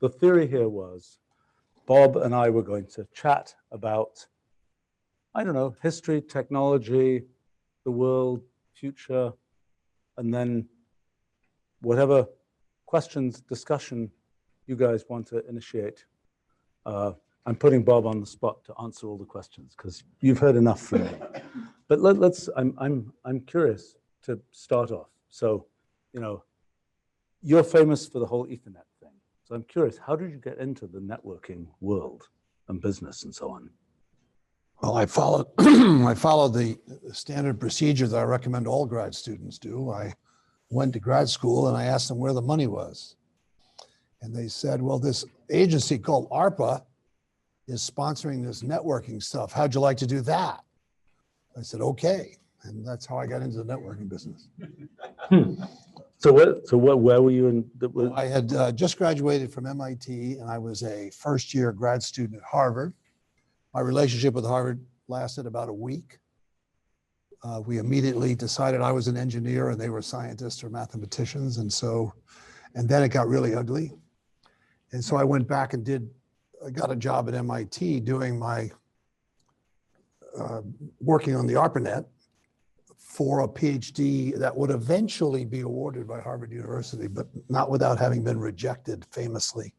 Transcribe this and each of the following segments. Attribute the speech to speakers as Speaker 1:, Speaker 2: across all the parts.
Speaker 1: the theory here was Bob and I were going to chat about, I don't know, history, technology, the world, future, and then whatever questions, discussion you guys want to initiate. I'm putting Bob on the spot to answer all the questions because you've heard enough from me. But I'm curious to start off. So, you know, you're famous for the whole Ethernet thing. So I'm curious, how did you get into the networking world and business and so on?
Speaker 2: Well, I followed the standard procedure that I recommend all grad students do. I went to grad school and I asked them where the money was. And they said, well, this agency called ARPA is sponsoring this networking stuff. How'd you like to do that? I said, okay. And that's how I got into the networking business.
Speaker 1: So where were you in?
Speaker 2: I had just graduated from MIT and I was a first-year grad student at Harvard. My relationship with Harvard lasted about a week. We immediately decided I was an engineer and they were scientists or mathematicians. And then it got really ugly. And so I went back and I got a job at MIT doing my, working on the Arpanet for a PhD that would eventually be awarded by Harvard University, but not without having been rejected famously.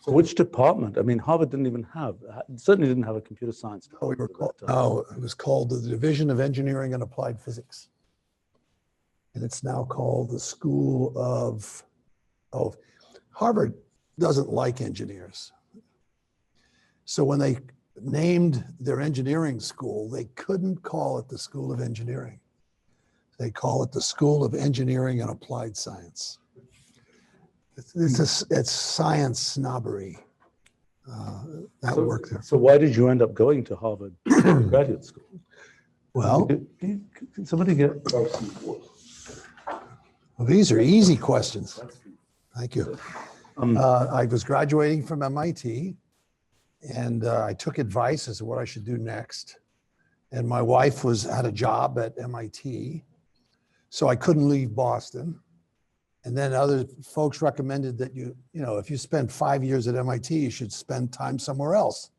Speaker 1: So which department? I mean, Harvard certainly didn't have a computer science department.
Speaker 2: No, it was called the Division of Engineering and Applied Physics. And it's now called the School of, Harvard doesn't like engineers. So when they named their engineering school, they couldn't call it the School of Engineering. They call it the School of Engineering and Applied Science. It's science snobbery. That worked there.
Speaker 1: So why did you end up going to Harvard graduate school?
Speaker 2: Well,
Speaker 1: can somebody get?
Speaker 2: Well, these are easy questions. Thank you. I was graduating from MIT, and I took advice as to what I should do next. And my wife had a job at MIT, so I couldn't leave Boston. And then other folks recommended that if you spend 5 years at MIT, you should spend time somewhere else.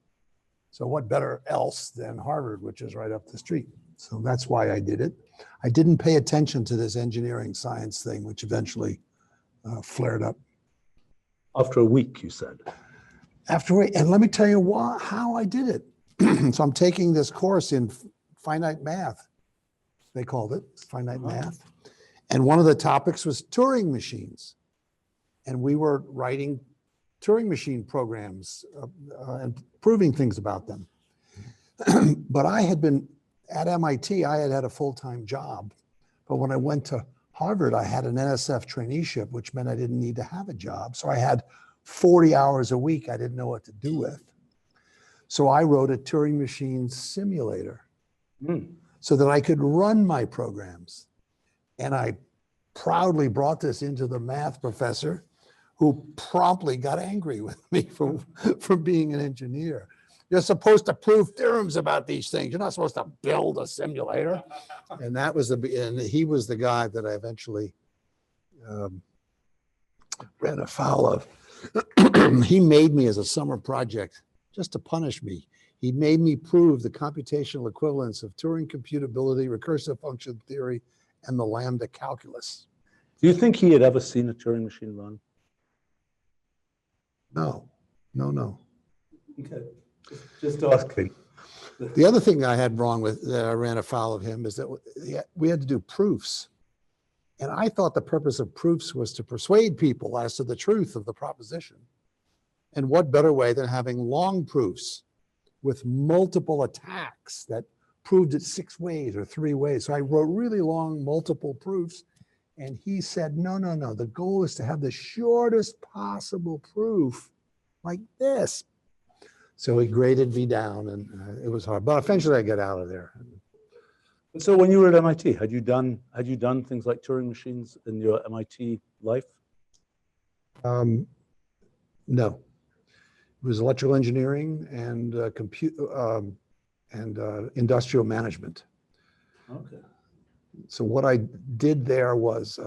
Speaker 2: So what better else than Harvard, which is right up the street. So that's why I did it. I didn't pay attention to this engineering science thing, which eventually flared up.
Speaker 1: After a week, you said.
Speaker 2: And let me tell you how I did it. So I'm taking this course in finite math. They called it finite math. And one of the topics was Turing machines. And we were writing Turing machine programs and proving things about them. But I had been at MIT, I had a full-time job. But when I went to Harvard, I had an NSF traineeship, which meant I didn't need to have a job. So I had 40 hours a week I didn't know what to do with. So I wrote a Turing machine simulator so that I could run my programs. And I proudly brought this into the math professor, who promptly got angry with me for being an engineer. You're supposed to prove theorems about these things. You're not supposed to build a simulator. And he was the guy that I eventually ran afoul of. He made me as a summer project, just to punish me. He made me prove the computational equivalence of Turing computability, recursive function theory, and the lambda calculus.
Speaker 1: Do you think he had ever seen a Turing machine run?
Speaker 2: No.
Speaker 1: Okay, just asking.
Speaker 2: The other thing I had wrong with, that I ran afoul of him, is that we had to do proofs. And I thought the purpose of proofs was to persuade people as to the truth of the proposition. And what better way than having long proofs with multiple attacks that proved it 6 ways or 3 ways. So I wrote really long, multiple proofs. And he said, no. The goal is to have the shortest possible proof like this. So he graded me down, and it was hard. But eventually I got out of there.
Speaker 1: So when you were at MIT, had you done things like Turing machines in your MIT life?
Speaker 2: No. It was electrical engineering and industrial management.
Speaker 1: Okay.
Speaker 2: So what I did there was,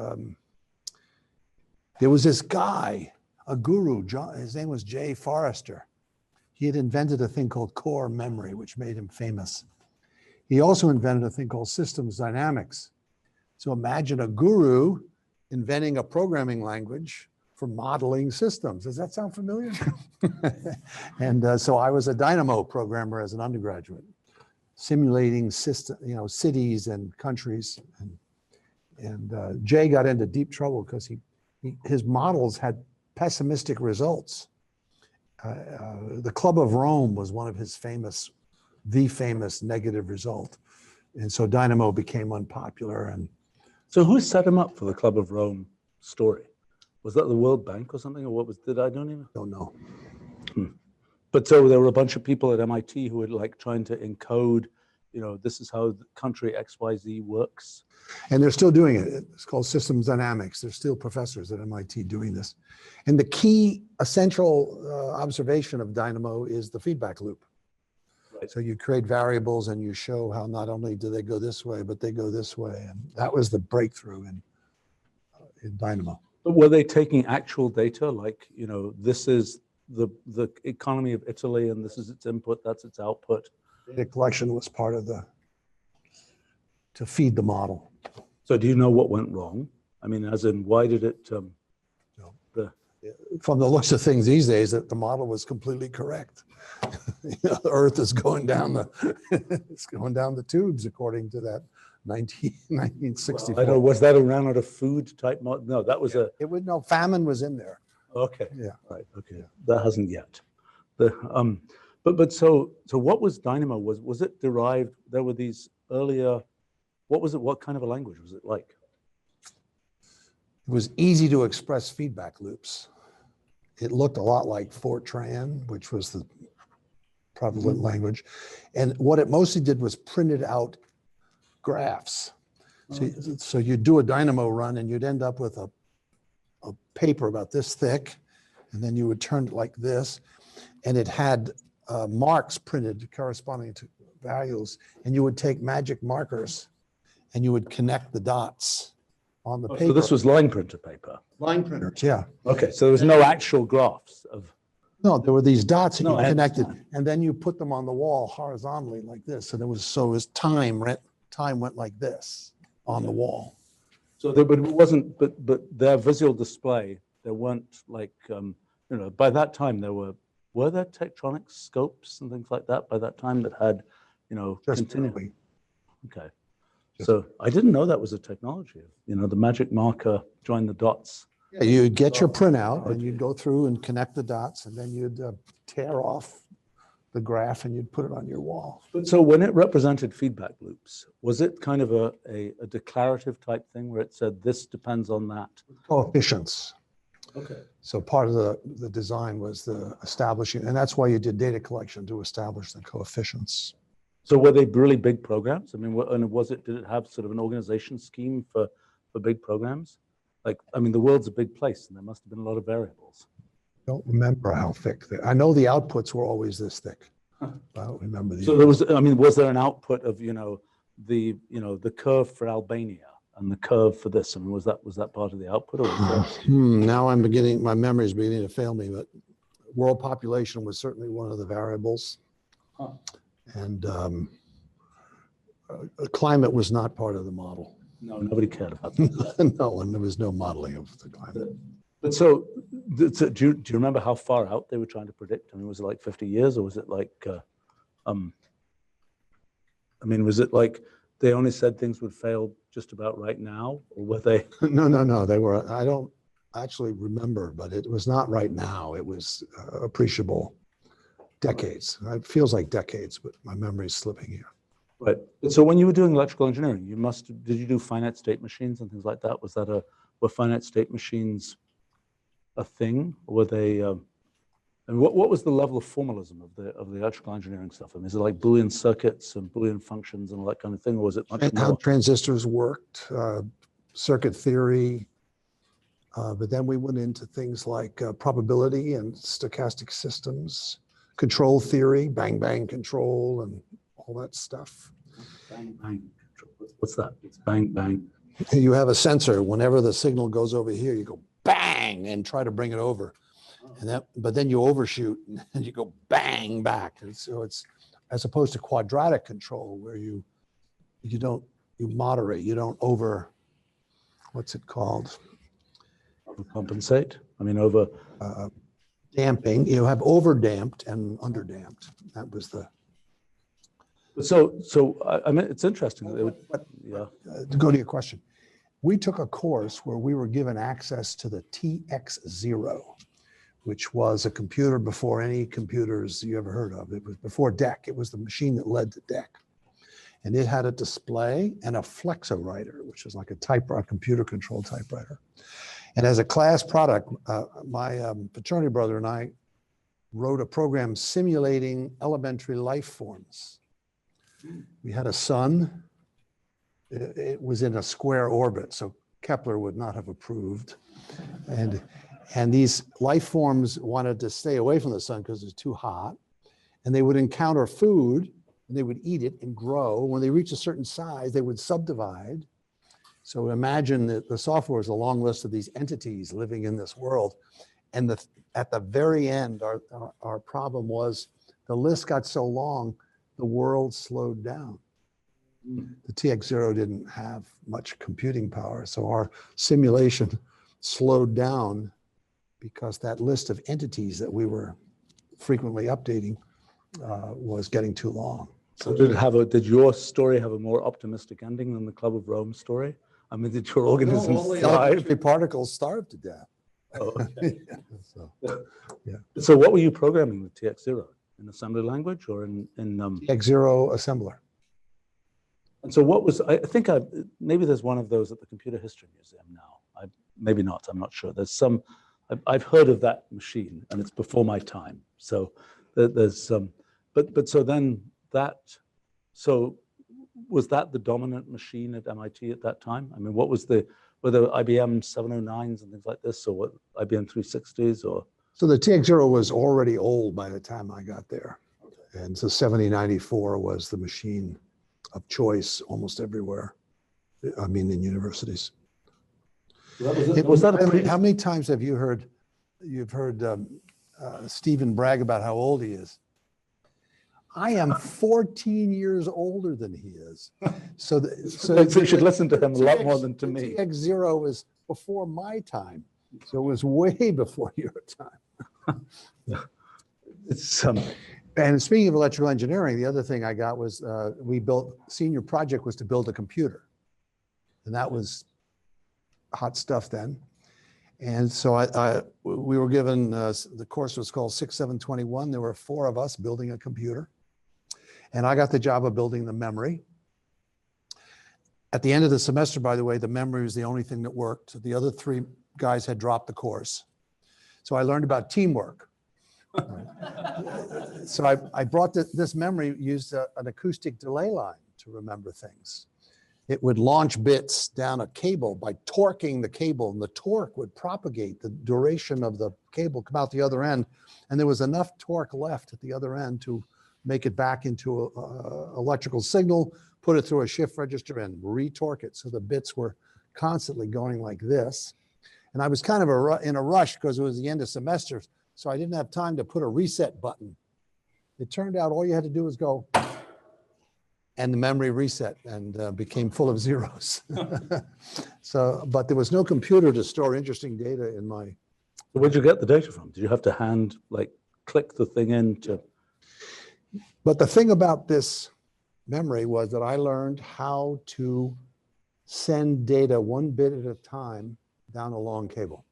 Speaker 2: there was this guy, a guru, his name was Jay Forrester. He had invented a thing called core memory, which made him famous. He also invented a thing called systems dynamics. So imagine a guru inventing a programming language for modeling systems. Does that sound familiar? And so I was a Dynamo programmer as an undergraduate, simulating cities and countries. And Jay got into deep trouble because his models had pessimistic results. The Club of Rome was one of his the famous negative result. And so Dynamo became unpopular. And
Speaker 1: so who set him up for the Club of Rome story? Was that the World Bank or something, or what was? I don't
Speaker 2: know.
Speaker 1: But so there were a bunch of people at MIT who were like trying to encode, this is how the country XYZ works.
Speaker 2: And they're still doing it. It's called systems dynamics. There's still professors at MIT doing this. And the key essential observation of Dynamo is the feedback loop. Right. So you create variables and you show how not only do they go this way, but they go this way. And that was the breakthrough in Dynamo.
Speaker 1: But were they taking actual data? Like, this is the economy of Italy and this is its input, that's its output.
Speaker 2: Data collection was part of to feed the model.
Speaker 1: So do you know what went wrong? I mean, as in, why did it,
Speaker 2: From the looks of things these days, that the model was completely correct. The Earth is going down the tubes according to that 1964.
Speaker 1: Well, I don't know, was that a run out of food type model? No, that was
Speaker 2: famine was in there.
Speaker 1: Okay.
Speaker 2: Yeah.
Speaker 1: Right. Okay. Yeah. That hasn't yet. So what was Dynamo? Was it derived? There were these earlier. What was it? What kind of a language was it like?
Speaker 2: It was easy to express feedback loops. It looked a lot like Fortran, which was the prevalent language. And what it mostly did was printed out graphs. So you'd do a Dynamo run and you'd end up with a paper about this thick, and then you would turn it like this, and it had marks printed corresponding to values, and you would take magic markers and you would connect the dots on the paper.
Speaker 1: So this was line printer paper?
Speaker 2: Line printers, yeah.
Speaker 1: Okay, so there was no actual graphs of...
Speaker 2: No, there were these dots that you connected, and then you put them on the wall horizontally like this, and it was time went like this on the wall.
Speaker 1: So but it wasn't, but their visual display, there weren't like, by that time were there tectonic scopes and things like that by that time that had, continually? Okay. So I didn't know that was a technology. The magic marker, join the dots.
Speaker 2: Yeah, you'd get your printout and you'd go through and connect the dots, and then you'd tear off the graph and you'd put it on your wall.
Speaker 1: So when it represented feedback loops, was it kind of a declarative type thing where it said this depends on that?
Speaker 2: Coefficients.
Speaker 1: Okay.
Speaker 2: So part of the design was the establishing, and that's why you did data collection, to establish the coefficients.
Speaker 1: So were they really big programs? I mean, did it have sort of an organization scheme for big programs? Like, I mean, the world's a big place and there must have been a lot of variables.
Speaker 2: I don't remember how thick. I know the outputs were always this thick. I don't remember the.
Speaker 1: So was there an output of, the curve for Albania and the curve for this? I mean, was that part of the output? Or was that...
Speaker 2: Now my memory is beginning to fail me, but world population was certainly one of the variables.
Speaker 1: Huh.
Speaker 2: And climate was not part of the model.
Speaker 1: No, nobody cared about that.
Speaker 2: No, and there was no modeling of the climate.
Speaker 1: But so do you remember how far out they were trying to predict? I mean, was it like 50 years, or was it like, was it like they only said things would fail just about right now, or were they?
Speaker 2: No, they were, I don't actually remember, but it was not right now. It was appreciable decades. It feels like decades, but my memory is slipping here.
Speaker 1: Right. So when you were doing electrical engineering, did you do finite state machines and things like that? Were finite state machines a thing? Or were they, and what was the level of formalism of the electrical engineering stuff? I mean, is it like Boolean circuits and Boolean functions and all that kind of thing, or was it much more?
Speaker 2: How transistors worked, circuit theory, but then we went into things like probability and stochastic systems, control theory, bang control, and all that stuff.
Speaker 1: Bang control. What's that? It's bang.
Speaker 2: You have a sensor. Whenever the signal goes over here, you go bang and try to bring it over. And that, but then you overshoot and you go bang back. And so it's, as opposed to quadratic control where you moderate, you don't over, what's it called?
Speaker 1: Compensate. I mean, over
Speaker 2: Damping. You have over damped and under damped. That was the.
Speaker 1: So I mean, it's interesting. That
Speaker 2: To go to your question, we took a course where we were given access to the TX0, which was a computer before any computers you ever heard of. It was before DEC. It was the machine that led to DEC. And it had a display and a flexowriter, which is like a computer controlled typewriter. And as a class product, my fraternity brother and I wrote a program simulating elementary life forms. We had a sun. It was in a square orbit, so Kepler would not have approved. And these life forms wanted to stay away from the sun because it's too hot. And they would encounter food and they would eat it and grow. When they reach a certain size, they would subdivide. So imagine that the software is a long list of these entities living in this world. And at the very end, our problem was the list got so long, the world slowed down. The TX0 didn't have much computing power. So our simulation slowed down because that list of entities that we were frequently updating was getting too long.
Speaker 1: So did your story have a more optimistic ending than the Club of Rome story? I mean, did your organism
Speaker 2: Only
Speaker 1: thrive?
Speaker 2: elementary particles starved to death.
Speaker 1: Oh, okay.
Speaker 2: Yeah.
Speaker 1: So what were you programming with TX0? In assembly language or in
Speaker 2: TX0 assembler.
Speaker 1: And so what was, I think maybe there's one of those at the Computer History Museum now. Maybe not, I'm not sure. There's some, I've heard of that machine and it's before my time. So there's some, but so then so was that the dominant machine at MIT at that time? I mean, what was were there IBM 709s and things like this, or what, IBM 360s or?
Speaker 2: So the TX0 was already old by the time I got there. Okay. And so 7094 was the machine of choice almost everywhere. I mean, in universities. How many times have you've heard Stephen brag about how old he is? I am 14 years older than he is. So
Speaker 1: you should listen to him a lot more than to me.
Speaker 2: TX0 is before my time. So it was way before your time. And speaking of electrical engineering, the other thing I got was senior project was to build a computer. And that was hot stuff then. And so we were given, the course was called 6721. There were 4 of us building a computer. And I got the job of building the memory. At the end of the semester, by the way, the memory was the only thing that worked. The other 3 guys had dropped the course. So I learned about teamwork. So I brought this memory, used an acoustic delay line to remember things. It would launch bits down a cable by torquing the cable, and the torque would propagate the duration of the cable, come out the other end. And there was enough torque left at the other end to make it back into an electrical signal, put it through a shift register and retorque it. So the bits were constantly going like this. And I was kind of in a rush because it was the end of semester. So I didn't have time to put a reset button. It turned out all you had to do was go, and the memory reset and became full of zeros. But there was no computer to store interesting data in my.
Speaker 1: So where'd you get the data from? Did you have to click the thing into?
Speaker 2: But the thing about this memory was that I learned how to send data 1 bit at a time down a long cable.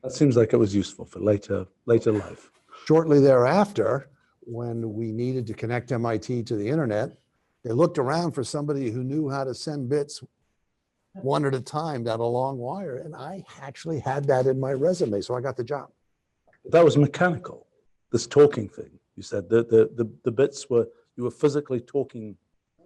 Speaker 1: That seems like it was useful for later life.
Speaker 2: Shortly thereafter, when we needed to connect MIT to the internet, they looked around for somebody who knew how to send bits 1 at a time down a long wire. And I actually had that in my resume, so I got the job.
Speaker 1: That was mechanical, this talking thing. You said the bits you were physically talking.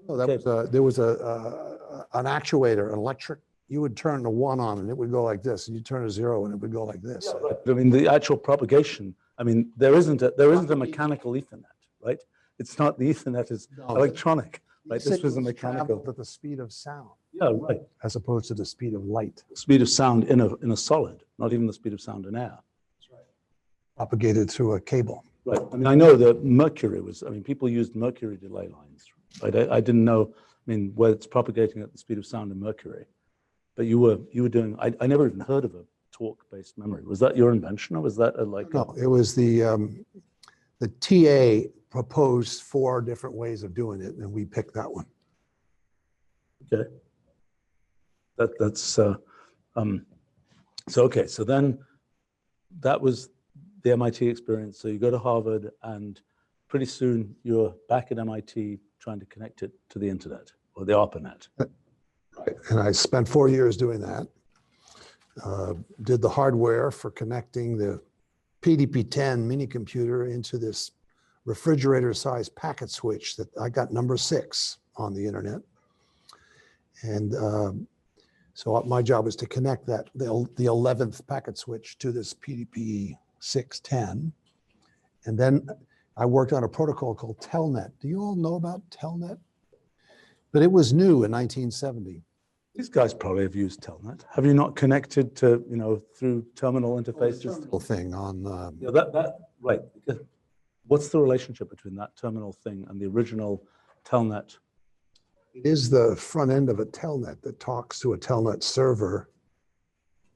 Speaker 2: No, there was an actuator, an electric. You would turn the 1 on and it would go like this, and you turn a 0 and it would go like this.
Speaker 1: Yeah, right. I mean, the actual propagation. I mean, there isn't a mechanical Ethernet, right? It's not, the Ethernet is electronic, right? This was a mechanical.
Speaker 2: At the speed of sound.
Speaker 1: Yeah, right.
Speaker 2: As opposed to the speed of light.
Speaker 1: The speed of sound in a solid, not even the speed of sound in air.
Speaker 2: That's right. propagated through a cable.
Speaker 1: Right. I mean, I know that mercury was, I mean, people used mercury delay lines, right? I didn't know, I mean, whether it's propagating at the speed of sound in mercury, but you were doing, I never even heard of a torque-based memory. Was that your invention, or was that
Speaker 2: No, it was the TA proposed 4 different ways of doing it, and we picked that one.
Speaker 1: Okay. That's, so okay, so then that was the MIT experience. So you go to Harvard, and pretty soon you're back at MIT trying to connect it to the internet or the Arpanet.
Speaker 2: Right. And I spent 4 years doing that. Did the hardware for connecting the PDP-10 mini computer into this refrigerator-sized packet switch that I got number 6 on the internet. And so my job was to connect that, the 11th packet switch to this PDP-610. And then I worked on a protocol called Telnet. Do you all know about Telnet? But it was new in 1970.
Speaker 1: These guys probably have used Telnet. Have you not connected to, through terminal interfaces?
Speaker 2: Terminal thing on.
Speaker 1: Yeah, right. What's the relationship between that terminal thing and the original Telnet?
Speaker 2: It is the front end of a Telnet that talks to a Telnet server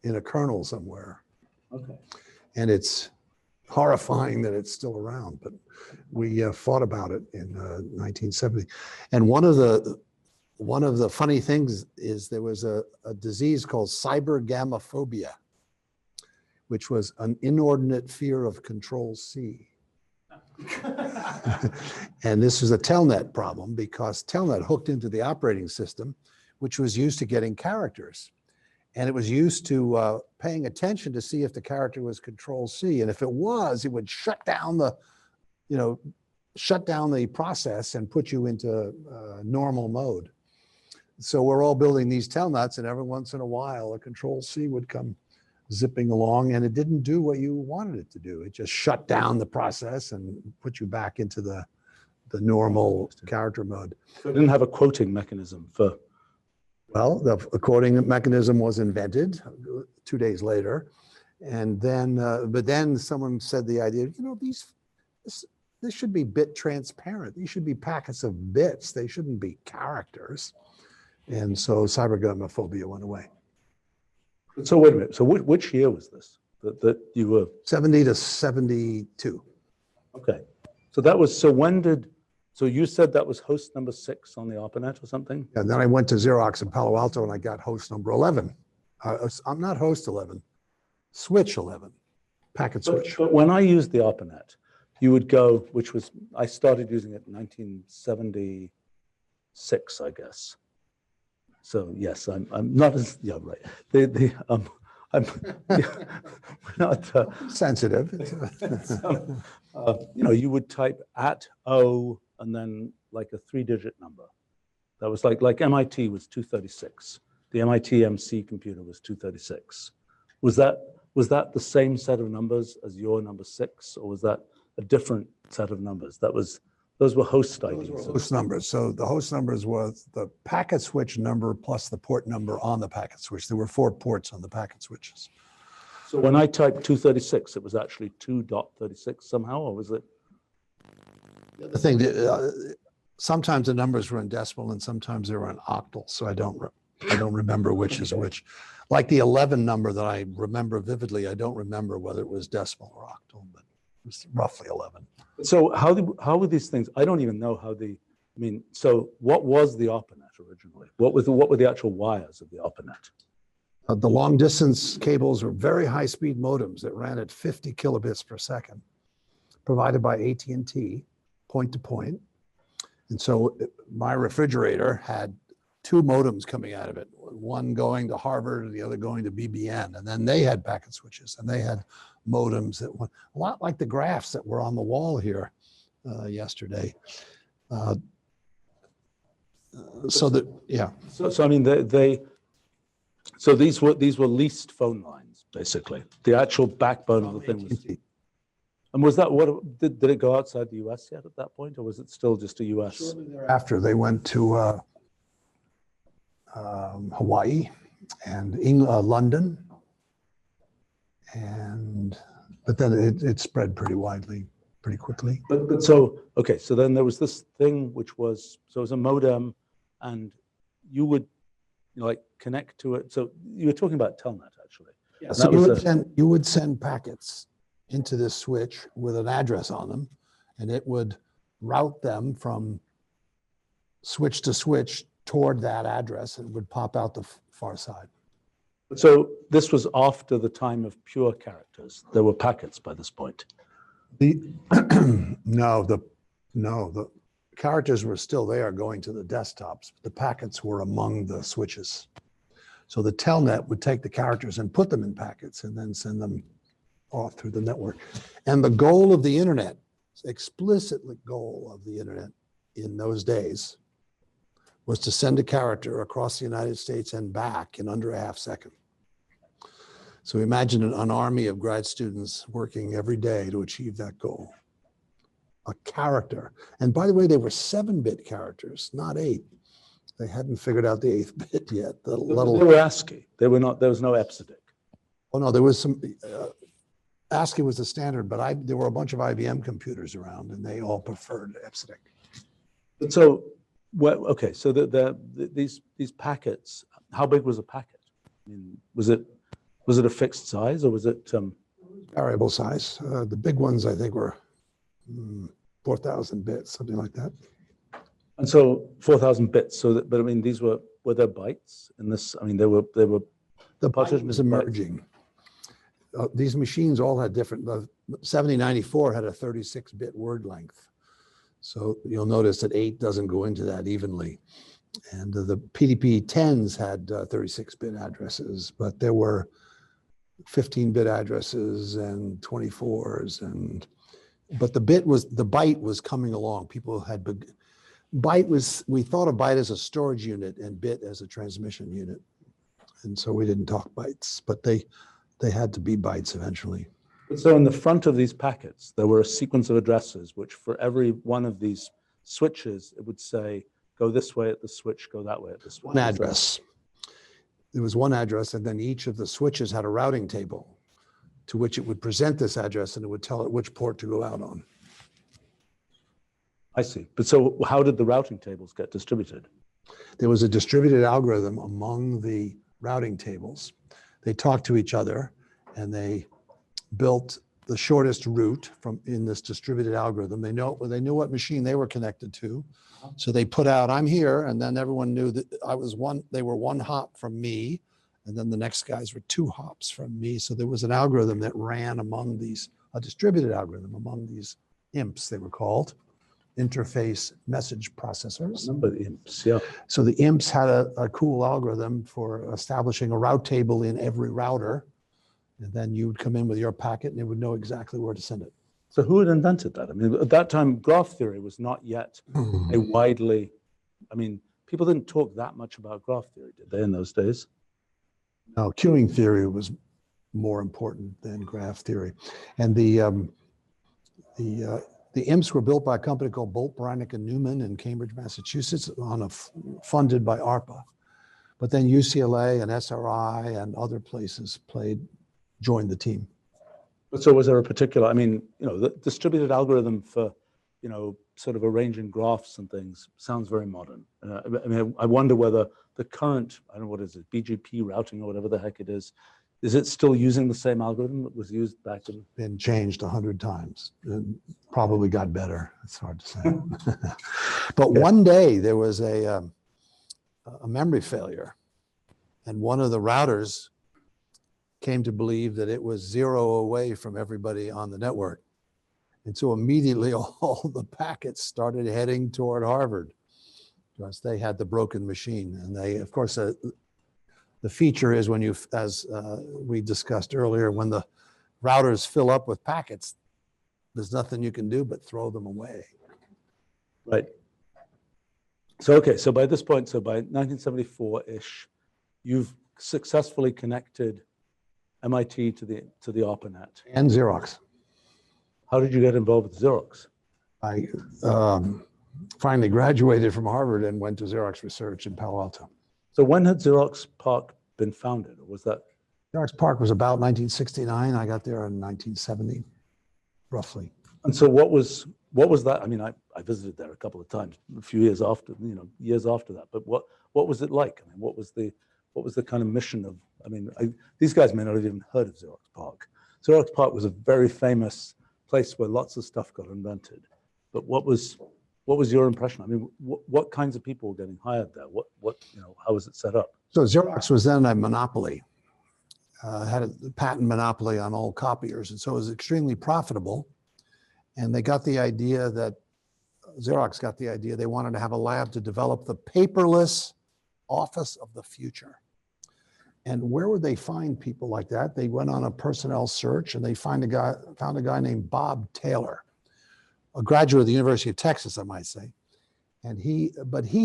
Speaker 2: in a kernel somewhere.
Speaker 1: Okay.
Speaker 2: And it's horrifying that it's still around, but we fought about it in 1970. And one of the funny things is there was a disease called cybergammaphobia, which was an inordinate fear of Control-C. And this was a Telnet problem because Telnet hooked into the operating system, which was used to getting characters. And it was used to paying attention to see if the character was Control-C. And if it was, it would shut down the process and put you into normal mode. So we're all building these Telnets, and every once in a while, a Control-C would come zipping along, and it didn't do what you wanted it to do. It just shut down the process and put you back into the normal character mode.
Speaker 1: So it didn't have a quoting mechanism for.
Speaker 2: Well, the quoting mechanism was invented 2 days later, and then, but then someone said the idea, this should be bit transparent. These should be packets of bits. They shouldn't be characters. And so cybergammaphobia went away.
Speaker 1: So wait a minute. So which year was this that you were?
Speaker 2: 70 to 72.
Speaker 1: Okay. So that was, so you said that was host number 6 on the Arpanet or something?
Speaker 2: And then I went to Xerox in Palo Alto and I got host number 11. I'm not host 11, switch 11, packet switch.
Speaker 1: But when I used the Arpanet, you would go, I started using it in 1976, I guess. So yes, I'm not as, yeah, right. I'm not
Speaker 2: sensitive.
Speaker 1: You would type @O and then like a 3-digit number. That was like MIT was 236. The MIT MC computer was 236. Was that the same set of numbers as your number 6, or was that a different set of numbers? Those were host IDs.
Speaker 2: Those were host numbers. So the host numbers was the packet switch number plus the port number on the packet switch. There were 4 ports on the packet switches.
Speaker 1: So when I typed 236, it was actually 2.36 somehow, or was it?
Speaker 2: The thing, sometimes the numbers were in decimal and sometimes they were in octal. So I don't remember which is which. Like the 11 number that I remember vividly, I don't remember whether it was decimal or octal, but it was roughly 11.
Speaker 1: So how were these things? I don't even know so what was the Arpanet originally? What were the actual wires of the Arpanet?
Speaker 2: The long distance cables were very high speed modems that ran at 50 kilobits per second, provided by AT&T, point to point. And so my refrigerator had 2 modems coming out of it, one going to Harvard and the other going to BBN. And then they had packet switches and they had modems that went a lot like the graphs that were on the wall here yesterday. So
Speaker 1: I mean, so these were leased phone lines, basically. The actual backbone of the thing was. And was that did it go outside the US yet at that point, or was it still just a US?
Speaker 2: Shortly thereafter, they went to Hawaii and London and But then it spread pretty widely, pretty quickly.
Speaker 1: But so, okay, so then there was this thing which was, so it was a modem, and you would, you know, like connect to it. So you were talking about Telnet, actually.
Speaker 2: Yeah,
Speaker 1: And
Speaker 2: so
Speaker 1: that was
Speaker 2: you would send packets into this switch with an address on them, and it would route them from switch to switch toward that address, and would pop out the far side.
Speaker 1: So this was after the time of pure characters. There were packets by this point.
Speaker 2: The the characters were still there going to the desktops. The packets were among the switches. So the Telnet would take the characters and put them in packets and then send them off through the network. And the goal of the internet, explicitly goal of the internet in those days, was to send a character across the United States and back in under a half second. So imagine an army of grad students working every day to achieve that goal. A character. And by the way, they were 7-bit characters, not 8. They hadn't figured out the 8th bit yet. They
Speaker 1: were ASCII. They were not, there was no EBCDIC.
Speaker 2: Oh no, there was some, ASCII was the standard, but there were a bunch of IBM computers around and they all preferred EBCDIC.
Speaker 1: So, well, okay, so these packets, how big was a packet? I mean, was it a fixed size, or was it?
Speaker 2: Variable size. The big ones, I think, were 4,000 bits, something like that.
Speaker 1: And so 4,000 bits. So, but I mean, were there bytes in this? I mean, they were. The
Speaker 2: byte was emerging. These machines all had different. The 7094 had a 36-bit word length. So you'll notice that 8 doesn't go into that evenly. And the PDP-10s had 36-bit addresses, but there were 15-bit addresses and 24s, but the byte was coming along. People had we thought of byte as a storage unit and bit as a transmission unit. And so we didn't talk bytes, but they had to be bytes eventually.
Speaker 1: So in the front of these packets, there were a sequence of addresses, which for every one of these switches, it would say, go this way at the switch, go that way at the switch.
Speaker 2: One address. There was one address, and then each of the switches had a routing table to which it would present this address, and it would tell it which port to go out on.
Speaker 1: I see. But so how did the routing tables get distributed?
Speaker 2: There was a distributed algorithm among the routing tables. They talked to each other, and they built the shortest route in this distributed algorithm. They knew what machine they were connected to. So they put out, I'm here, and then everyone knew that they were 1 hop from me, and then the next guys were 2 hops from me. So there was an algorithm that ran among these, a distributed algorithm among these IMPs, they were called, interface message processors.
Speaker 1: I remember the IMPs, yeah.
Speaker 2: So the IMPs had a cool algorithm for establishing a route table in every router. And then you would come in with your packet and it would know exactly where to send it.
Speaker 1: So who had invented that? I mean, at that time, graph theory was not yet a widely, I mean, people didn't talk that much about graph theory, did they, in those days?
Speaker 2: No, queuing theory was more important than graph theory. And the IMPs were built by a company called Bolt, Beranek, and Newman in Cambridge, Massachusetts, funded by ARPA. But then UCLA and SRI and other places joined the team.
Speaker 1: So was there a particular, I mean, you know, the distributed algorithm for, you know, sort of arranging graphs and things sounds very modern. I mean, I wonder whether the current, I don't know what is it, BGP routing or whatever the heck it is it still using the same algorithm that was used back in?
Speaker 2: Been changed 100 times and probably got better. It's hard to say. But one day there was a memory failure, and one of the routers came to believe that it was 0 away from everybody on the network. And so immediately all the packets started heading toward Harvard because they had the broken machine. And they, of course, the feature is when as we discussed earlier, when the routers fill up with packets, there's nothing you can do but throw them away.
Speaker 1: Right. So, okay, so by this point, so by 1974-ish, you've successfully connected MIT to the Arpanet.
Speaker 2: And Xerox.
Speaker 1: How did you get involved with Xerox?
Speaker 2: I finally graduated from Harvard and went to Xerox Research in Palo Alto.
Speaker 1: So when had Xerox PARC been founded? Or was that?
Speaker 2: Xerox PARC was about 1969. I got there in 1970, roughly.
Speaker 1: And so what was that? I mean, I visited there a couple of times, a few years after, years after that. But what was it like? I mean, what was the kind of mission of? I mean, these guys may not have even heard of Xerox PARC. Xerox PARC was a very famous place where lots of stuff got invented. But what was your impression? I mean, what kinds of people were getting hired there? How was it set up?
Speaker 2: So Xerox was then a monopoly, had a patent monopoly on all copiers, and so it was extremely profitable. And they got the idea that, Xerox got the idea they wanted to have a lab to develop the paperless office of the future. And where would they find people like that? They went on a personnel search and they found a guy named Bob Taylor, a graduate of the University of Texas, I might say. And he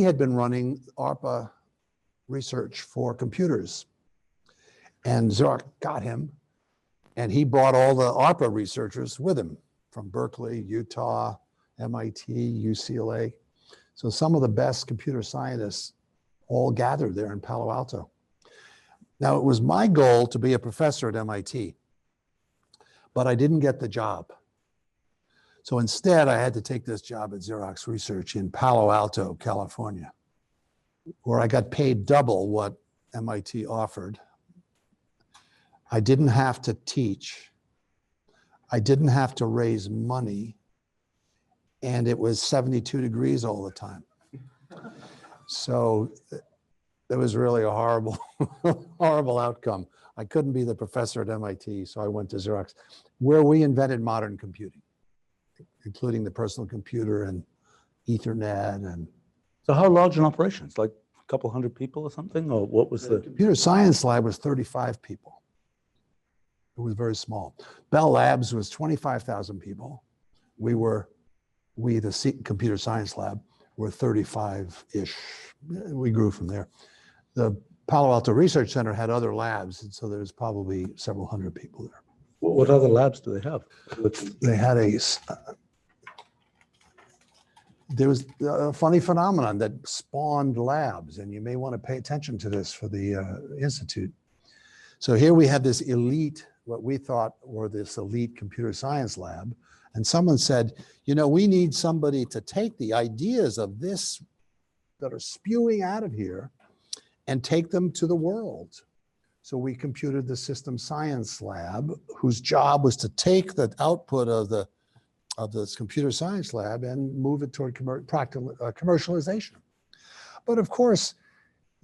Speaker 2: had been running ARPA research for computers. And Xerox got him, and he brought all the ARPA researchers with him from Berkeley, Utah, MIT, UCLA. So some of the best computer scientists all gathered there in Palo Alto. Now, it was my goal to be a professor at MIT, but I didn't get the job. So instead, I had to take this job at Xerox Research in Palo Alto, California, where I got paid double what MIT offered. I didn't have to teach. I didn't have to raise money. And it was 72 degrees all the time. So it was really a horrible, horrible outcome. I couldn't be the professor at MIT, so I went to Xerox, where we invented modern computing, including the personal computer and Ethernet. And
Speaker 1: So how large an operation? It's like a couple hundred people or something? Or what was the
Speaker 2: computer science lab was 35 people. It was very small. Bell Labs was 25,000 people. The computer science lab, were 35-ish. We grew from there. The Palo Alto Research Center had other labs, and so there's probably several hundred people there.
Speaker 1: What other labs do they have?
Speaker 2: They had there was a funny phenomenon that spawned labs, and you may want to pay attention to this for the Institute. So here we had this elite, what we thought were this elite computer science lab, and someone said, we need somebody to take the ideas of this that are spewing out of here and take them to the world. So we computed the system science lab, whose job was to take the output of this computer science lab and move it toward commercialization. But of course,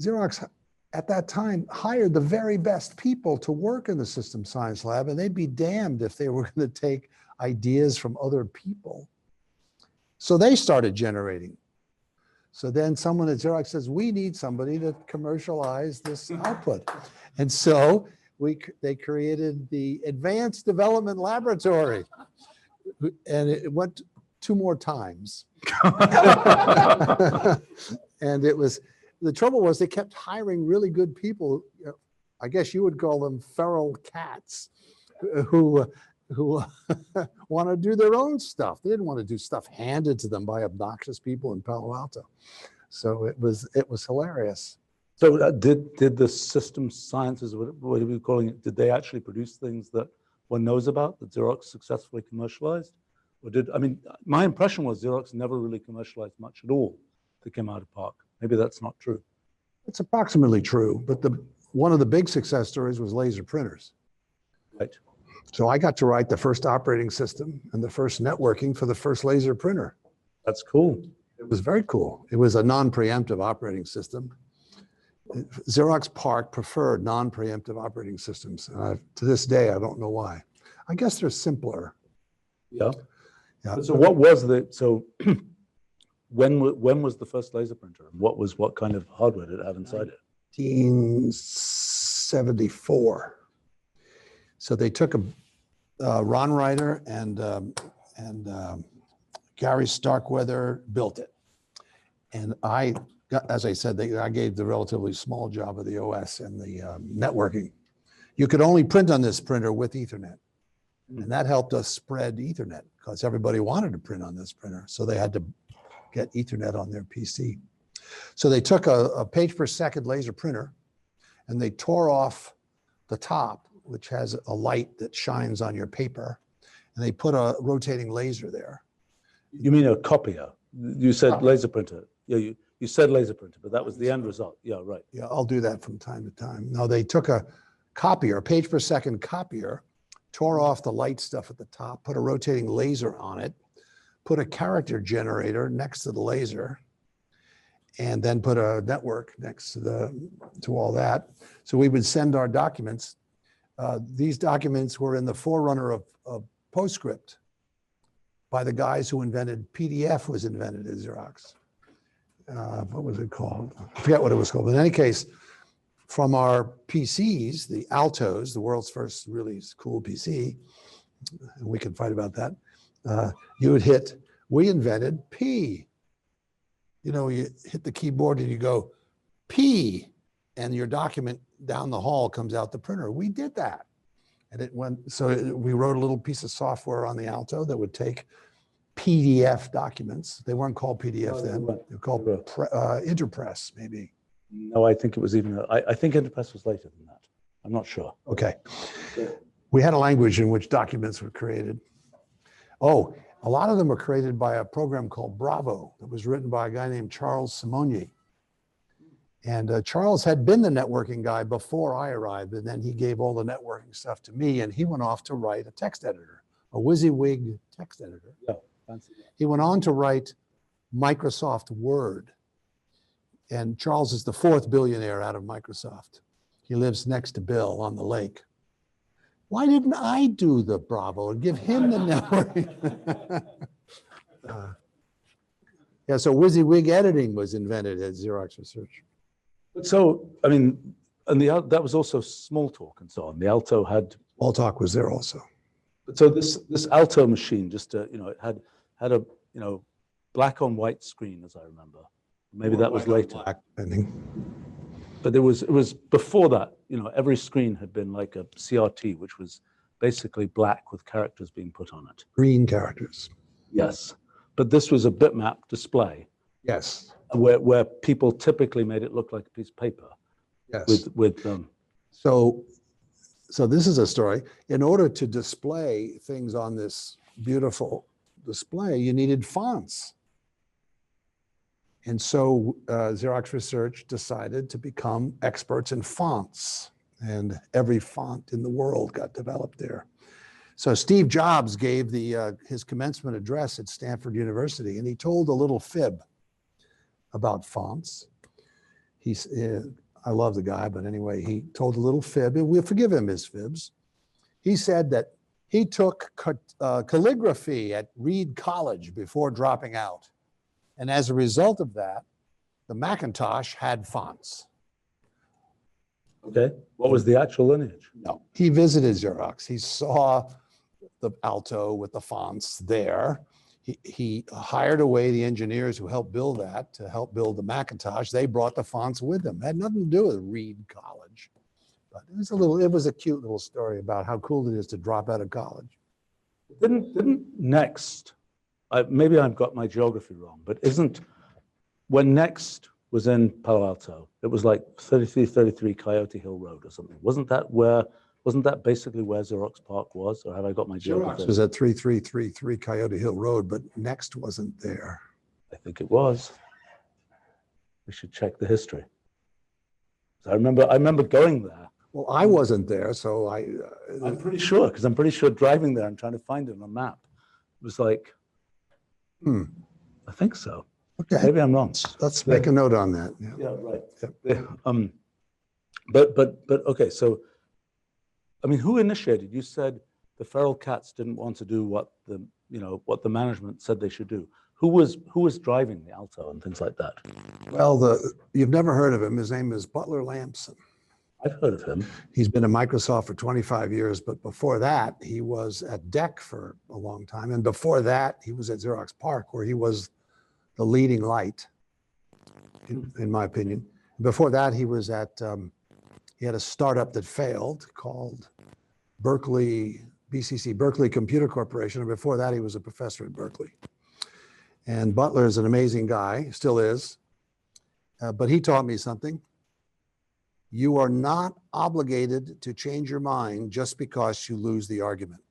Speaker 2: Xerox at that time hired the very best people to work in the system science lab, and they'd be damned if they were going to take ideas from other people. So they started generating. So then someone at Xerox says, we need somebody to commercialize this output. And so they created the Advanced Development Laboratory. And it went 2 more times. And the trouble was they kept hiring really good people. I guess you would call them feral cats who want to do their own stuff. They didn't want to do stuff handed to them by obnoxious people in Palo Alto. So it was hilarious.
Speaker 1: So did the system sciences, what are we calling it, did they actually produce things that one knows about, that Xerox successfully commercialized? Or my impression was Xerox never really commercialized much at all that came out of PARC. Maybe that's not true.
Speaker 2: It's approximately true, but one of the big success stories was laser printers.
Speaker 1: Right.
Speaker 2: So I got to write the first operating system and the first networking for the first laser printer.
Speaker 1: That's cool.
Speaker 2: It was very cool. It was a non-preemptive operating system. Xerox PARC preferred non-preemptive operating systems. To this day, I don't know why. I guess they're simpler.
Speaker 1: Yeah. So when was the first laser printer? What kind of hardware did it have inside it?
Speaker 2: 1974. So they took Ron Ryder and Gary Starkweather built it. And as I said, I gave the relatively small job of the OS and the networking. You could only print on this printer with Ethernet. And that helped us spread Ethernet because everybody wanted to print on this printer. So they had to get Ethernet on their PC. So they took a page per second laser printer and they tore off the top, which has a light that shines on your paper, and they put a rotating laser there.
Speaker 1: You mean a copier? You said laser printer. Yeah, you said laser printer, but that was the end result. Yeah, right.
Speaker 2: Yeah, I'll do that from time to time. No, they took a copier, a page per second copier, tore off the light stuff at the top, put a rotating laser on it, put a character generator next to the laser, and then put a network next to all that. So we would send our documents. These documents were in the forerunner of PostScript by the guys who invented PDF. Was invented at Xerox. What was it called? I forget what it was called. But in any case, from our PCs, the Altos, the world's first really cool PC, and we can fight about that, you would hit, we invented P. You know, you hit the keyboard and you go P, and your document down the hall comes out the printer. We did that. And it went, so we wrote a little piece of software on the Alto that would take PDF documents. They weren't called PDF then. They were called Interpress, maybe.
Speaker 1: No, I think it was even, I think Interpress was later than that. I'm not sure.
Speaker 2: Okay. We had a language in which documents were created. Oh, a lot of them were created by a program called Bravo that was written by a guy named Charles Simonier. And Charles had been the networking guy before I arrived, and then he gave all the networking stuff to me, and he went off to write a text editor, a WYSIWYG text editor.
Speaker 1: Yeah, fancy.
Speaker 2: He went on to write Microsoft Word. And Charles is the fourth billionaire out of Microsoft. He lives next to Bill on the lake. Why didn't I do the Bravo and give him the networking? Yeah, so WYSIWYG editing was invented at Xerox Research.
Speaker 1: So, I mean, and that was also Smalltalk and so on. The Alto had.
Speaker 2: Smalltalk was there also.
Speaker 1: So this Alto machine, just you know, it had a black on white screen, as I remember. Maybe that was later. But it was before that. You know, every screen had been like a CRT, which was basically black with characters being put on it.
Speaker 2: Green characters.
Speaker 1: Yes, but this was a bitmap display.
Speaker 2: Yes.
Speaker 1: Where people typically made it look like a piece of paper.
Speaker 2: Yes.
Speaker 1: With
Speaker 2: So this is a story. In order to display things on this beautiful display, you needed fonts. And so Xerox Research decided to become experts in fonts, and every font in the world got developed there. So Steve Jobs gave his commencement address at Stanford University, and he told a little fib about fonts. I love the guy, but anyway, he told a little fib, and we'll forgive him his fibs. He said that he took calligraphy at Reed College before dropping out. And as a result of that, the Macintosh had fonts.
Speaker 1: Okay, what was the actual lineage?
Speaker 2: No, he visited Xerox. He saw the Alto with the fonts there. He hired away the engineers who helped build that to help build the Macintosh. They brought the fonts with them. It had nothing to do with Reed College. But it was a cute little story about how cool it is to drop out of college.
Speaker 1: Didn't Next, maybe I've got my geography wrong, but when Next was in Palo Alto, it was like 3333 Coyote Hill Road or something. Wasn't that basically where Xerox PARC was, or have I got my geography?
Speaker 2: Xerox was at 3333 Coyote Hill Road, but Next wasn't there.
Speaker 1: I think it was. We should check the history. So I remember going there.
Speaker 2: Well, I wasn't there, so
Speaker 1: I'm pretty sure, because I'm pretty sure driving there and trying to find it on a map, it was like, I think so.
Speaker 2: Okay.
Speaker 1: Maybe I'm wrong.
Speaker 2: Let's make a note on that.
Speaker 1: Yeah, right. Yeah. But okay, so I mean, who initiated? You said the feral cats didn't want to do what the management said they should do. Who was driving the Alto and things like that?
Speaker 2: Well, you've never heard of him. His name is Butler Lampson.
Speaker 1: I've heard of him.
Speaker 2: He's been at Microsoft for 25 years, but before that, he was at DEC for a long time. And before that, he was at Xerox PARC, where he was the leading light, in my opinion. Before that, he was at, he had a startup that failed called BCC, Berkeley Computer Corporation. And before that, he was a professor at Berkeley. And Butler is an amazing guy, still is. But he taught me something. You are not obligated to change your mind just because you lose the argument.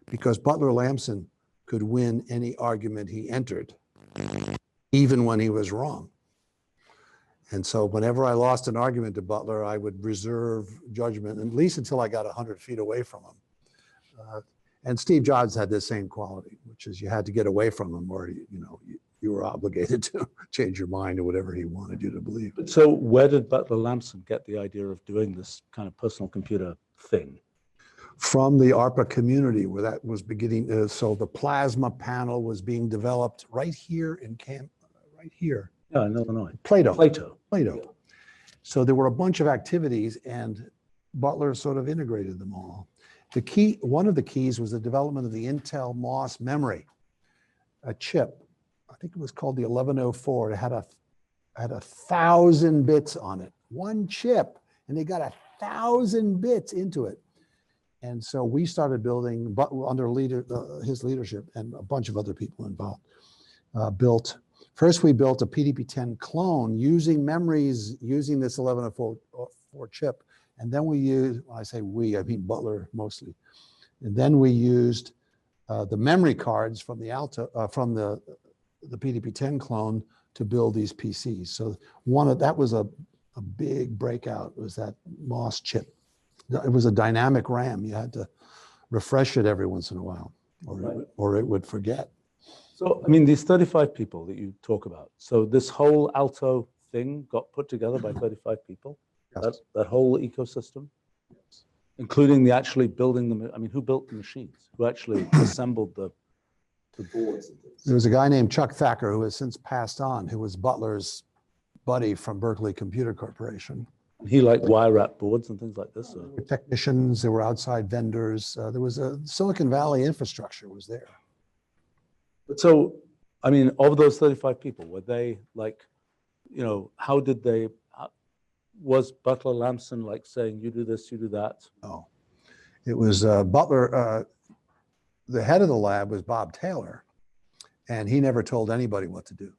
Speaker 2: Because Butler Lamson could win any argument he entered, even when he was wrong. And so whenever I lost an argument to Butler, I would reserve judgment, at least until I got 100 feet away from him. And Steve Jobs had the same quality, which is you had to get away from him, or you were obligated to change your mind to whatever he wanted you to believe.
Speaker 1: So where did Butler Lamson get the idea of doing this kind of personal computer thing?
Speaker 2: From the ARPA community, where that was beginning. So the plasma panel was being developed right here in right here.
Speaker 1: Yeah, in Illinois.
Speaker 2: Plato.
Speaker 1: Yeah.
Speaker 2: So there were a bunch of activities, and Butler sort of integrated them all. One of the keys was the development of the Intel MOS memory, a chip. I think it was called the 1104. It had 1,000 bits on it, one chip, and they got 1,000 bits into it. And so we started building, but under his leadership and a bunch of other people involved, First, we built a PDP-10 clone using memories, using this 1104 chip. And then we used, when I say we, I mean Butler mostly. And then we used the memory cards from the Alto, from the PDP-10 clone to build these PCs. So that was a big breakout, was that MOS chip. It was a dynamic RAM. You had to refresh it every once in a while, or it would forget.
Speaker 1: So, I mean, these 35 people that you talk about, so this whole Alto thing got put together by 35 people?
Speaker 2: Yes.
Speaker 1: That whole ecosystem? Yes. Including the actually building them, I mean, who built the machines? Who actually assembled the boards and things?
Speaker 2: There was a guy named Chuck Thacker, who has since passed on, who was Butler's buddy from Berkeley Computer Corporation.
Speaker 1: He like wire wrap boards and things like this? Or?
Speaker 2: There were technicians, there were outside vendors. There was a Silicon Valley infrastructure was there.
Speaker 1: So, I mean, of those 35 people, were they like, how did they, was Butler Lamson like saying, you do this, you do that?
Speaker 2: No, it was Butler, the head of the lab was Bob Taylor, and he never told anybody what to do.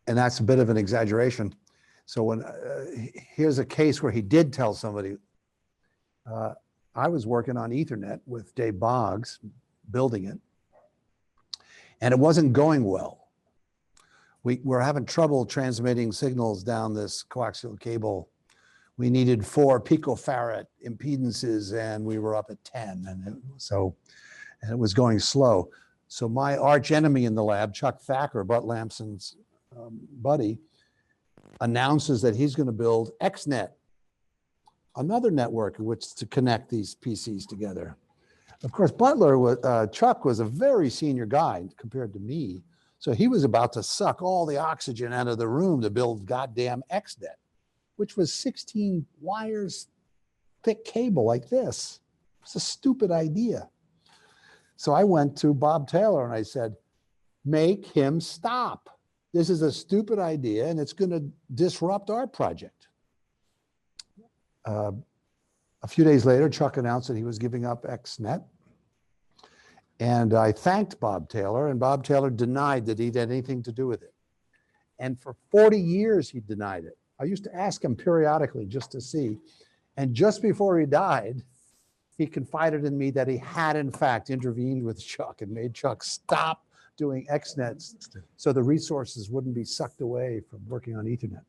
Speaker 2: And that's a bit of an exaggeration. So here's a case where he did tell somebody. I was working on Ethernet with Dave Boggs, building it, and it wasn't going well. We were having trouble transmitting signals down this coaxial cable. We needed 4 picofarad impedances, and we were up at 10, and it was going slow. So my arch enemy in the lab, Chuck Thacker, Butler Lamson's buddy, announces that he's going to build XNet, another network in which to connect these PCs together. Of course, Chuck was a very senior guy compared to me. So he was about to suck all the oxygen out of the room to build goddamn XNet, which was 16 wires thick cable like this. It's a stupid idea. So I went to Bob Taylor and I said, make him stop. This is a stupid idea and it's going to disrupt our project. A few days later, Chuck announced that he was giving up XNet. And I thanked Bob Taylor, and Bob Taylor denied that he'd had anything to do with it. And for 40 years, he denied it. I used to ask him periodically just to see. And just before he died, he confided in me that he had, in fact, intervened with Chuck and made Chuck stop doing XNets so the resources wouldn't be sucked away from working on Ethernet.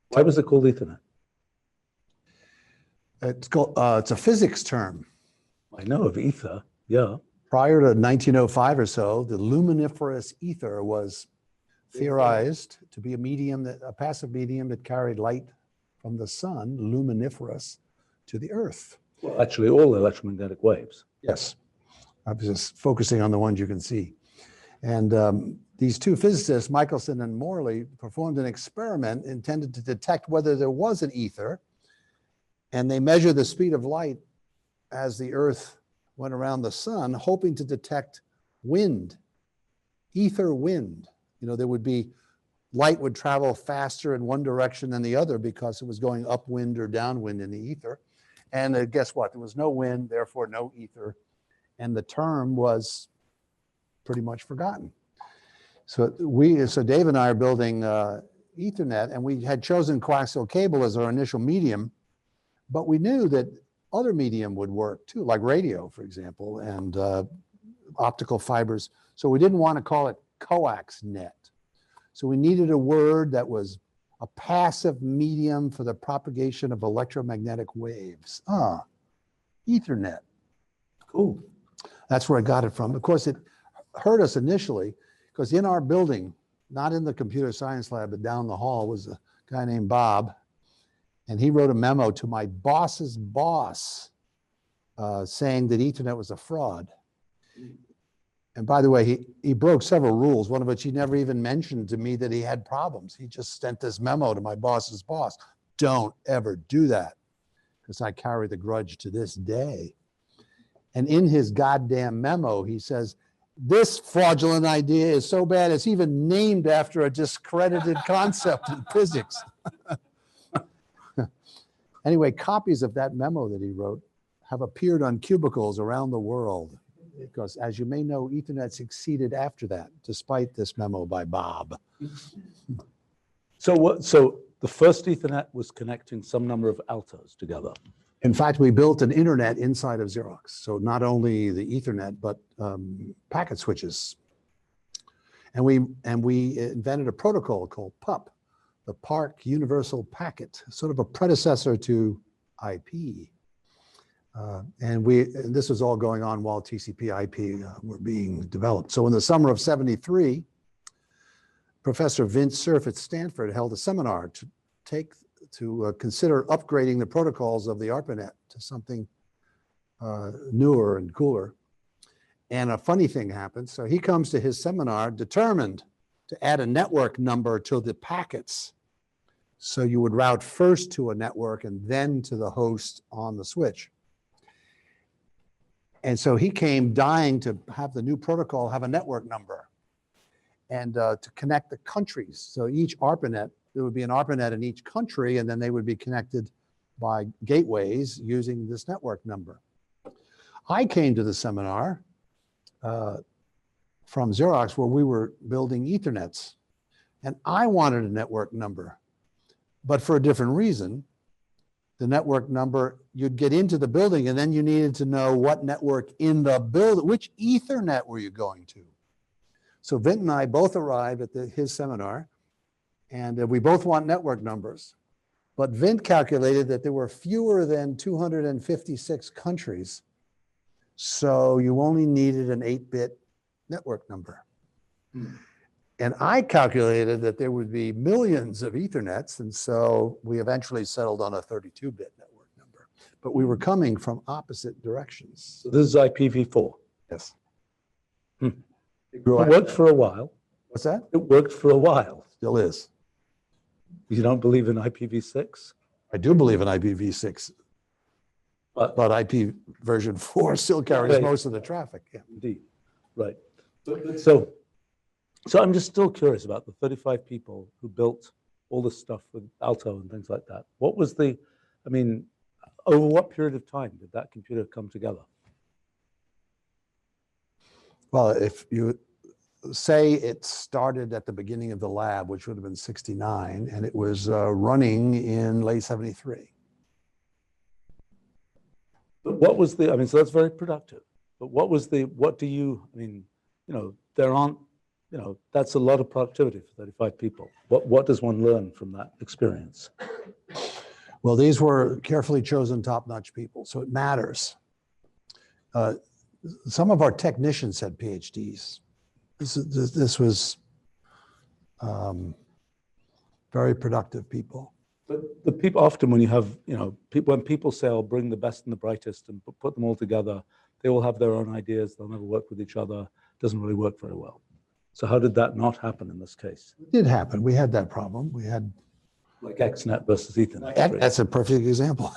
Speaker 1: Why was it called Ethernet?
Speaker 2: It's a physics term.
Speaker 1: I know of ether, yeah.
Speaker 2: Prior to 1905 or so, the luminiferous ether was theorized to be a passive medium that carried light from the sun, luminiferous, to the earth.
Speaker 1: Well, actually, all electromagnetic waves.
Speaker 2: Yes. I was just focusing on the ones you can see. And these two physicists, Michelson and Morley, performed an experiment intended to detect whether there was an ether. And they measured the speed of light as the earth went around the sun, hoping to detect wind, ether wind. There would be, light would travel faster in one direction than the other because it was going upwind or downwind in the ether. And guess what? There was no wind, therefore no ether. And the term was pretty much forgotten. So Dave and I are building Ethernet, and we had chosen coaxial cable as our initial medium, but we knew that other medium would work too, like radio, for example, and optical fibers. So we didn't want to call it coax net. So we needed a word that was a passive medium for the propagation of electromagnetic waves. Ethernet.
Speaker 1: Cool.
Speaker 2: That's where I got it from. Of course, it hurt us initially because in our building, not in the computer science lab, but down the hall was a guy named Bob. And he wrote a memo to my boss's boss saying that Ethernet was a fraud. And by the way, he broke several rules, one of which he never even mentioned to me that he had problems. He just sent this memo to my boss's boss. Don't ever do that, because I carry the grudge to this day. And in his goddamn memo, he says, this fraudulent idea is so bad, it's even named after a discredited concept in physics. Anyway, copies of that memo that he wrote have appeared on cubicles around the world. Because as you may know, Ethernet succeeded after that, despite this memo by Bob.
Speaker 1: So the first Ethernet was connecting some number of Altos together.
Speaker 2: In fact, we built an internet inside of Xerox. So not only the Ethernet, but packet switches. And we invented a protocol called PUP, the PARC Universal Packet, sort of a predecessor to IP. And this was all going on while TCP/IP were being developed. So in the summer of '73, Professor Vince Cerf at Stanford held a seminar to consider upgrading the protocols of the Arpanet to something newer and cooler. And a funny thing happened. So he comes to his seminar determined to add a network number to the packets. So you would route first to a network and then to the host on the switch. And so he came dying to have the new protocol have a network number and to connect the countries. So each Arpanet, there would be an Arpanet in each country, and then they would be connected by gateways using this network number. I came to the seminar from Xerox where we were building Ethernets, and I wanted a network number, but for a different reason. The network number, you'd get into the building and then you needed to know what network in the building, which Ethernet were you going to? So Vint and I both arrived at his seminar, and we both want network numbers. But Vint calculated that there were fewer than 256 countries. So you only needed an 8-bit network number. And I calculated that there would be millions of Ethernets, and so we eventually settled on a 32-bit network number. But we were coming from opposite directions.
Speaker 1: So this is IPv4.
Speaker 2: Yes.
Speaker 1: It worked for a while.
Speaker 2: What's that?
Speaker 1: It worked for a while.
Speaker 2: Still is.
Speaker 1: You don't believe in IPv6?
Speaker 2: I do believe in IPv6, but IP version 4 still carries most of the traffic. Yeah.
Speaker 1: Indeed, right. So I'm just still curious about the 35 people who built all this stuff with Alto and things like that. What was over what period of time did that computer come together?
Speaker 2: Well, if you say it started at the beginning of the lab, which would have been '69, and it was running in late '73.
Speaker 1: But what was so that's very productive. But that's a lot of productivity for 35 people. What does one learn from that experience?
Speaker 2: Well, these were carefully chosen top-notch people, so it matters. Some of our technicians had PhDs. This was very productive people.
Speaker 1: But the people often, when you have, when people say, "I'll bring the best and the brightest and put them all together," they all have their own ideas. They'll never work with each other. It doesn't really work very well. So how did that not happen in this case?
Speaker 2: It did happen. We had that problem. We had
Speaker 1: like XNet versus Ethernet.
Speaker 2: That's a perfect example.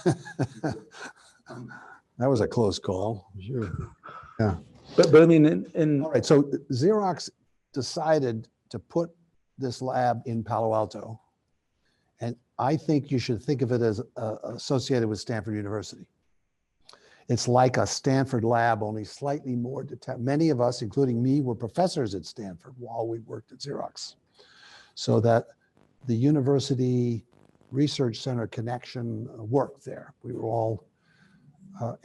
Speaker 2: That was a close call. Sure. Yeah.
Speaker 1: But I mean,
Speaker 2: all right. So Xerox decided to put this lab in Palo Alto, and I think you should think of it as associated with Stanford University. It's like a Stanford lab, only slightly more detached. Many of us, including me, were professors at Stanford while we worked at Xerox. So that the university research center connection worked there. We were all,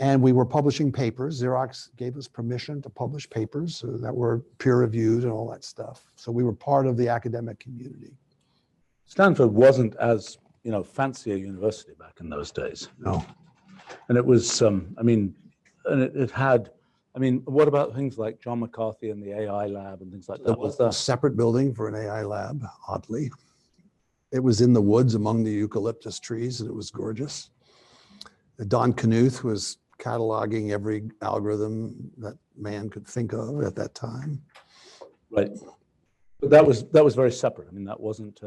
Speaker 2: and we were publishing papers. Xerox gave us permission to publish papers that were peer reviewed and all that stuff. So we were part of the academic community.
Speaker 1: Stanford wasn't as, fancy a university back in those days.
Speaker 2: No.
Speaker 1: And it was, and it had, what about things like John McCarthy and the AI lab and things like that?
Speaker 2: There was a separate building for an AI lab, oddly. It was in the woods among the eucalyptus trees, and it was gorgeous. Don Knuth was cataloging every algorithm that man could think of at that time.
Speaker 1: Right. But that was very separate. That wasn't,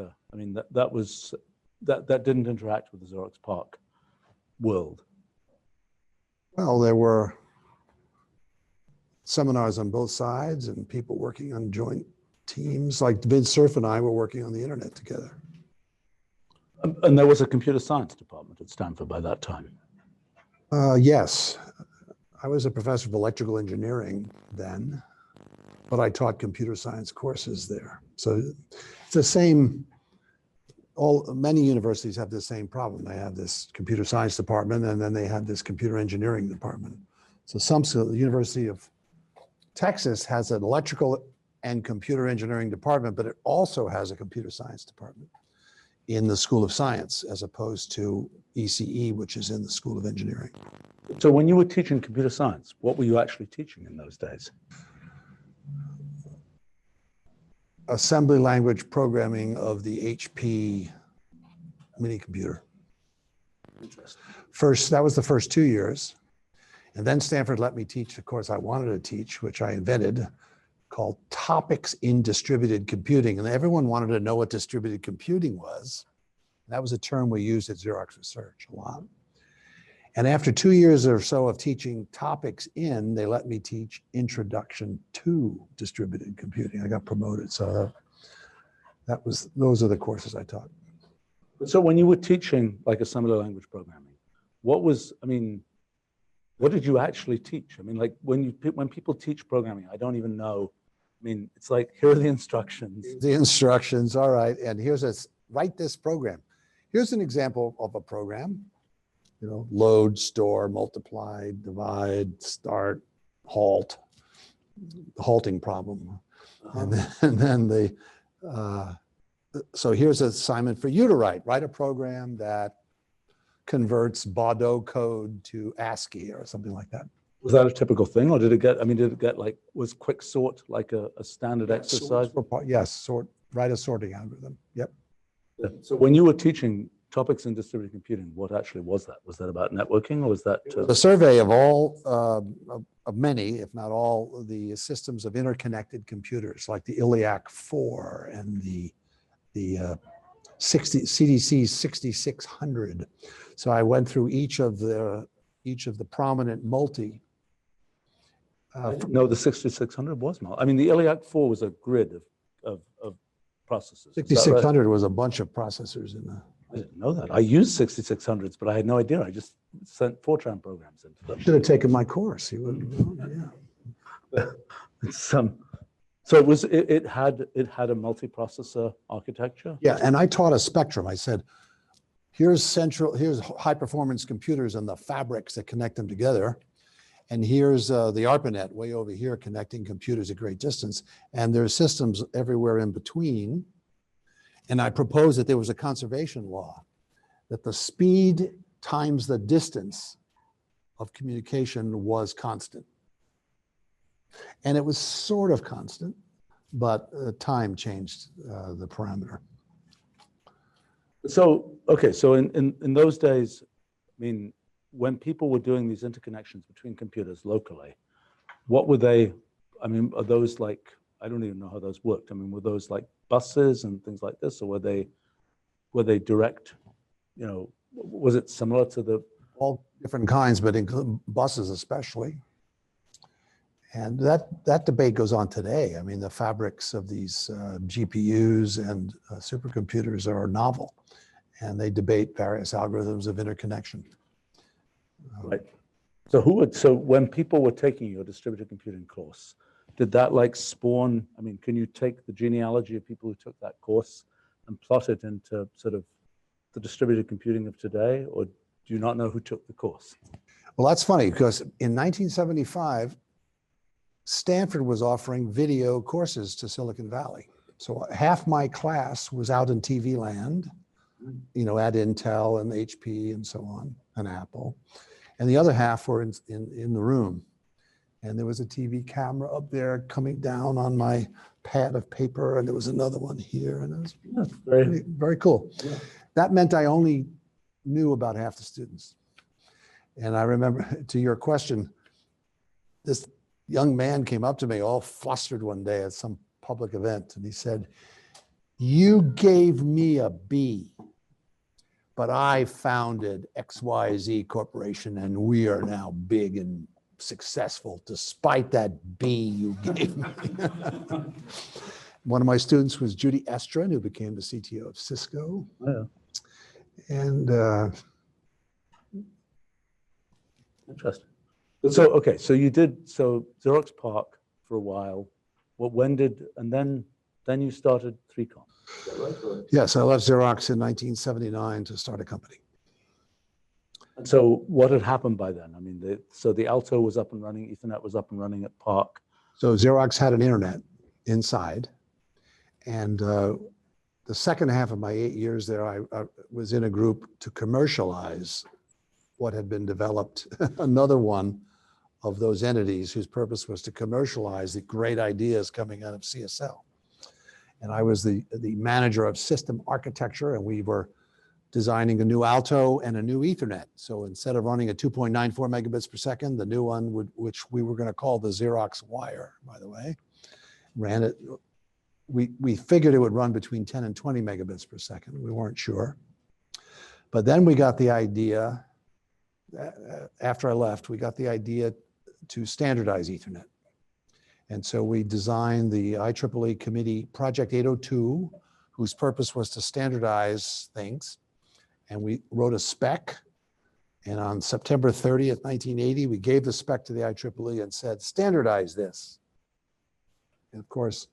Speaker 1: that didn't interact with the Xerox PARC world.
Speaker 2: Well, there were seminars on both sides and people working on joint teams. Like Vid Cerf and I were working on the internet together.
Speaker 1: And there was a computer science department at Stanford by that time.
Speaker 2: Yes. I was a professor of electrical engineering then, but I taught computer science courses there. So it's the same. Many universities have the same problem. They have this computer science department, and then they have this computer engineering department. So the University of Texas has an electrical and computer engineering department, but it also has a computer science department in the School of Science, as opposed to ECE, which is in the School of Engineering.
Speaker 1: So when you were teaching computer science, what were you actually teaching in those days?
Speaker 2: Assembly language programming of the HP mini computer. That was the first 2 years. And then Stanford let me teach the course I wanted to teach, which I invented, called Topics in Distributed Computing. And everyone wanted to know what distributed computing was. That was a term we used at Xerox Research a lot. And after 2 years or so of teaching topics they let me teach Introduction to Distributed Computing. I got promoted, so those are the courses I taught.
Speaker 1: So when you were teaching like assembly language programming, what did you actually teach? Like when people teach programming, I don't even know. It's like, here are the instructions.
Speaker 2: The instructions, all right. And write this program. Here's an example of a program. Load, store, multiply, divide, start, halt, the halting problem. So here's an assignment for you to write a program that converts Baudot code to ASCII or something like that.
Speaker 1: Was that a typical thing, or did it get like, was quick sort like a standard exercise?
Speaker 2: Yes, write a sorting algorithm. Yep.
Speaker 1: Yeah. So when you were teaching topics in distributed computing, what actually was that? Was that about networking, or was that?
Speaker 2: The survey of all, of many, if not all, the systems of interconnected computers, like the ILIAC 4 and the CDC 6600. So I went through each of the prominent multi.
Speaker 1: No, the 6600 was multi. The ILIAC 4 was a grid of processors.
Speaker 2: 6600 was a bunch of processors in the.
Speaker 1: I didn't know that. I used 6600s, but I had no idea. I just sent Fortran programs into them.
Speaker 2: Should have taken my course. You would. Yeah.
Speaker 1: So it had a multiprocessor architecture.
Speaker 2: Yeah, and I taught a spectrum. I said, here's high performance computers and the fabrics that connect them together. And here's the Arpanet way over here connecting computers at great distance. And there's systems everywhere in between. And I proposed that there was a conservation law, that the speed times the distance of communication was constant. And it was sort of constant, but time changed the parameter.
Speaker 1: So, okay, so in those days, when people were doing these interconnections between computers locally, what were they, are those like, I don't even know how those worked. Were those like buses and things like this, or were they direct, was it similar to the?
Speaker 2: All different kinds, but include buses especially. And that debate goes on today. The fabrics of these GPUs and supercomputers are novel, and they debate various algorithms of interconnection.
Speaker 1: Right. So when people were taking your distributed computing course, did that like spawn, I mean, can you take the genealogy of people who took that course and plot it into sort of the distributed computing of today, or do you not know who took the course?
Speaker 2: Well, that's funny because in 1975, Stanford was offering video courses to Silicon Valley. So half my class was out in TV land, you know, at Intel and HP and so on, and Apple. And the other half were in the room. And there was a TV camera up there coming down on my pad of paper, and there was another one here, and it was very, very cool. Yeah. That meant I only knew about half the students. And I remember, to your question, this young man came up to me all flustered one day at some public event, and he said, "You gave me a B, but I founded XYZ Corporation, and we are now big and successful despite that B you gave me." One of my students was Judy Estrin, who became the CTO of Cisco.
Speaker 1: Yeah.
Speaker 2: And
Speaker 1: interesting. So, okay, so you did, so Xerox PARC for a while. And then you started 3Com. Is that right?
Speaker 2: Yes, I left Xerox in 1979 to start a company.
Speaker 1: And so what had happened by then? I mean, so the Alto was up and running, Ethernet was up and running at PARC.
Speaker 2: So Xerox had an internet inside. And the second half of my 8 years there, I was in a group to commercialize what had been developed, another one of those entities whose purpose was to commercialize the great ideas coming out of CSL. And I was the manager of system architecture, and we were designing a new Alto and a new Ethernet. So instead of running at 2.94 megabits per second, the new one, which we were going to call the Xerox Wire, by the way, ran it. We figured it would run between 10 and 20 megabits per second. We weren't sure. But then we got the idea, after I left, we got the idea to standardize Ethernet. And so we designed the IEEE committee Project 802, whose purpose was to standardize things. And we wrote a spec. And on September 30th, 1980, we gave the spec to the IEEE and said, standardize this. And of course,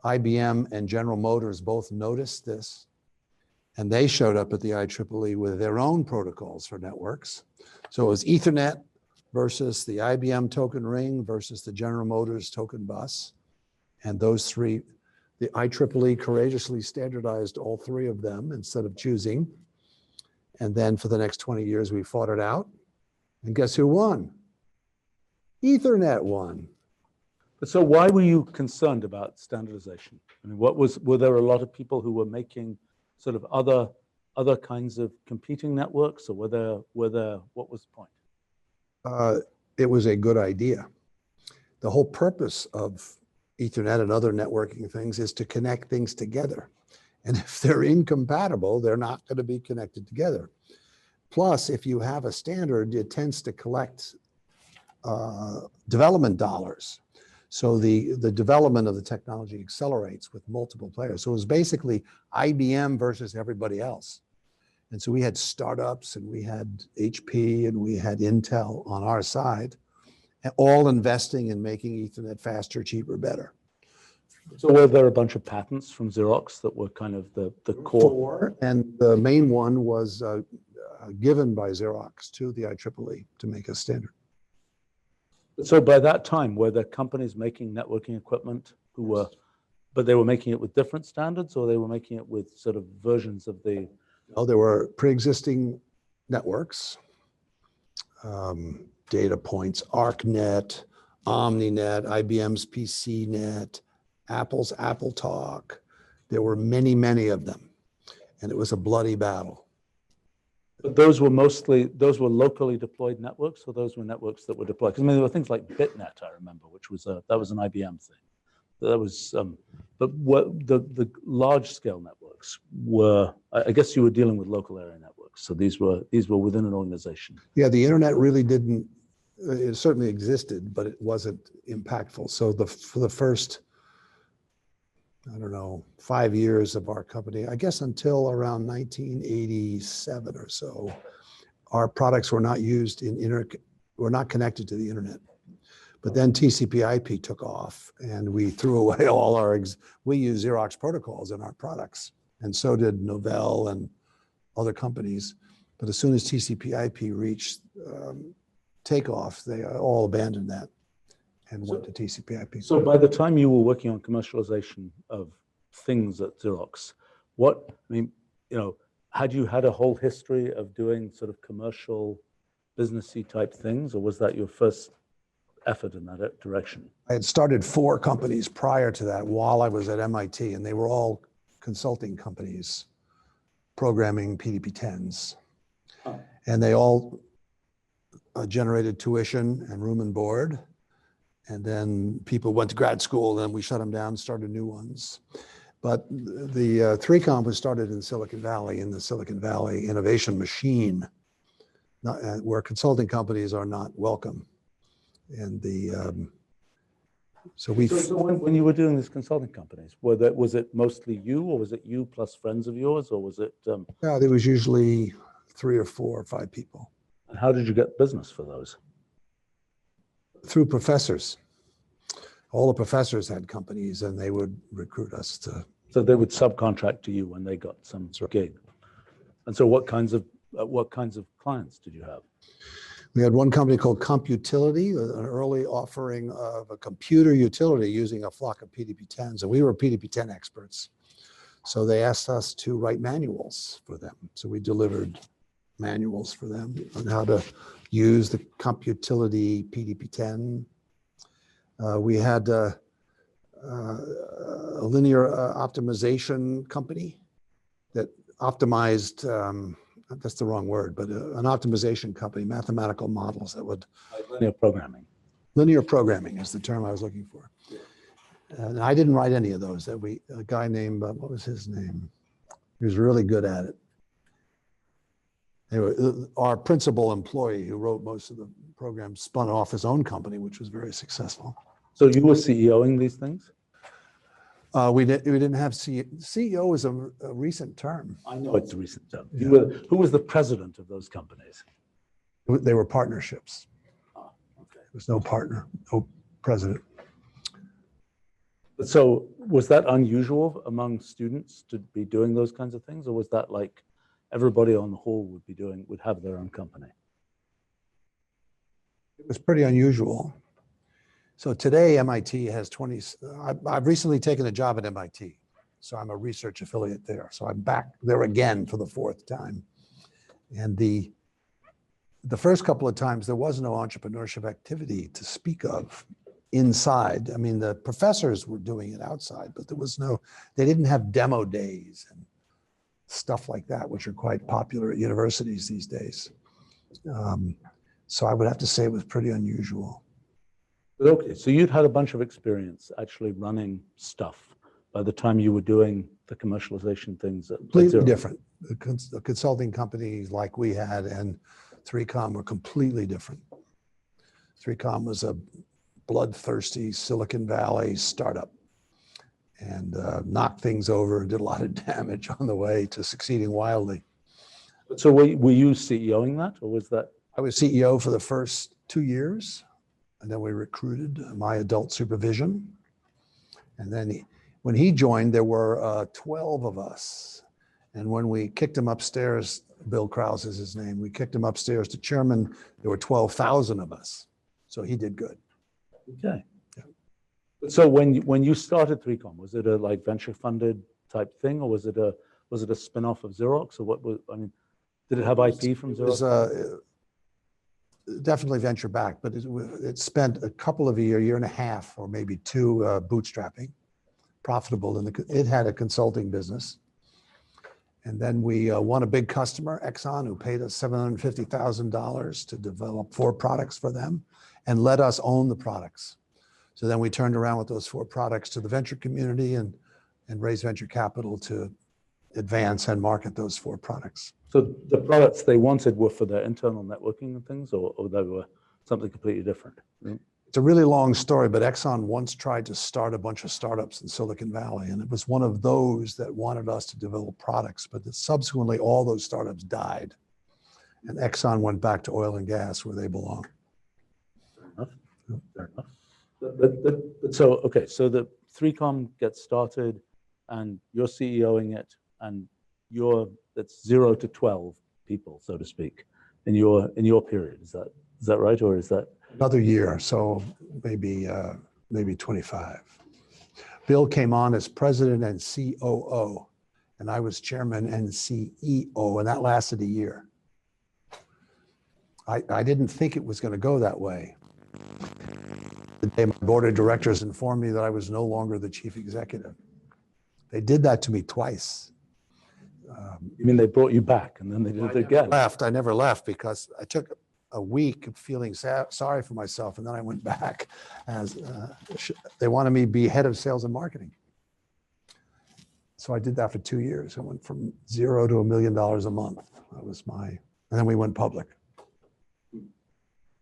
Speaker 2: IBM and General Motors both noticed this. And they showed up at the IEEE with their own protocols for networks. So it was Ethernet versus the IBM token ring versus the General Motors token bus. And those three, the IEEE courageously standardized all three of them instead of choosing. And then for the next 20 years, we fought it out. And guess who won? Ethernet won.
Speaker 1: So why were you concerned about standardization? I mean, were there a lot of people who were making sort of other kinds of competing networks, or what was the point?
Speaker 2: It was a good idea. The whole purpose of Ethernet and other networking things is to connect things together. And if they're incompatible, they're not going to be connected together. Plus, if you have a standard, it tends to collect development dollars. So the development of the technology accelerates with multiple players. So it was basically IBM versus everybody else. And so we had startups, and we had HP, and we had Intel on our side, all investing in making Ethernet faster, cheaper, better.
Speaker 1: So were there a bunch of patents from Xerox that were kind of the core?
Speaker 2: And the main one was given by Xerox to the IEEE to make a standard.
Speaker 1: So by that time, were there companies making networking equipment but they were making it with different standards, or they were making it with sort of versions of the?
Speaker 2: Oh, there were pre-existing networks, data points, ArcNet, OmniNet, IBM's PCNet, Apple's AppleTalk. There were many, many of them, and it was a bloody battle.
Speaker 1: But those were locally deployed networks, or those were networks that were deployed? Because I mean, there were things like BitNet, I remember, which was that was an IBM thing. That was, but what the large scale networks were, I guess you were dealing with local area networks. So these were within an organization.
Speaker 2: Yeah, the internet really didn't. It certainly existed, but it wasn't impactful. So for the first, I don't know, 5 years of our company, I guess until around 1987 or so, our products were not used in were not connected to the internet. But then TCP/IP took off, and we threw away all our, we use Xerox protocols in our products, and so did Novell and other companies. But as soon as TCP/IP reached takeoff, they all abandoned that and went to TCP/IP.
Speaker 1: So by the time you were working on commercialization of things at Xerox, had you had a whole history of doing sort of commercial, businessy type things, or was that your first effort in that direction?
Speaker 2: I had started 4 companies prior to that while I was at MIT, and they were all consulting companies programming PDP-10s. Oh. And they all generated tuition and room and board. And then people went to grad school, then we shut them down, started new ones. But the 3Com was started in Silicon Valley, in the Silicon Valley innovation machine, where consulting companies are not welcome. And so
Speaker 1: when you were doing these consulting companies, was it mostly you, or was it you plus friends of yours, or was it?
Speaker 2: Yeah, there was usually 3 or 4 or 5 people.
Speaker 1: And how did you get business for those?
Speaker 2: Through professors. All the professors had companies, and they would recruit us to.
Speaker 1: So they would subcontract to you when they got some gig. And so what kinds of clients did you have?
Speaker 2: We had one company called Computility, an early offering of a computer utility using a flock of PDP-10s, and we were PDP-10 experts. So they asked us to write manuals for them. So we delivered manuals for them on how to use the Computility PDP-10. We had a linear optimization company that optimized, that's the wrong word, but an optimization company, mathematical models that would.
Speaker 1: Linear programming.
Speaker 2: Linear programming is the term I was looking for. And I didn't write any of those. A guy named, what was his name? He was really good at it. Anyway, our principal employee who wrote most of the programs spun off his own company, which was very successful.
Speaker 1: So you were CEOing these things?
Speaker 2: We didn't have CEO is a recent term.
Speaker 1: I know it's a recent term. Yeah. Who was the president of those companies?
Speaker 2: They were partnerships.
Speaker 1: Oh, okay.
Speaker 2: There was no partner, no president.
Speaker 1: So was that unusual among students to be doing those kinds of things, or was that like everybody on the hall would have their own company?
Speaker 2: It was pretty unusual. So today MIT has 20, I've recently taken a job at MIT. So I'm a research affiliate there. So I'm back there again for the 4th time. And the first couple of times there was no entrepreneurship activity to speak of inside. I mean, the professors were doing it outside, but they didn't have demo days and stuff like that, which are quite popular at universities these days. So I would have to say it was pretty unusual.
Speaker 1: Okay, so you'd had a bunch of experience actually running stuff by the time you were doing the commercialization things.
Speaker 2: Completely different. The consulting companies like we had and 3Com were completely different. 3Com was a bloodthirsty Silicon Valley startup and knocked things over, did a lot of damage on the way to succeeding wildly.
Speaker 1: So were you CEOing that, or was that?
Speaker 2: I was CEO for the first 2 years. And then we recruited my adult supervision. And then when he joined, there were 12 of us. And when we kicked him upstairs, Bill Krause is his name, we kicked him upstairs to chairman, there were 12,000 of us. So he did good.
Speaker 1: Okay. Yeah. So when you started 3Com, was it a like venture funded type thing, or was it a spin-off of Xerox, or what was, did it have IP from Xerox?
Speaker 2: It was definitely venture backed, but it spent a couple of year and a half, or maybe 2 bootstrapping, profitable. And it had a consulting business. And then we won a big customer, Exxon, who paid us $750,000 to develop 4 products for them and let us own the products. So then we turned around with those 4 products to the venture community and raised venture capital to advance and market those 4 products.
Speaker 1: So the products they wanted were for their internal networking and things, or they were something completely different?
Speaker 2: It's a really long story, but Exxon once tried to start a bunch of startups in Silicon Valley, and it was one of those that wanted us to develop products, but subsequently all those startups died, and Exxon went back to oil and gas where they belong.
Speaker 1: Fair enough. But so, okay, so the 3Com gets started and you're CEOing it, and that's 0 to 12 people, so to speak, in your period. Is that right? Or is that
Speaker 2: Another year, so maybe 25. Bill came on as president and COO, and I was chairman and CEO, and that lasted a year. I didn't think it was going to go that way. The day my board of directors informed me that I was no longer the chief executive. They did that to me twice.
Speaker 1: you mean they brought you back and then they did it again?
Speaker 2: I never left because I took a week of feeling sorry for myself, and then I went back as they wanted me to be head of sales and marketing. So I did that for 2 years. I went from 0 to $1 million a month. That was and then we went public.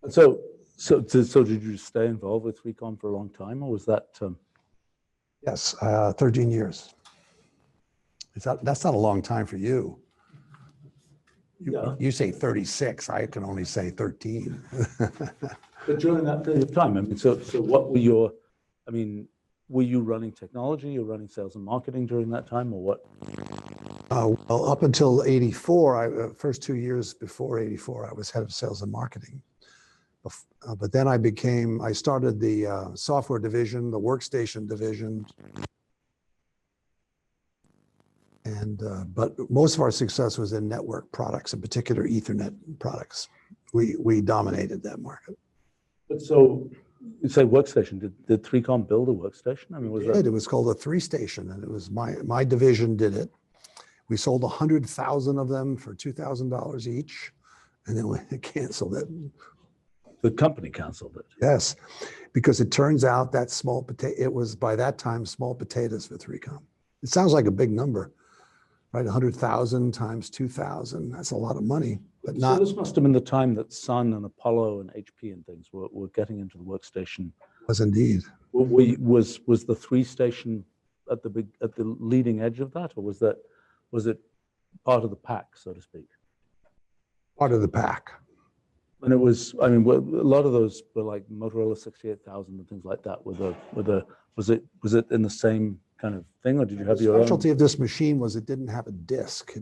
Speaker 1: So did you stay involved with 3Com for a long time, or was that?
Speaker 2: Yes, 13 years. That's not a long time for you. You say 36. I can only say 13.
Speaker 1: But during that period of time, I mean, so what were were you running technology? You were running sales and marketing during that time, or what?
Speaker 2: Well, up until 84, first 2 years before 84, I was head of sales and marketing. But then I started the software division, the Workstation division. But most of our success was in network products, in particular Ethernet products. We dominated that market.
Speaker 1: But so you say Workstation, did 3Com build a workstation? I mean,
Speaker 2: It was called a 3-station, and it was my division did it. We sold 100,000 of them for $2,000 each, and then we canceled it.
Speaker 1: The company canceled it.
Speaker 2: Yes, because it turns out that it was by that time small potatoes for 3Com. It sounds like a big number, right? 100,000 times 2,000. That's a lot of money, but not.
Speaker 1: So this must have been the time that Sun and Apollo and HP and things were getting into the workstation.
Speaker 2: Was indeed.
Speaker 1: Was the 3-station at the leading edge of that, or was it part of the pack, so to speak?
Speaker 2: Part of the pack.
Speaker 1: And it was, I mean, a lot of those were like Motorola 68,000 and things like that. Was it in the same kind of thing, or did you have your own?
Speaker 2: The specialty of this machine was it didn't have a disk.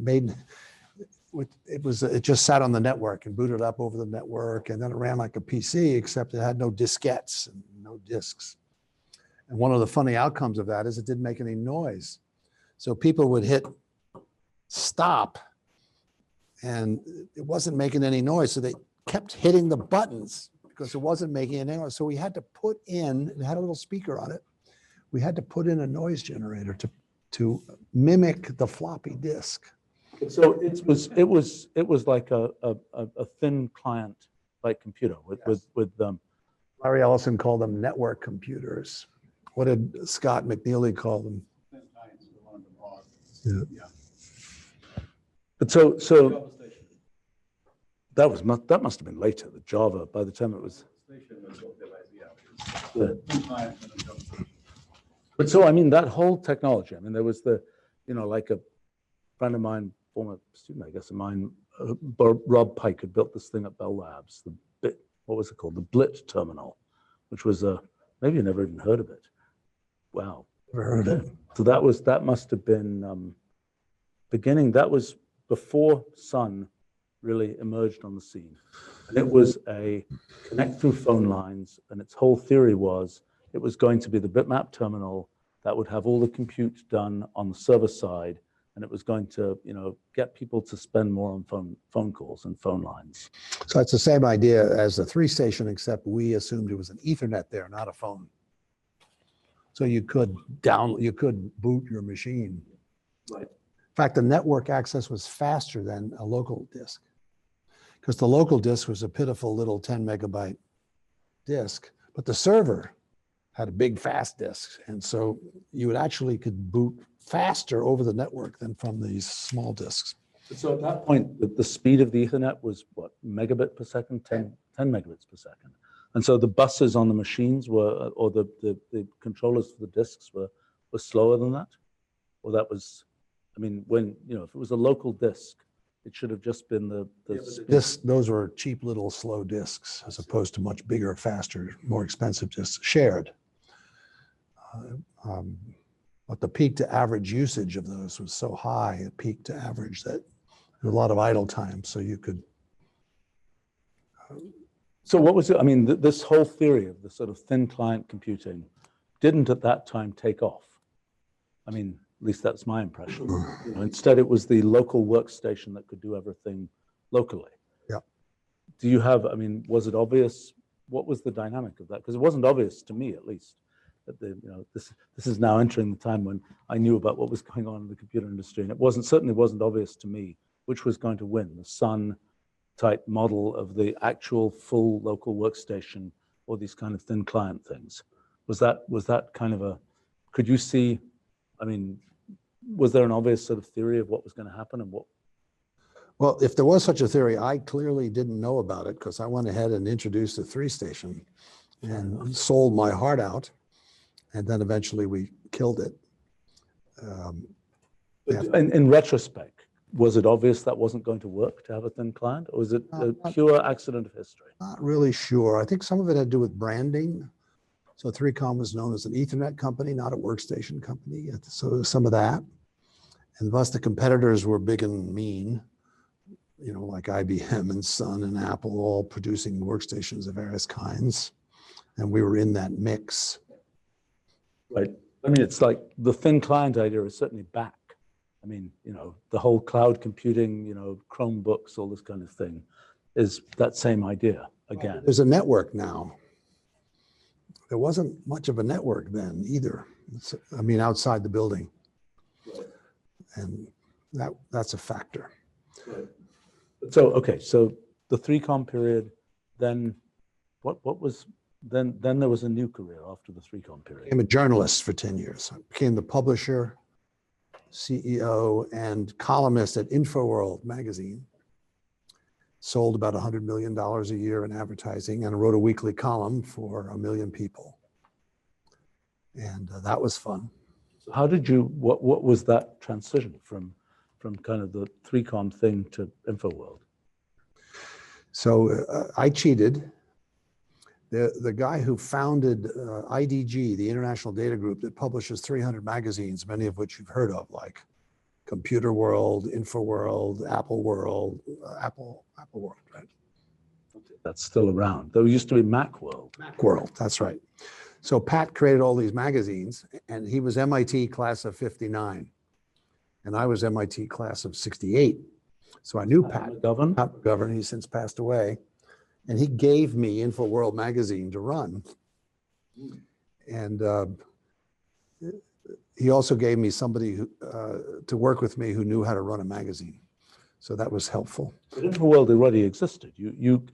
Speaker 2: It just sat on the network and booted up over the network, and then it ran like a PC, except it had no diskettes and no disks. And one of the funny outcomes of that is it didn't make any noise. So people would hit stop, and it wasn't making any noise. So they kept hitting the buttons because it wasn't making any noise. So we had to put in, it had a little speaker on it. We had to put in a noise generator to mimic the floppy disk.
Speaker 1: So it was like a thin client like computer with them.
Speaker 2: Larry Ellison called them network computers. What did Scott McNeely call them? Yeah.
Speaker 1: But so that must have been later. The Java, by the time it was. But so I mean that whole technology. I mean there was like a friend of mine, former student I guess of mine, Rob Pike, had built this thing at Bell Labs. What was it called? The Blit terminal, which was maybe you never even heard of it. Wow.
Speaker 2: Never heard of it.
Speaker 1: So that must have been beginning. That was before Sun really emerged on the scene. And it was a connect through phone lines, and its whole theory was it was going to be the bitmap terminal that would have all the compute done on the server side, and it was going to, get people to spend more on phone calls and phone lines.
Speaker 2: So it's the same idea as the 3-station, except we assumed it was an Ethernet there, not a phone. So you could boot your machine.
Speaker 1: Right.
Speaker 2: In fact, the network access was faster than a local disk, because the local disk was a pitiful little 10 megabyte disk, but the server had a big fast disk. And so you could boot faster over the network than from these small disks.
Speaker 1: So at that point, the speed of the Ethernet was what, megabit per second, 10 megabits per second. And so the buses on the machines were, or the controllers for the disks were slower than that? Or that was, I mean, when, if it was a local disk, It should have just been the
Speaker 2: Those were cheap little slow disks as opposed to much bigger, faster, more expensive disks shared. But the peak to average usage of those was so high, at peak to average, that there was a lot of idle time. So you could.
Speaker 1: So what was it? I mean, this whole theory of the sort of thin client computing didn't at that time take off. I mean, at least that's my impression. You know, instead, it was the local workstation that could do everything locally.
Speaker 2: Yeah.
Speaker 1: Do you have, I mean, was it obvious? What was the dynamic of that? Because it wasn't obvious to me, at least, that this is now entering the time when I knew about what was going on in the computer industry, and it certainly wasn't obvious to me which was going to win, the Sun type model of the actual full local workstation or these kind of thin client things. Was that kind of a, could you see, I mean, was there an obvious sort of theory of what was going to happen and what?
Speaker 2: Well, if there was such a theory, I clearly didn't know about it because I went ahead and introduced the 3-station and sold my heart out. And then eventually we killed it.
Speaker 1: In retrospect, was it obvious that wasn't going to work to have a thin client, or was it a pure accident of history?
Speaker 2: Not really sure. I think some of it had to do with branding. So 3Com was known as an Ethernet company, not a workstation company. So some of that. And thus the competitors were big and mean, you know, like IBM and Sun and Apple, all producing workstations of various kinds. And we were in that mix.
Speaker 1: Right. I mean, it's like the thin client idea is certainly back. I mean, you know, the whole cloud computing, you know, Chromebooks, all this kind of thing, is that same idea again.
Speaker 2: There's a network now. There wasn't much of a network then either. I mean, outside the building.
Speaker 1: Right.
Speaker 2: And that's a factor.
Speaker 1: Right. So, okay, so the 3Com period, then what was, then there was a new career after the 3Com period.
Speaker 2: I became a journalist for 10 years. I became the publisher, CEO, and columnist at InfoWorld magazine. Sold about $100 million a year in advertising and wrote a weekly column for 1 million people. And that was fun.
Speaker 1: So how did you, what was that transition from kind of the 3Com thing to InfoWorld?
Speaker 2: So I cheated. The guy who founded IDG, the International Data Group that publishes 300 magazines, many of which you've heard of, like Computer World, InfoWorld, Apple World, Apple World, right?
Speaker 1: That's still around. There used to be Macworld.
Speaker 2: Macworld, that's right. So Pat created all these magazines, and he was MIT class of 59, and I was MIT class of 68. So I knew Pat McGovern, he's since passed away, and he gave me InfoWorld magazine to run. And he also gave me somebody to work with me who knew how to run a magazine. So that was helpful.
Speaker 1: But InfoWorld already existed.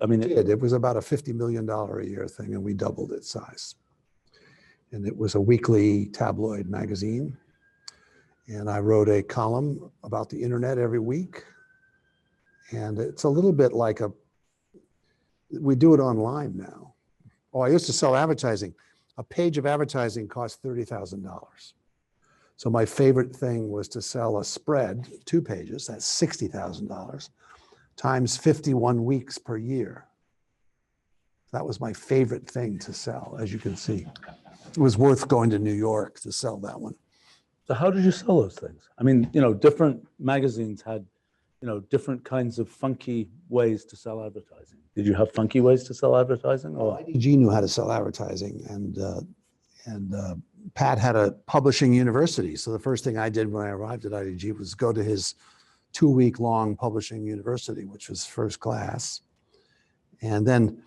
Speaker 1: I mean,
Speaker 2: it was about a $50 million a year thing, and we doubled its size. And it was a weekly tabloid magazine. And I wrote a column about the internet every week. And it's a little bit like we do it online now. Oh, I used to sell advertising. A page of advertising cost $30,000. So my favorite thing was to sell a spread, 2 pages, that's $60,000, times 51 weeks per year. That was my favorite thing to sell, as you can see. It was worth going to New York to sell that one.
Speaker 1: So how did you sell those things? I mean, you know, different magazines had, you know, different kinds of funky ways to sell advertising. Did you have funky ways to sell advertising? Or
Speaker 2: IDG knew how to sell advertising, and Pat had a publishing university. So the first thing I did when I arrived at IDG was go to his 2-week-long publishing university, which was first class. And then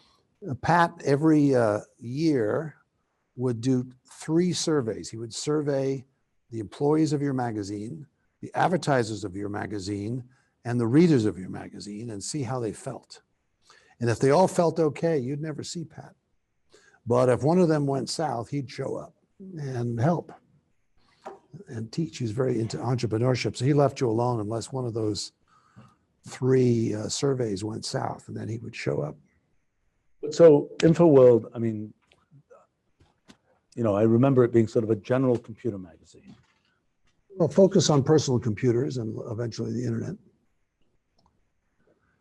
Speaker 2: Pat, every year, would do 3 surveys. He would survey the employees of your magazine, the advertisers of your magazine, and the readers of your magazine, and see how they felt. And if they all felt okay, you'd never see Pat. But if one of them went south, he'd show up and help and teach. He was very into entrepreneurship. So he left you alone unless one of those 3 surveys went south, and then he would show up.
Speaker 1: So InfoWorld, I mean, you know, I remember it being sort of a general computer magazine.
Speaker 2: Well, focus on personal computers and eventually the internet.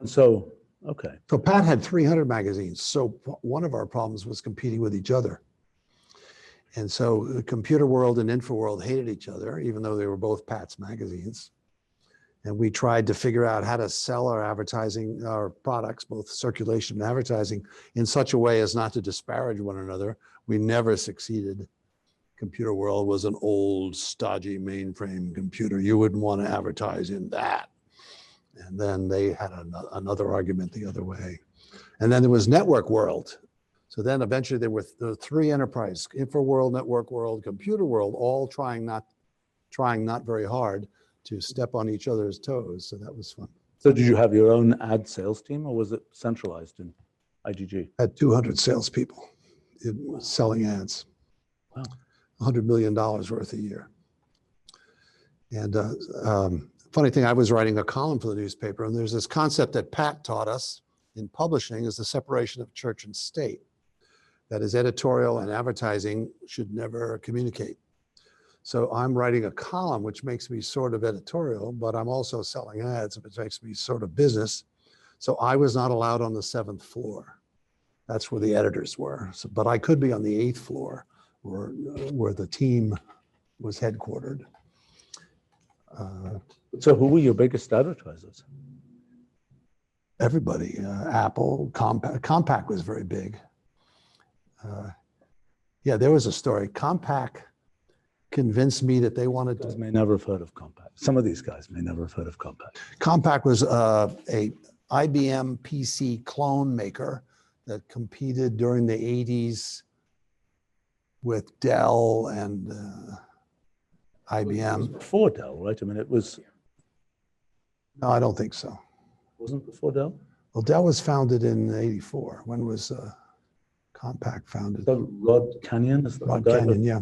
Speaker 1: So, okay.
Speaker 2: So Pat had 300 magazines. So one of our problems was competing with each other. And so the Computer World and InfoWorld hated each other, even though they were both Pat's magazines. And we tried to figure out how to sell our advertising, our products, both circulation and advertising, in such a way as not to disparage one another. We never succeeded. Computer World was an old, stodgy mainframe computer. You wouldn't want to advertise in that. And then they had another argument the other way. And then there was Network World. So then eventually there were the three enterprises: InfoWorld, Network World, Computer World, all trying not very hard to step on each other's toes. So that was fun.
Speaker 1: So did you have your own ad sales team, or was it centralized in IGG?
Speaker 2: I had 200 salespeople selling ads.
Speaker 1: Wow.
Speaker 2: $100 million worth a year. And funny thing, I was writing a column for the newspaper, and there's this concept that Pat taught us in publishing is the separation of church and state. That is, editorial and advertising should never communicate. So I'm writing a column, which makes me sort of editorial, but I'm also selling ads, which makes me sort of business. So I was not allowed on the 7th floor. That's where the editors were. So, but I could be on the 8th floor where the team was headquartered.
Speaker 1: So who were your biggest advertisers?
Speaker 2: Everybody, Apple, Compaq was very big. Yeah, there was a story. Compaq convinced me that they wanted to.
Speaker 1: You guys may never have heard of Compaq. Some of these guys may never have heard of Compaq.
Speaker 2: Compaq was a IBM PC clone maker that competed during the 80s with Dell and IBM.
Speaker 1: It was before Dell, right? I mean, it was.
Speaker 2: No, I don't think so.
Speaker 1: Wasn't before Dell?
Speaker 2: Well, Dell was founded in '84. When was Compaq founded?
Speaker 1: So Rod Canyon is the
Speaker 2: Rod
Speaker 1: guy.
Speaker 2: Canyon, yeah.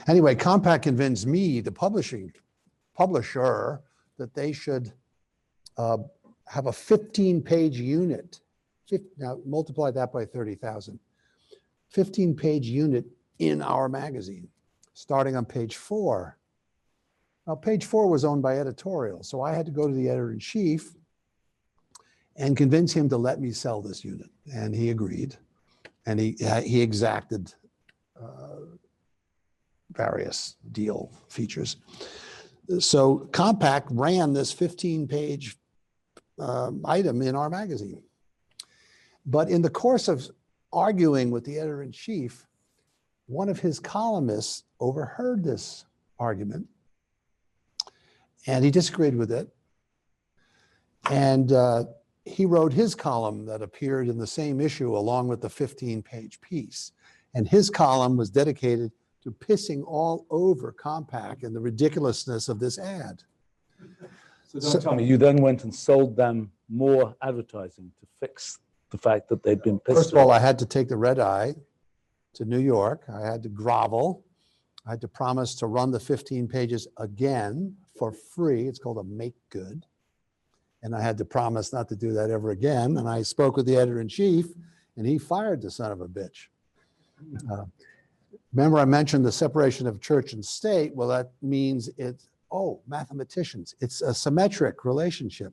Speaker 2: Anyway, Compaq convinced me, the publisher, that they should have a 15-page unit. Now multiply that by 30,000. 15-page unit in our magazine, starting on page 4. Now, page 4 was owned by editorial, so I had to go to the editor-in-chief and convince him to let me sell this unit, and he agreed, and he exacted various deal features. So Compaq ran this 15-page item in our magazine. But in the course of arguing with the editor-in-chief, one of his columnists overheard this argument, and he disagreed with it. And he wrote his column that appeared in the same issue along with the 15-page piece. And his column was dedicated to pissing all over Compaq and the ridiculousness of this ad.
Speaker 1: So don't tell me, you then went and sold them more advertising to fix the fact that they'd been pissed.
Speaker 2: First of all, I had to take the red eye to New York. I had to grovel. I had to promise to run the 15 pages again for free. It's called a make good. And I had to promise not to do that ever again. And I spoke with the editor-in-chief, and he fired the son of a bitch. Remember I mentioned the separation of church and state? Well, that means it's, mathematicians. It's a symmetric relationship.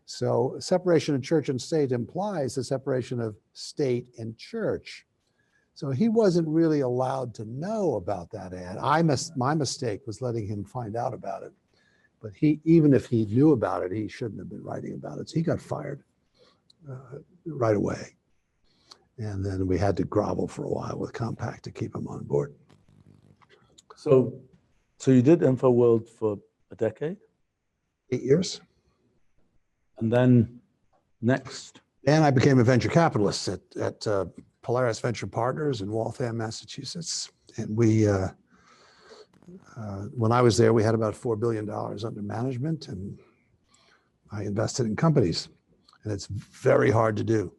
Speaker 2: So separation of church and state implies the separation of state and church. So he wasn't really allowed to know about that ad. My mistake was letting him find out about it. But even if he knew about it, he shouldn't have been writing about it. So he got fired right away. And then we had to grovel for a while with Compaq to keep him on board.
Speaker 1: So you did InfoWorld for a decade?
Speaker 2: 8 years.
Speaker 1: And then next?
Speaker 2: And I became a venture capitalist at Polaris Venture Partners in Waltham, Massachusetts. And we, when I was there, we had about $4 billion under management, and I invested in companies. And it's very hard to do.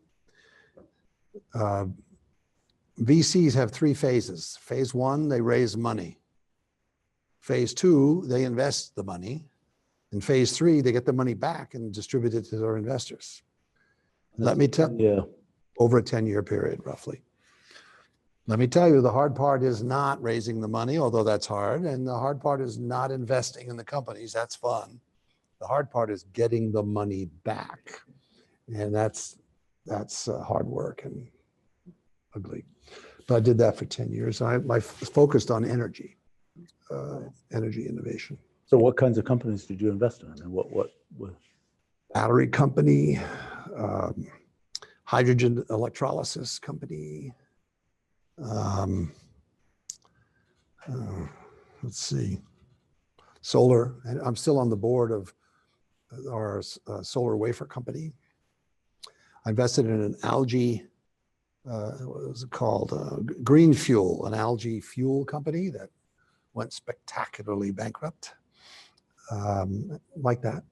Speaker 2: VCs have 3 phases. Phase 1, they raise money. Phase 2, they invest the money. In phase 3, they get the money back and distribute it to their investors. Let me tell you, over a 10-year period, roughly. Let me tell you, the hard part is not raising the money, although that's hard. And the hard part is not investing in the companies. That's fun. The hard part is getting the money back. And that's hard work and ugly. But I did that for 10 years. I focused on energy, energy innovation.
Speaker 1: So what kinds of companies did you invest in? I mean, what were...
Speaker 2: Battery company, hydrogen electrolysis company. Let's see, solar. And I'm still on the board of our solar wafer company. I invested in an algae, what was it called? Green Fuel, an algae fuel company that went spectacularly bankrupt, like that.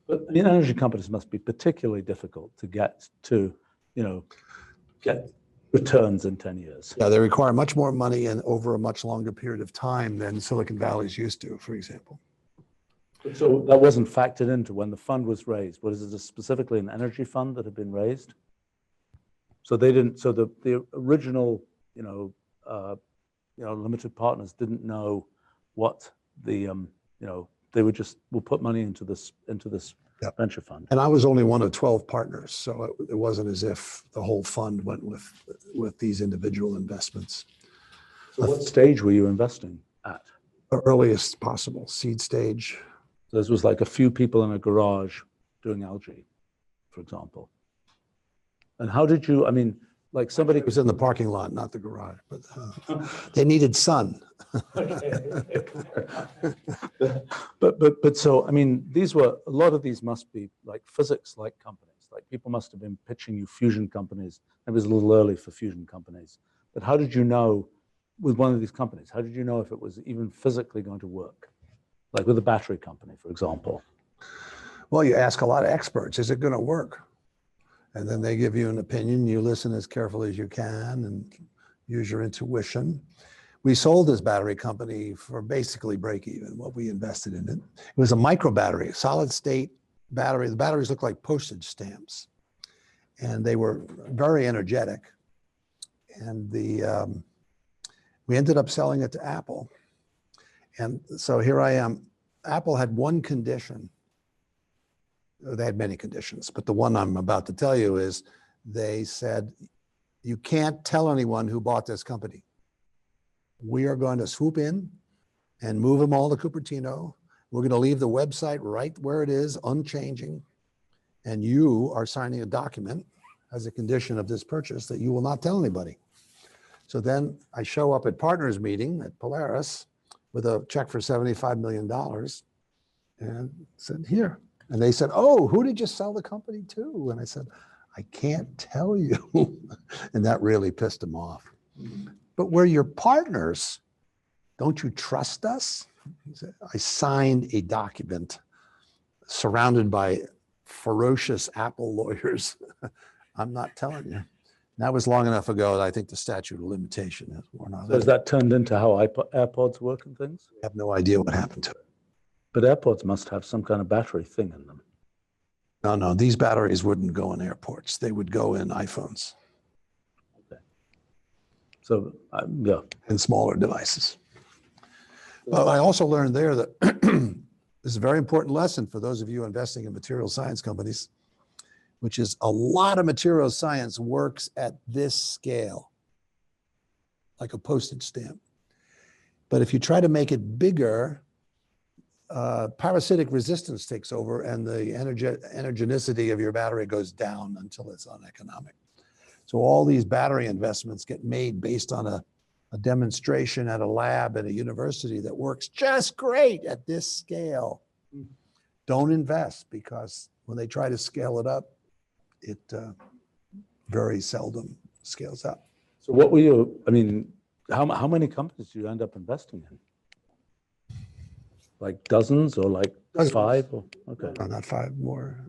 Speaker 1: But the energy companies must be particularly difficult to get to, get returns in 10 years.
Speaker 2: Yeah, they require much more money and over a much longer period of time than Silicon Valley's used to, for example.
Speaker 1: So that wasn't factored into when the fund was raised. Was it specifically an energy fund that had been raised? So they didn't. So the original, limited partners didn't know what the, they would just will put money into this
Speaker 2: Yep.
Speaker 1: venture fund.
Speaker 2: And I was only one of 12 partners, so it wasn't as if the whole fund went with these individual investments.
Speaker 1: So what stage were you investing at?
Speaker 2: The earliest possible, seed stage.
Speaker 1: So this was like a few people in a garage doing algae, for example. And how did you? I mean, like somebody
Speaker 2: It was in the parking lot, not the garage, but they needed sun.
Speaker 1: But so, I mean, a lot of these must be like physics-like companies. Like people must have been pitching you fusion companies. It was a little early for fusion companies. But how did you know with one of these companies, how did you know if it was even physically going to work? Like with a battery company, for example.
Speaker 2: Well, you ask a lot of experts, is it going to work? And then they give you an opinion. You listen as carefully as you can and use your intuition. We sold this battery company for basically break even, what we invested in it. It was a micro battery, solid state battery. The batteries looked like postage stamps. And they were very energetic. And we ended up selling it to Apple. And so here I am. Apple had one condition. They had many conditions, but the one I'm about to tell you is they said, you can't tell anyone who bought this company. We are going to swoop in and move them all to Cupertino. We're going to leave the website right where it is, unchanging. And you are signing a document as a condition of this purchase that you will not tell anybody. So then I show up at partners meeting at Polaris with a check for $75 million and said, here. And they said, oh, who did you sell the company to? And I said, I can't tell you. And that really pissed them off. But we're your partners. Don't you trust us? He said, I signed a document surrounded by ferocious Apple lawyers. I'm not telling you. That was long enough ago that I think the statute of limitation has worn off.
Speaker 1: So has that turned into how AirPods work and things?
Speaker 2: I have no idea what happened to it.
Speaker 1: But AirPods must have some kind of battery thing in them.
Speaker 2: No, these batteries wouldn't go in airports. They would go in iPhones.
Speaker 1: Okay. So, yeah.
Speaker 2: And smaller devices. But I also learned there that this is a very important lesson for those of you investing in material science companies, which is a lot of material science works at this scale, like a postage stamp. But if you try to make it bigger, parasitic resistance takes over and the energeticity of your battery goes down until it's uneconomic. So all these battery investments get made based on a demonstration at a lab at a university that works just great at this scale. Don't invest, because when they try to scale it up, it very seldom scales up.
Speaker 1: So what were you, I mean, how many companies did you end up investing in? Like dozens or like
Speaker 2: Dozens.
Speaker 1: 5? Or, okay.
Speaker 2: No, not 5, more.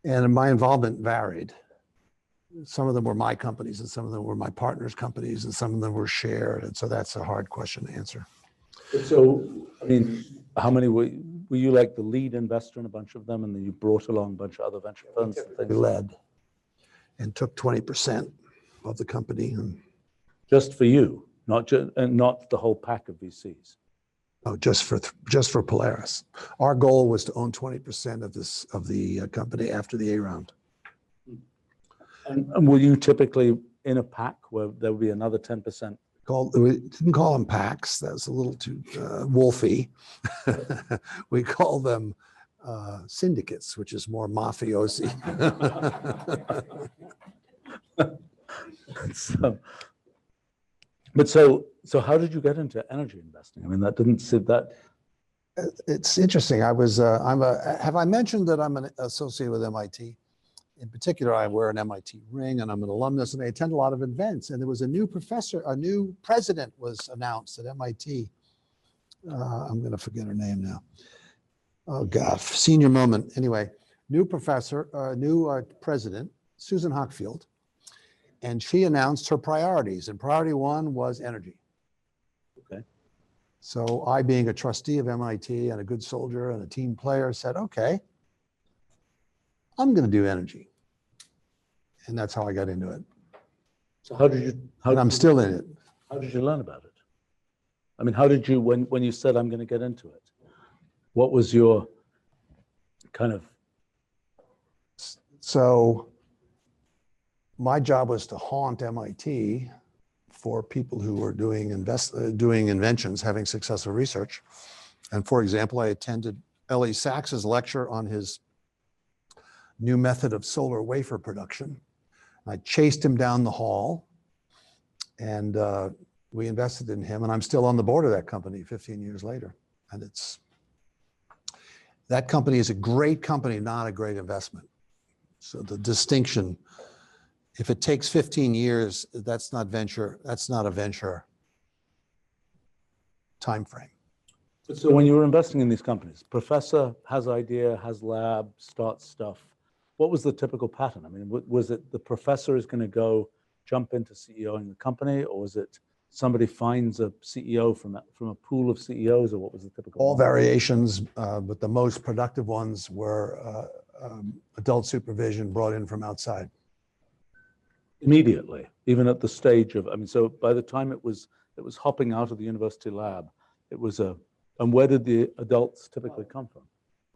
Speaker 2: And my involvement varied. Some of them were my companies and some of them were my partners' companies and some of them were shared. And so that's a hard question to answer.
Speaker 1: So, I mean, how many were you like the lead investor in a bunch of them and then you brought along a bunch of other venture funds? And
Speaker 2: We
Speaker 1: things?
Speaker 2: led and took 20% of the company. And,
Speaker 1: Just for you, not the whole pack of VCs.
Speaker 2: oh, just for Polaris. Our goal was to own 20% of the company after the A round.
Speaker 1: And were you typically in a pack where there would be another 10%?
Speaker 2: We didn't call them packs. That's a little too wolfy. We call them syndicates, which is more mafiosi.
Speaker 1: So how did you get into energy investing? I mean, that didn't sit that.
Speaker 2: It's interesting. Have I mentioned that I'm an associate with MIT? In particular, I wear an MIT ring and I'm an alumnus and I attend a lot of events. And there was a new president was announced at MIT. I'm going to forget her name now. Oh God, senior moment. Anyway, new president, Susan Hockfield. And she announced her priorities. And priority one was energy.
Speaker 1: Okay.
Speaker 2: So I, being a trustee of MIT and a good soldier and a team player, said, okay, I'm going to do energy. And that's how I got into it.
Speaker 1: So how did you?
Speaker 2: And I'm still in it.
Speaker 1: How did you learn about it? I mean, how did you, when you said, I'm going to get into it, what was your kind of?
Speaker 2: So my job was to haunt MIT for people who were doing inventions, having successful research. And for example, I attended Ellie Sacks's lecture on his new method of solar wafer production. I chased him down the hall and we invested in him, and I'm still on the board of that company 15 years later. And that company is a great company, not a great investment. So the distinction, if it takes 15 years, that's not a venture time frame.
Speaker 1: So when you were investing in these companies, professor has idea, has lab, starts stuff. What was the typical pattern? I mean, was it the professor is going to go jump into CEOing the company, or was it somebody finds a CEO from a pool of CEOs, or what was the typical?
Speaker 2: All variations, but the most productive ones were adult supervision brought in from outside.
Speaker 1: Immediately, even at the stage of, I mean, so by the time it was hopping out of the university lab, it was and where did the adults typically come from?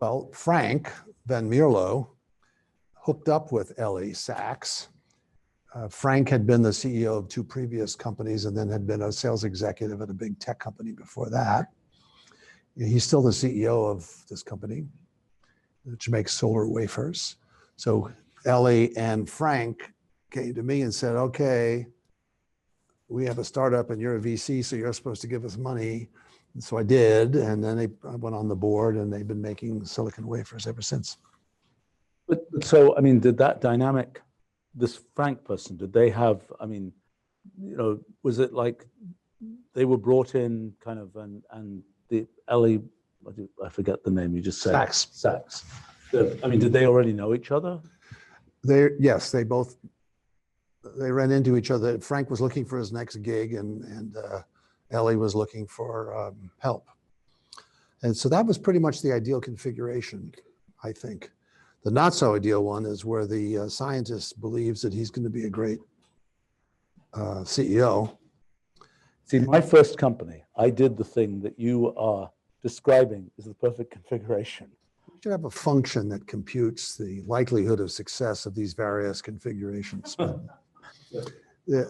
Speaker 2: Well, Frank Van Mierlo hooked up with Ellie Sachs. Frank had been the CEO of 2 previous companies and then had been a sales executive at a big tech company before that. He's still the CEO of this company, which makes solar wafers. So Ellie and Frank came to me and said, okay, we have a startup and you're a VC, so you're supposed to give us money. And so I did, and then I went on the board and they've been making silicon wafers ever since.
Speaker 1: But so, I mean, did that dynamic, this Frank person, did they have, I mean, you know, was it like they were brought in kind of, and the Ellie, I forget the name you just said. Sachs. I mean, did they already know each other?
Speaker 2: Yes, they ran into each other. Frank was looking for his next gig and Ellie was looking for help. And so that was pretty much the ideal configuration, I think. The not so ideal one is where the scientist believes that he's going to be a great CEO.
Speaker 1: See, my first company, I did the thing that you are describing is the perfect configuration.
Speaker 2: You should have a function that computes the likelihood of success of these various configurations. But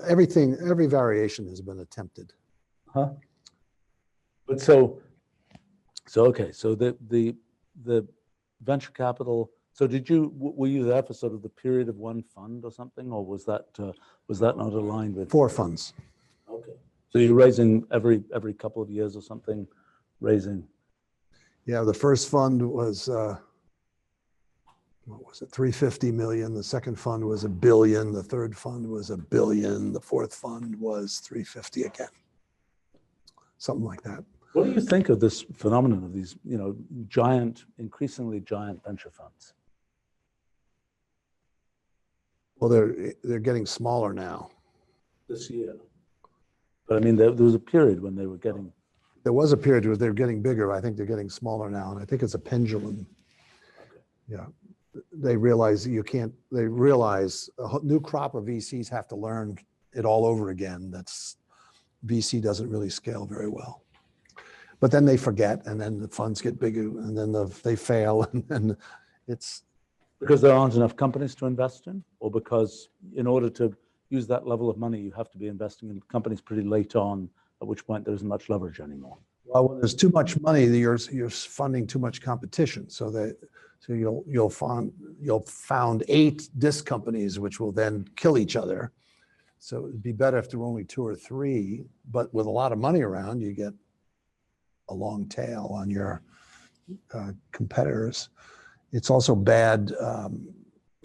Speaker 2: every variation has been attempted.
Speaker 1: Huh? But so okay, so the venture capital. So were you there for sort of the period of one fund or something, or was that not aligned with
Speaker 2: 4 funds?
Speaker 1: Okay. So you're raising every couple of years or something, raising.
Speaker 2: Yeah, the first fund was what was it, 350 million. The second fund was $1 billion. The third fund was $1 billion. The fourth fund was 350 again. Something like that.
Speaker 1: What do you think of this phenomenon of these, you know, increasingly giant venture funds?
Speaker 2: Well, they're getting smaller now.
Speaker 1: This year. But I mean, there was a period when they were getting.
Speaker 2: There was a period where they're getting bigger. I think they're getting smaller now. And I think it's a pendulum.
Speaker 1: Okay.
Speaker 2: Yeah. They realize they realize a new crop of VCs have to learn it all over again. VC doesn't really scale very well. But then they forget, and then the funds get bigger, and then they fail, and then
Speaker 1: Because there aren't enough companies to invest in, or because in order to use that level of money, you have to be investing in companies pretty late on, at which point there isn't much leverage anymore?
Speaker 2: Well, when there's too much money, you're funding too much competition. So you'll found 8 disk companies, which will then kill each other. So it'd be better if there were only 2 or 3, but with a lot of money around, you get a long tail on your competitors. It's also bad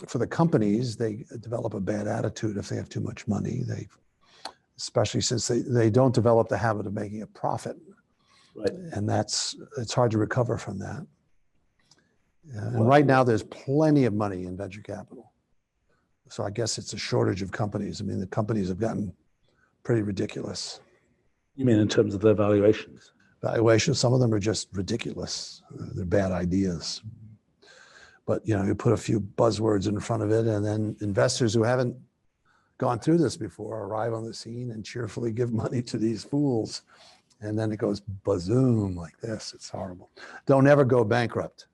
Speaker 2: for the companies. They develop a bad attitude if they have too much money. Especially since they don't develop the habit of making a profit.
Speaker 1: Right.
Speaker 2: And it's hard to recover from that. And right now there's plenty of money in venture capital. So I guess it's a shortage of companies. I mean, the companies have gotten pretty ridiculous.
Speaker 1: You mean in terms of their valuations?
Speaker 2: Valuations, some of them are just ridiculous. They're bad ideas. But you put a few buzzwords in front of it, and then investors who haven't gone through this before arrive on the scene and cheerfully give money to these fools. And then it goes bazoom like this. It's horrible. Don't ever go bankrupt.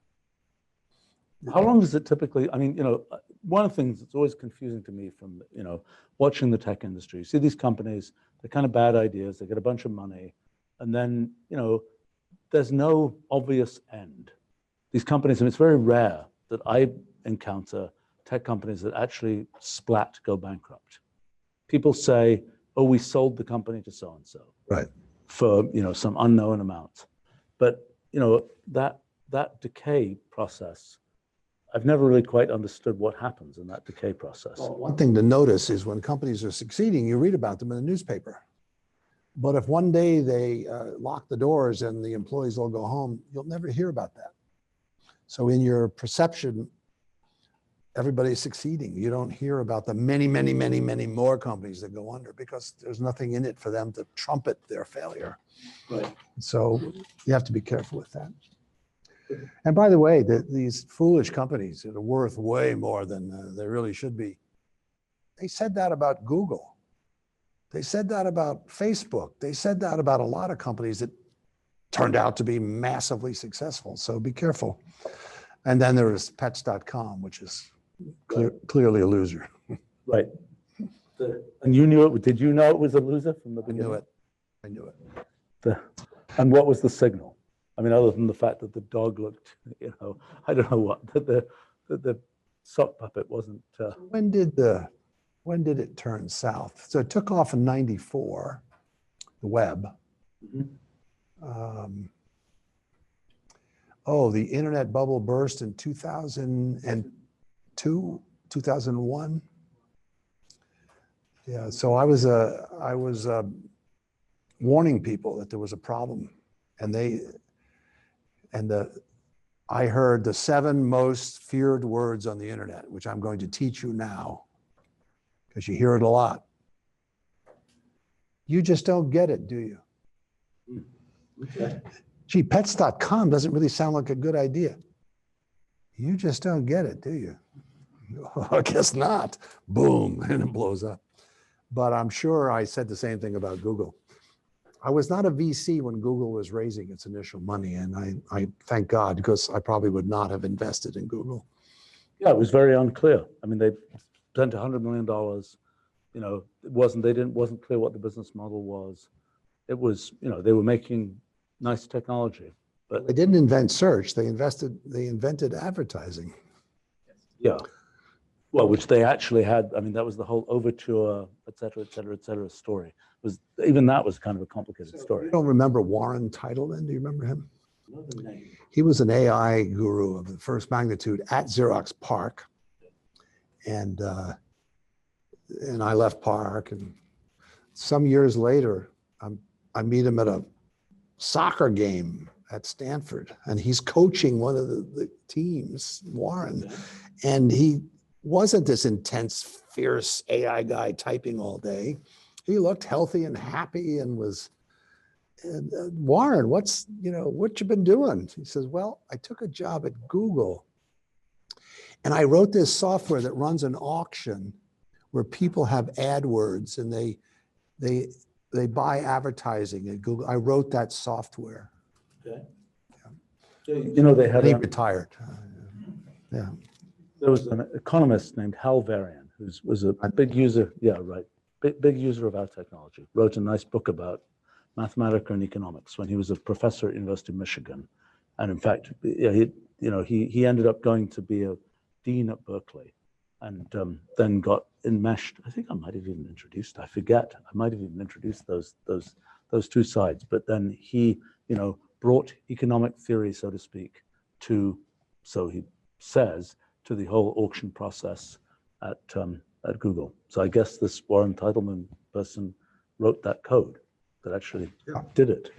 Speaker 1: How long does it typically, I mean, one of the things that's always confusing to me from, watching the tech industry, you see these companies, they're kind of bad ideas, they get a bunch of money, and then, there's no obvious end. These companies, and it's very rare that I encounter tech companies that actually splat go bankrupt. People say, oh, we sold the company to so-and-so.
Speaker 2: Right.
Speaker 1: For, some unknown amount. But, that decay process, I've never really quite understood what happens in that decay process.
Speaker 2: Well, one thing to notice is when companies are succeeding, you read about them in the newspaper. But if one day they lock the doors and the employees all go home, you'll never hear about that. So in your perception, everybody's succeeding. You don't hear about the many, many, many, many more companies that go under because there's nothing in it for them to trumpet their failure.
Speaker 1: Right.
Speaker 2: So you have to be careful with that. And by the way, these foolish companies that are worth way more than they really should be, they said that about Google. They said that about Facebook. They said that about a lot of companies that turned out to be massively successful. So be careful. And then there is pets.com, which is clearly a loser.
Speaker 1: Right. And you knew it. Did you know it was a loser from the beginning?
Speaker 2: I knew it.
Speaker 1: And what was the signal? I mean, other than the fact that the dog looked, I don't know what, that the sock puppet wasn't.
Speaker 2: When did it turn south? So it took off in '94, the web.
Speaker 1: Mm-hmm.
Speaker 2: The internet bubble burst in 2002, 2001. Yeah, so I was warning people that there was a problem, and I heard the 7 most feared words on the internet, which I'm going to teach you now, because you hear it a lot. You just don't get it, do you?
Speaker 1: Okay.
Speaker 2: Gee, pets.com doesn't really sound like a good idea. You just don't get it, do you? I guess not. Boom, and it blows up. But I'm sure I said the same thing about Google. I was not a VC when Google was raising its initial money, and I thank God, because I probably would not have invested in Google.
Speaker 1: Yeah, it was very unclear. I mean, they spent $100 million. It wasn't clear what the business model was. It was, they were making nice technology, but
Speaker 2: they didn't invent search. They invented advertising.
Speaker 1: Yeah. Well, which they actually had. I mean, that was the whole Overture, et cetera, story. Even that was kind of a complicated story.
Speaker 2: You don't remember Warren Titleman? Do you remember him? He was an AI guru of the first magnitude at Xerox PARC. And I left PARC, and some years later, I meet him at a soccer game at Stanford, and he's coaching one of the teams, Warren. And he wasn't this intense, fierce AI guy typing all day. He looked healthy and happy and was, Warren, what you been doing? He says, well, I took a job at Google, and I wrote this software that runs an auction where people have AdWords, and they buy advertising at Google. I wrote that software.
Speaker 1: Okay. Yeah. They had.
Speaker 2: And he retired. Yeah.
Speaker 1: There was an economist named Hal Varian, who was a big user, yeah, right, big user of our technology, wrote a nice book about mathematics and economics when he was a professor at University of Michigan. And in fact, yeah, he ended up going to be a dean at Berkeley, and then got enmeshed. I think I might have even introduced, I forget, I might have even introduced those two sides. But then he, brought economic theory, so to speak, to, so he says, to the whole auction process at Google. So I guess this Warren Teitelman person wrote that code that actually did it.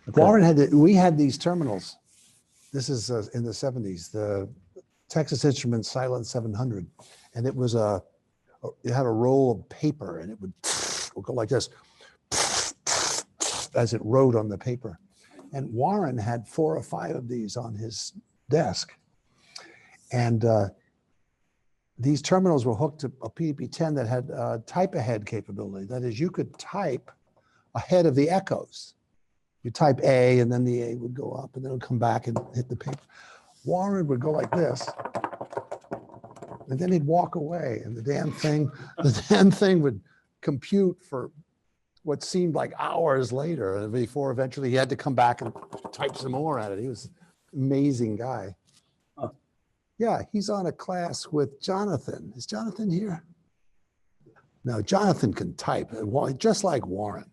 Speaker 1: Okay.
Speaker 2: Warren we had these terminals. This is in the 70s, the Texas Instruments Silent 700. And it was it had a roll of paper, and it would go like this as it wrote on the paper. And Warren had 4 or 5 of these on his desk. And these terminals were hooked to a PDP-10 that had type ahead capability. That is, you could type ahead of the echoes. You type A, and then the A would go up, and then it would come back and hit the paper. Warren would go like this, and then he'd walk away, and the damn thing would compute for what seemed like hours later, and before eventually he had to come back and type some more at it. He was an amazing guy. Yeah, he's on a class with Jonathan. Is Jonathan here? No, Jonathan can type, just like Warren.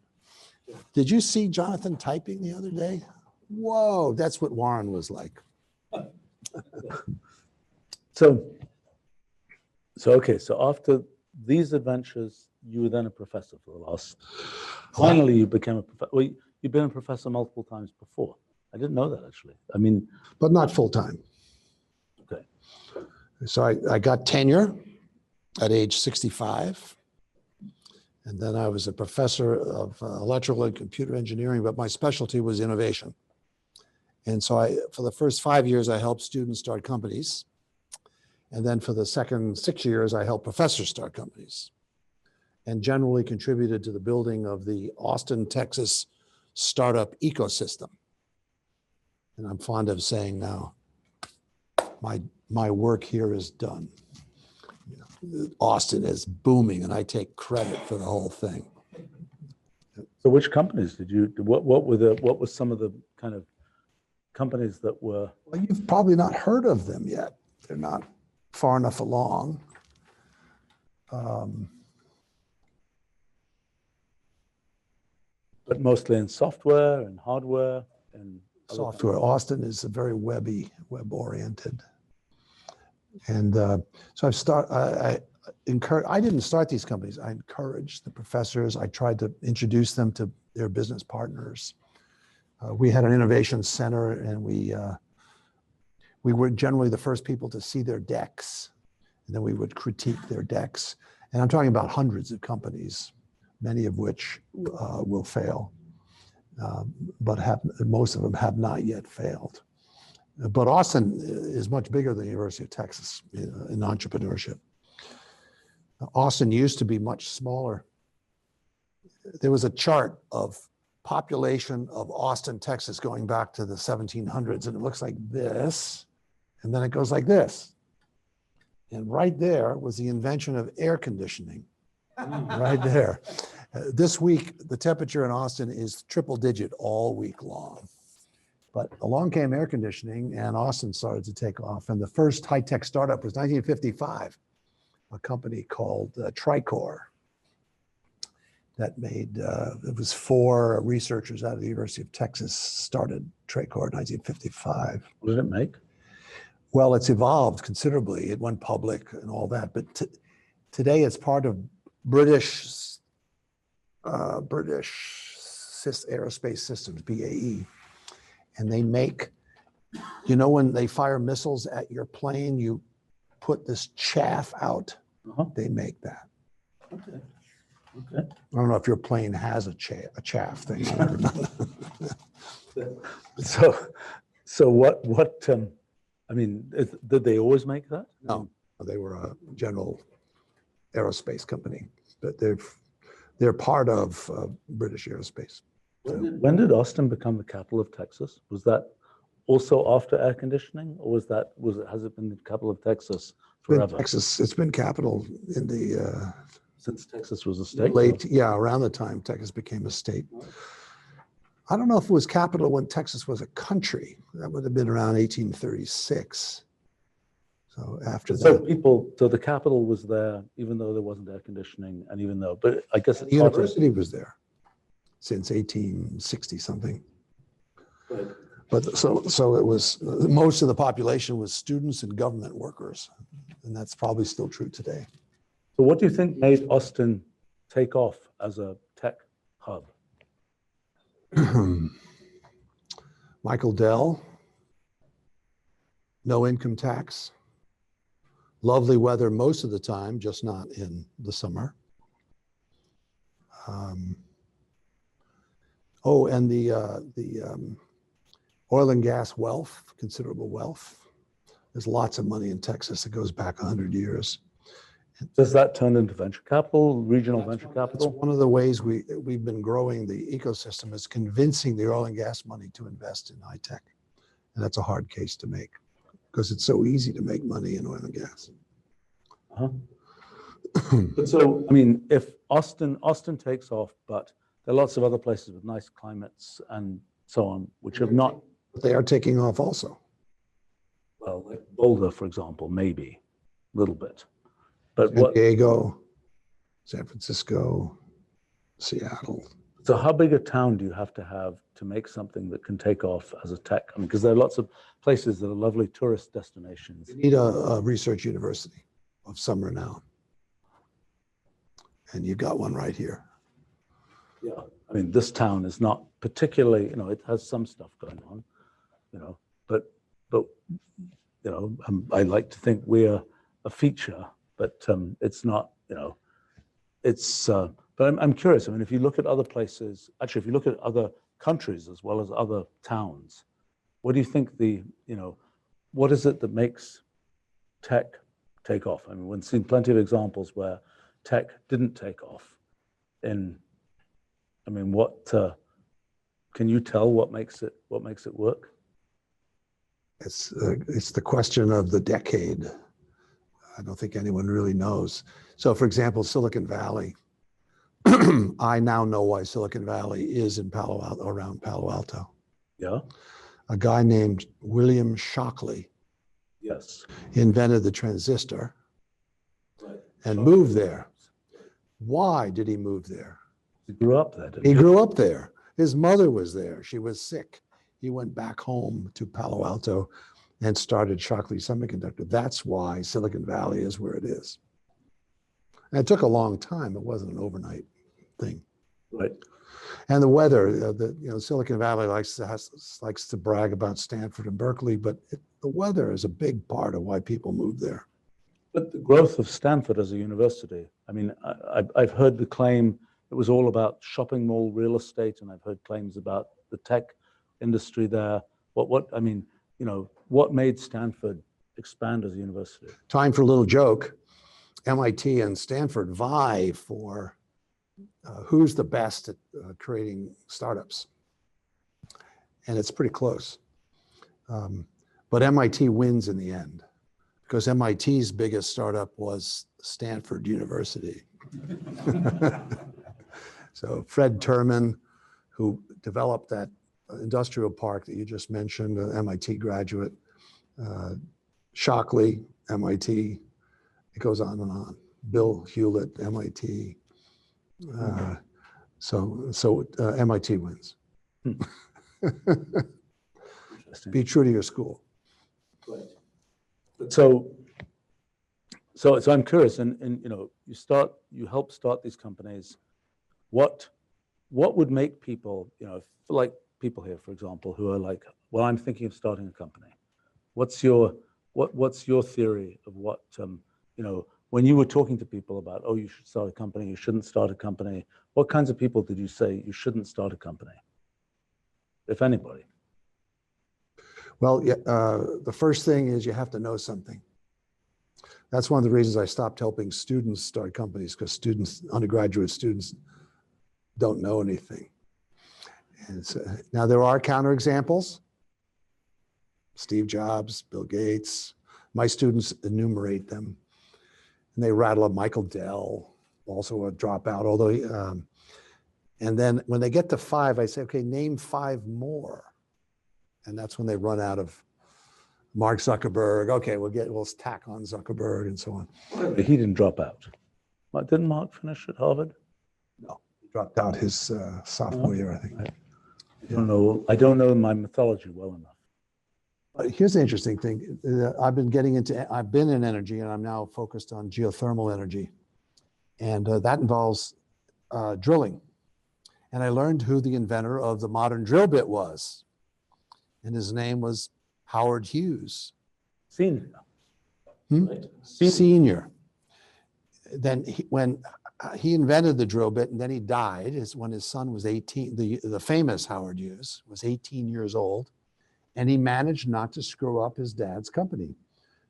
Speaker 2: Did you see Jonathan typing the other day? Whoa, that's what Warren was like.
Speaker 1: So after these adventures, you were then a professor for the last. Finally, you became a professor. Well, you've been a professor multiple times before. I didn't know that, actually. I mean,
Speaker 2: but not full time.
Speaker 1: Okay.
Speaker 2: So I got tenure at age 65. And then I was a professor of electrical and computer engineering, but my specialty was innovation. And so for the first 5 years, I helped students start companies. And then for the second 6 years, I helped professors start companies, and generally contributed to the building of the Austin, Texas startup ecosystem. And I'm fond of saying now, my work here is done. Austin is booming, and I take credit for the whole thing.
Speaker 1: So which companies did you, what were some of the kind of companies that were?
Speaker 2: Well, you've probably not heard of them yet. They're not far enough along.
Speaker 1: But mostly in software and hardware and
Speaker 2: software. Austin is a very web-oriented. And so I didn't start these companies. I encouraged the professors. I tried to introduce them to their business partners. We had an innovation center, and we were generally the first people to see their decks, and then we would critique their decks. And I'm talking about hundreds of companies, many of which will fail, but most of them have not yet failed. But Austin is much bigger than the University of Texas in entrepreneurship. Austin used to be much smaller. There was a chart of population of Austin, Texas, going back to the 1700s, and it looks like this, and then it goes like this. And right there was the invention of air conditioning, right there. This week, the temperature in Austin is triple digit all week long. But along came air conditioning, and Austin started to take off. And the first high-tech startup was 1955, a company called Tricor that made, it was 4 researchers out of the University of Texas started Tricor in 1955.
Speaker 1: What did it make?
Speaker 2: Well, it's evolved considerably. It went public and all that. But today it's part of British Aerospace Systems, BAE. And they make, when they fire missiles at your plane, you put this chaff out. They make that.
Speaker 1: Okay.
Speaker 2: I don't know if your plane has a chaff thing.
Speaker 1: So what? Did they always make that?
Speaker 2: No, they were a general aerospace company, but they're part of British Aerospace.
Speaker 1: When did Austin become the capital of Texas? Was that also after air conditioning, or has it been the capital of Texas forever.
Speaker 2: Texas, it's been capital in the
Speaker 1: Since Texas was a state.
Speaker 2: late, yeah, around the time Texas became a state. I don't know if it was capital when Texas was a country. That would have been around 1836. So after
Speaker 1: So
Speaker 2: that.
Speaker 1: so the capital was there, even though there wasn't air conditioning, and even though, but I guess
Speaker 2: The
Speaker 1: it's hard to-
Speaker 2: university was there since 1860 something.
Speaker 1: Right.
Speaker 2: But so it was, most of the population was students and government workers. And that's probably still true today.
Speaker 1: So what do you think made Austin take off as a tech hub?
Speaker 2: Michael Dell, no income tax, lovely weather most of the time, just not in the summer. Oh, and the oil and gas wealth, considerable wealth. There's lots of money in Texas that goes back 100 years.
Speaker 1: Does that turn into venture capital, regional venture
Speaker 2: That's
Speaker 1: capital?
Speaker 2: one of the ways we've been growing the ecosystem is convincing the oil and gas money to invest in high tech. And that's a hard case to make because it's so easy to make money in oil and gas.
Speaker 1: But so, I mean, if Austin takes off, but there are lots of other places with nice climates and so on, which have not.
Speaker 2: But they are taking off also.
Speaker 1: Well, like Boulder, for example, maybe a little bit. But
Speaker 2: San Diego, San Francisco, Seattle.
Speaker 1: So how big a town do you have to make something that can take off as a tech? I mean, because there are lots of places that are lovely tourist destinations.
Speaker 2: You need a research university of some renown. And you've got one right here.
Speaker 1: Yeah, I mean, this town is not particularly, it has some stuff going on, but I like to think we're a feature, but it's not, but I'm curious. I mean, if you look at other places, actually, if you look at other countries as well as other towns, what do you think what is it that makes tech take off? I mean, we've seen plenty of examples where tech didn't take off. Can you tell what makes it work?
Speaker 2: It's the question of the decade. I don't think anyone really knows. So for example, Silicon Valley, I now know why Silicon Valley is in around Palo Alto.
Speaker 1: Yeah.
Speaker 2: A guy named William Shockley
Speaker 1: Yes.
Speaker 2: invented the transistor
Speaker 1: Right.
Speaker 2: and moved there. Why did he move there?
Speaker 1: He grew up there, didn't
Speaker 2: He grew up there. His mother was there. She was sick. He went back home to Palo Alto and started Shockley Semiconductor. That's why Silicon Valley is where it is. And it took a long time. It wasn't an overnight thing.
Speaker 1: Right.
Speaker 2: And the weather, Silicon Valley likes to brag about Stanford and Berkeley, but the weather is a big part of why people move there.
Speaker 1: But the growth of Stanford as a university, I mean, I've heard the claim it was all about shopping mall real estate, and I've heard claims about the tech industry there. What made Stanford expand as a university?
Speaker 2: Time for a little joke. MIT and Stanford vie for who's the best at creating startups. And it's pretty close. But MIT wins in the end because MIT's biggest startup was Stanford University. So Fred Terman, who developed that industrial park that you just mentioned, an MIT graduate, Shockley, MIT, it goes on and on. Bill Hewlett, MIT. So MIT wins. Be true to your school.
Speaker 1: Right. So I'm curious, and you help start these companies. What would make people, like people here, for example, who are like, well, I'm thinking of starting a company. What's your theory of what, when you were talking to people about, oh, you should start a company, you shouldn't start a company, what kinds of people did you say you shouldn't start a company, if anybody?
Speaker 2: Well, the first thing is you have to know something. That's one of the reasons I stopped helping students start companies, because undergraduate students don't know anything. And so, now there are counterexamples. Steve Jobs, Bill Gates. My students enumerate them. And they rattle up Michael Dell, also a dropout, although he, and then when they get to 5, I say, okay, name 5 more. And that's when they run out of Mark Zuckerberg. Okay, we'll tack on Zuckerberg and so on.
Speaker 1: He didn't drop out. Didn't Mark finish at Harvard?
Speaker 2: No, he dropped out his sophomore year, I think.
Speaker 1: I don't know my mythology well enough.
Speaker 2: Here's the interesting thing. I've been in energy, and I'm now focused on geothermal energy. And that involves drilling. And I learned who the inventor of the modern drill bit was. And his name was Howard Hughes.
Speaker 1: Senior.
Speaker 2: Right. Senior. Then when he invented the drill bit and then he died is when his son was 18, the famous Howard Hughes was 18 years old, and he managed not to screw up his dad's company.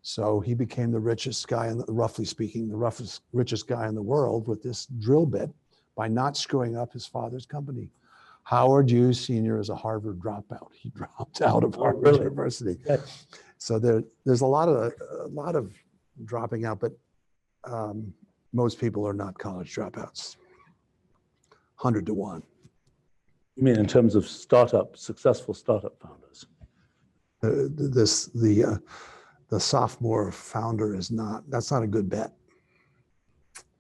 Speaker 2: So he became the richest guy, roughly speaking, the richest guy in the world with this drill bit by not screwing up his father's company. Howard Hughes Sr. is a Harvard dropout. He dropped out of Harvard University. Okay. So there's a lot of dropping out, but most people are not college dropouts. 100 to 1.
Speaker 1: You mean in terms of successful startup founders?
Speaker 2: The sophomore founder that's not a good bet.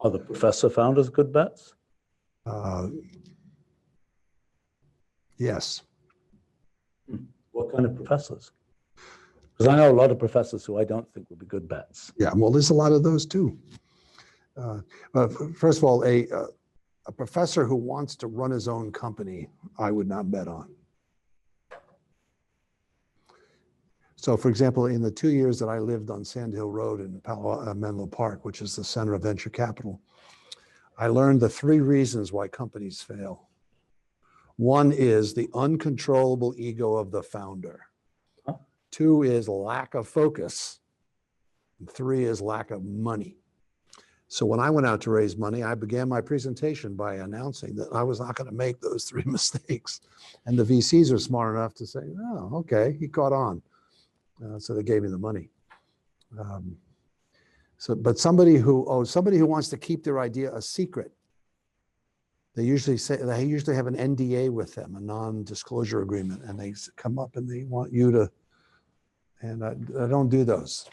Speaker 1: Are the professor founders good bets?
Speaker 2: Yes.
Speaker 1: What kind of professors? Because I know a lot of professors who I don't think would be good bets.
Speaker 2: Yeah, well, there's a lot of those too. First of all, a professor who wants to run his own company, I would not bet on. So, for example, in the 2 years that I lived on Sand Hill Road in Menlo Park, which is the center of venture capital, I learned the 3 reasons why companies fail. One is the uncontrollable ego of the founder. 2 is lack of focus. And 3 is lack of money. So when I went out to raise money, I began my presentation by announcing that I was not going to make those 3 mistakes. And the VCs are smart enough to say, oh, okay, he caught on. So they gave me the money. But somebody who wants to keep their idea a secret, they usually have an NDA with them, a non-disclosure agreement, and they come up and they want you to, and I don't do those.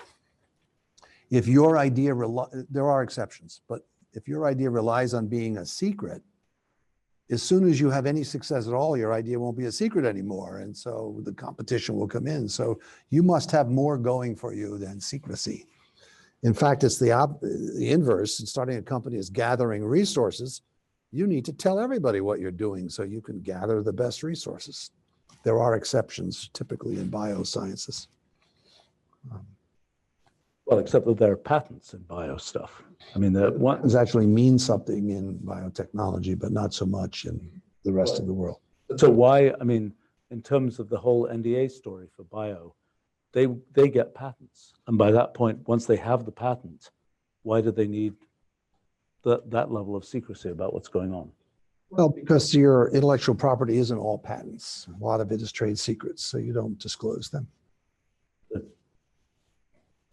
Speaker 2: If your idea, there are exceptions, but if your idea relies on being a secret, as soon as you have any success at all, your idea won't be a secret anymore. And so the competition will come in. So you must have more going for you than secrecy. In fact, it's the inverse. Starting a company is gathering resources. You need to tell everybody what you're doing so you can gather the best resources. There are exceptions, typically in biosciences.
Speaker 1: Well, except that there are patents in bio stuff. I mean,
Speaker 2: patents actually mean something in biotechnology, but not so much in the rest of the world.
Speaker 1: So why, I mean, in terms of the whole NDA story for bio, they get patents. And by that point, once they have the patent, why do they need that level of secrecy about what's going on?
Speaker 2: Well, because your intellectual property isn't all patents. A lot of it is trade secrets, so you don't disclose them.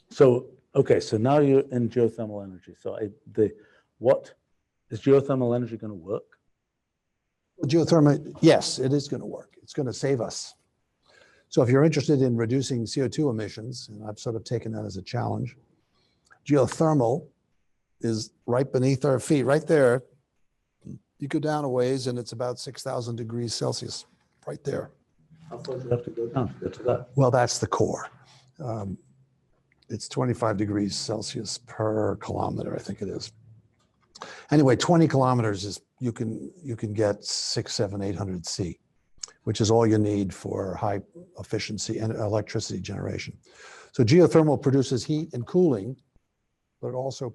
Speaker 1: So, okay, so now you're in geothermal energy. So what is geothermal energy going to work?
Speaker 2: Geothermal, yes, it is going to work. It's going to save us. So if you're interested in reducing CO2 emissions, and I've sort of taken that as a challenge, geothermal is right beneath our feet, right there. You go down a ways and it's about 6,000 degrees Celsius, right there.
Speaker 1: How far do you have to go down to get to that?
Speaker 2: Well, that's the core. It's 25 degrees Celsius per kilometer, I think it is. Anyway, 20 kilometers is, you can get 600, 700, 800 C, which is all you need for high efficiency and electricity generation. So geothermal produces heat and cooling, but it also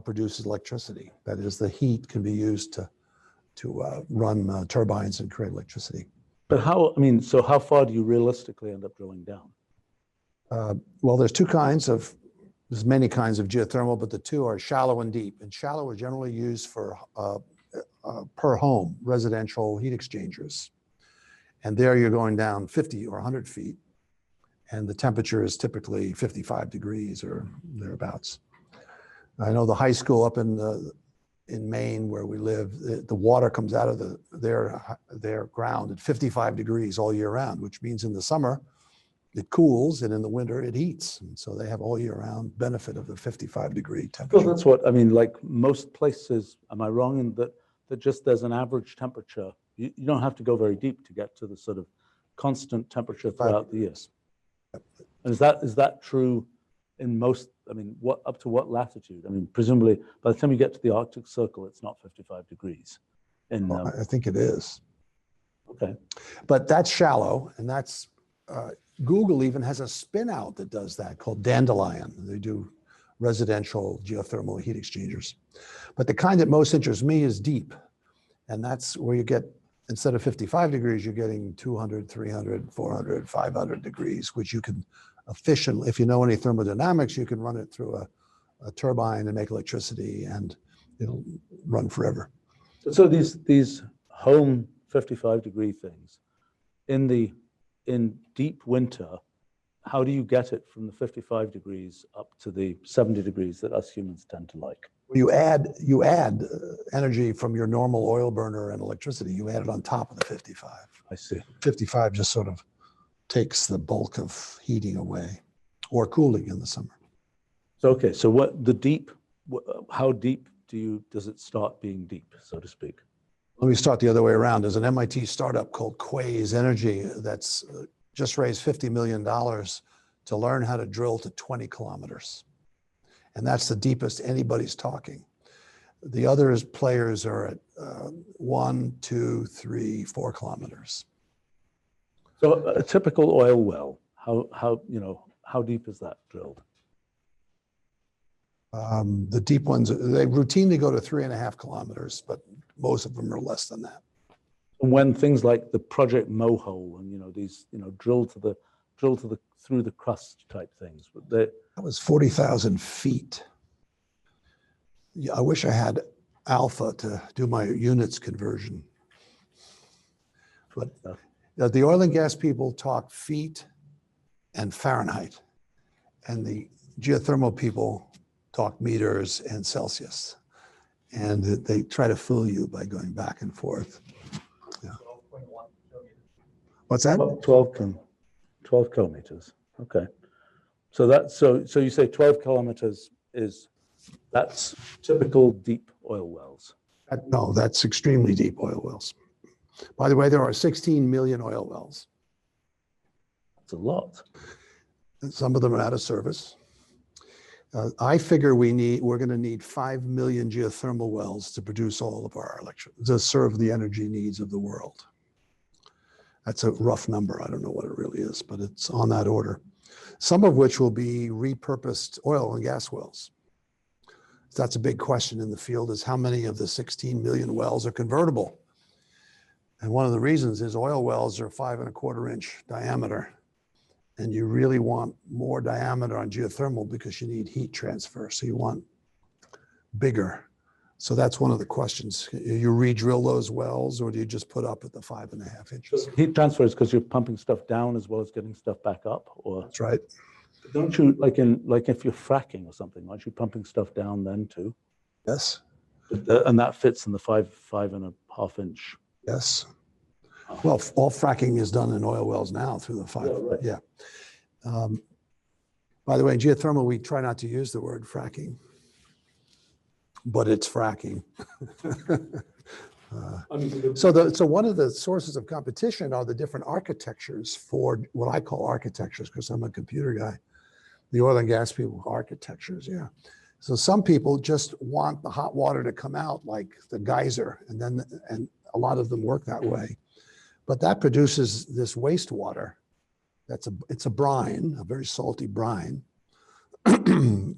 Speaker 2: produces electricity. That is, the heat can be used to run turbines and create electricity.
Speaker 1: But so how far do you realistically end up drilling down?
Speaker 2: Well, there's many kinds of geothermal, but the 2 are shallow and deep. And shallow are generally used for per home residential heat exchangers. And there you're going down 50 or 100 feet. And the temperature is typically 55 degrees or thereabouts. I know the high school up in Maine where we live, the water comes out of their ground at 55 degrees all year round, which means in the summer it cools and in the winter it heats. And so they have all year round benefit of the 55-degree temperature.
Speaker 1: Well, that's what, I mean, like most places, am I wrong in that just there's an average temperature? You don't have to go very deep to get to the sort of constant temperature throughout the years. And is that true in most, I mean, up to what latitude? I mean, presumably by the time you get to the Arctic Circle, it's not 55 degrees.
Speaker 2: Well, I think it is.
Speaker 1: Okay.
Speaker 2: But that's shallow, and that's, Google even has a spin out that does that called Dandelion. They do residential geothermal heat exchangers. But the kind that most interests me is deep. And that's where you get, instead of 55 degrees, you're getting 200, 300, 400, 500 degrees, which you can efficiently, if you know any thermodynamics, you can run it through a turbine and make electricity, and it'll run forever.
Speaker 1: So these home 55-degree things, in deep winter, how do you get it from the 55 degrees up to the 70 degrees that us humans tend to like?
Speaker 2: You add energy from your normal oil burner and electricity. You add it on top of the 55.
Speaker 1: I see.
Speaker 2: 55 just sort of takes the bulk of heating away, or cooling in the summer.
Speaker 1: So okay, so how deep does it start being deep, so to speak?
Speaker 2: Let me start the other way around. There's an MIT startup called Quaise Energy that's just raised $50 million to learn how to drill to 20 kilometers. And that's the deepest anybody's talking. The other players are at 1, 2, 3, 4 kilometers.
Speaker 1: So a typical oil well, how deep is that drilled?
Speaker 2: The deep ones, they routinely go to 3.5 kilometers, but most of them are less than that.
Speaker 1: And when things like the Project Mohole and these drill to the through the crust type things,
Speaker 2: that was 40,000 feet. Yeah, I wish I had Alpha to do my units conversion. But the oil and gas people talk feet and Fahrenheit, and the geothermal people talk meters and Celsius. And they try to fool you by going back and forth. Yeah. What's that?
Speaker 1: 12 kilometers. Okay. So you say 12 kilometers that's typical deep oil wells?
Speaker 2: No, that's extremely deep oil wells. By the way, there are 16 million oil wells.
Speaker 1: That's a lot.
Speaker 2: And some of them are out of service. I figure we're going to need 5 million geothermal wells to produce all of our electricity, to serve the energy needs of the world. That's a rough number. I don't know what it really is, but it's on that order. Some of which will be repurposed oil and gas wells. That's a big question in the field, is how many of the 16 million wells are convertible? And one of the reasons is oil wells are 5.25 inch diameter. And you really want more diameter on geothermal because you need heat transfer. So you want bigger. So that's one of the questions. You re-drill those wells, or do you just put up at the 5.5 inches?
Speaker 1: Heat transfer is because you're pumping stuff down as well as getting stuff back up, or?
Speaker 2: That's right.
Speaker 1: Don't you, like if you're fracking or something, aren't you pumping stuff down then too?
Speaker 2: Yes.
Speaker 1: And that fits in the 5.5 inch.
Speaker 2: Yes. Well, all fracking is done in oil wells now through the 5.
Speaker 1: Yeah, right.
Speaker 2: Yeah. By the way, in geothermal, we try not to use the word fracking, but it's fracking. So one of the sources of competition are the different architectures for what I call architectures, because I'm a computer guy. The oil and gas people, architectures, yeah. So some people just want the hot water to come out like the geyser, and a lot of them work that way. But that produces this wastewater. It's a brine, a very salty brine.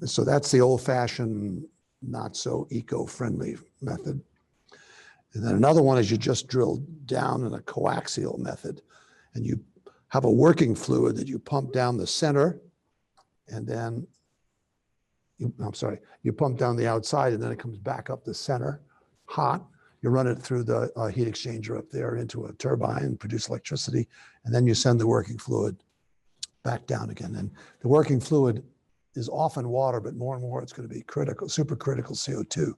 Speaker 2: So that's the old-fashioned, not so eco-friendly method. And then another one is you just drill down in a coaxial method, and you have a working fluid that you pump down the center, and then you pump down the outside, and then it comes back up the center, hot. You run it through the heat exchanger up there into a turbine, produce electricity, and then you send the working fluid back down again. And the working fluid is often water, but more and more it's going to be critical, supercritical CO2,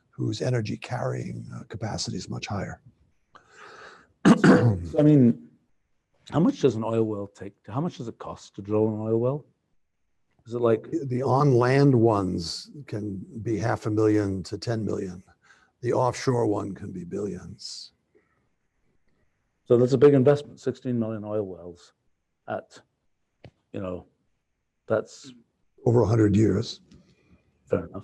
Speaker 2: whose energy carrying capacity is much higher.
Speaker 1: So, I mean, how much does an oil well take? How much does it cost to drill an oil well? Is it like
Speaker 2: The on-land ones can be $500,000 to 10 million. The offshore one can be billions.
Speaker 1: so? That's a big investment. 16 million oil wells at, you know, that's
Speaker 2: Over 100 years.
Speaker 1: fair enough.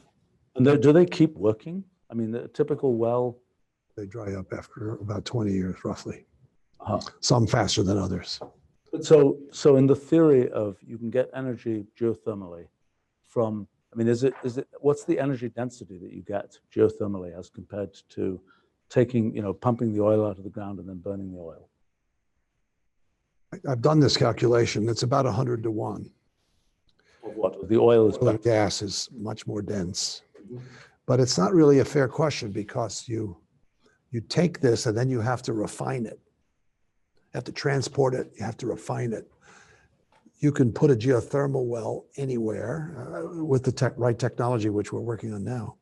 Speaker 1: And do they keep working? I mean, the typical well.
Speaker 2: They dry up after about 20 years, roughly.
Speaker 1: Uh-huh.
Speaker 2: Some faster than others.
Speaker 1: But so in the theory of you can get energy geothermally from, I mean, is it what's the energy density that you get geothermally as compared to taking, pumping the oil out of the ground and then burning the oil?
Speaker 2: I've done this calculation. It's about 100 to 1.
Speaker 1: Of what? The oil is
Speaker 2: Oil and gas is much more dense. But it's not really a fair question because you take this and then you have to refine it. You have to transport it, you have to refine it. You can put a geothermal well anywhere with the right technology, which we're working on now.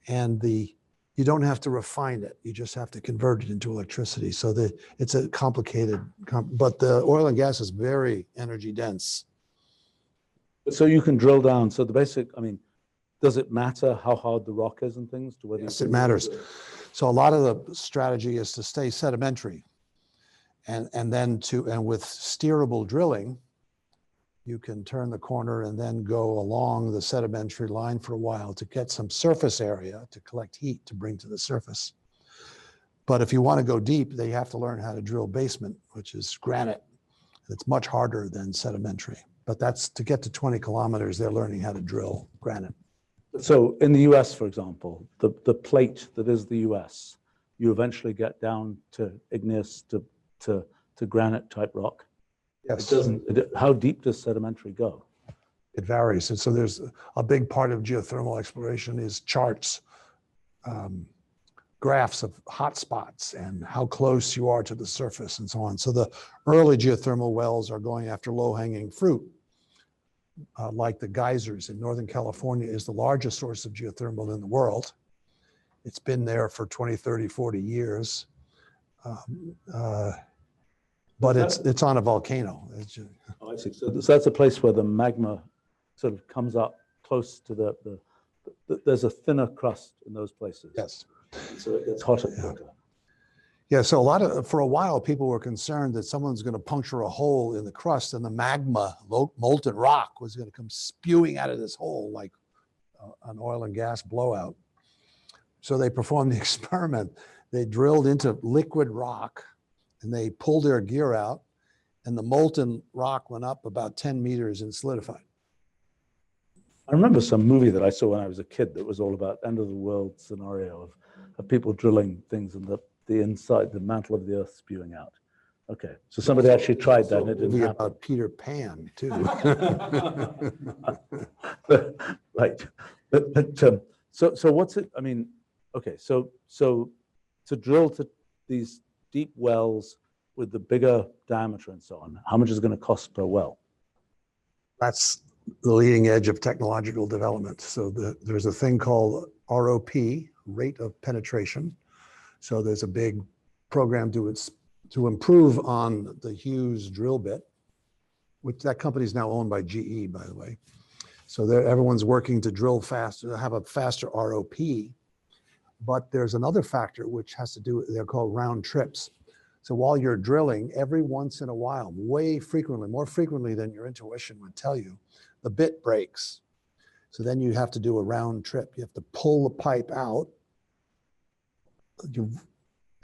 Speaker 2: And you don't have to refine it. You just have to convert it into electricity. So it's a complicated, but the oil and gas is very energy dense.
Speaker 1: So you can drill down. So the basic, I mean, does it matter how hard the rock is and things to whether?
Speaker 2: Yes, it matters. So a lot of the strategy is to stay sedimentary. And with steerable drilling, you can turn the corner and then go along the sedimentary line for a while to get some surface area to collect heat to bring to the surface. But if you want to go deep, they have to learn how to drill basement, which is granite. It's much harder than sedimentary. But that's to get to 20 kilometers, they're learning how to drill granite.
Speaker 1: So in the US, for example, the plate that is the US, you eventually get down to igneous, to granite type rock.
Speaker 2: Yes.
Speaker 1: How deep does sedimentary go?
Speaker 2: It varies. And so there's a big part of geothermal exploration is charts, graphs of hot spots and how close you are to the surface and so on. So the early geothermal wells are going after low-hanging fruit, like the geysers in Northern California is the largest source of geothermal in the world. It's been there for 20, 30, 40 years. But it's on a volcano.
Speaker 1: Oh, I see. So that's a place where the magma sort of comes up close to there's a thinner crust in those places.
Speaker 2: Yes.
Speaker 1: So it gets hotter quicker.
Speaker 2: Yeah, so for a while, people were concerned that someone's going to puncture a hole in the crust and the magma, molten rock, was going to come spewing out of this hole like an oil and gas blowout. So they performed the experiment. They drilled into liquid rock and they pulled their gear out and the molten rock went up about 10 meters and solidified.
Speaker 1: I remember some movie that I saw when I was a kid that was all about end of the world scenario of people drilling things and the inside, the mantle of the earth spewing out. Okay, so somebody actually tried that and it didn't happen.
Speaker 2: About Peter Pan too.
Speaker 1: Right, but so what's it? I mean, okay, so to drill to these deep wells with the bigger diameter and so on, how much is it going to cost per well?
Speaker 2: That's the leading edge of technological development. So there's a thing called ROP, rate of penetration. So there's a big program to improve on the Hughes drill bit, which that company is now owned by GE, by the way. So everyone's working to drill faster, have a faster ROP. But there's another factor which has to do with, they're called round trips. So while you're drilling, every once in a while, more frequently than your intuition would tell you, the bit breaks. So then you have to do a round trip. You have to pull the pipe out,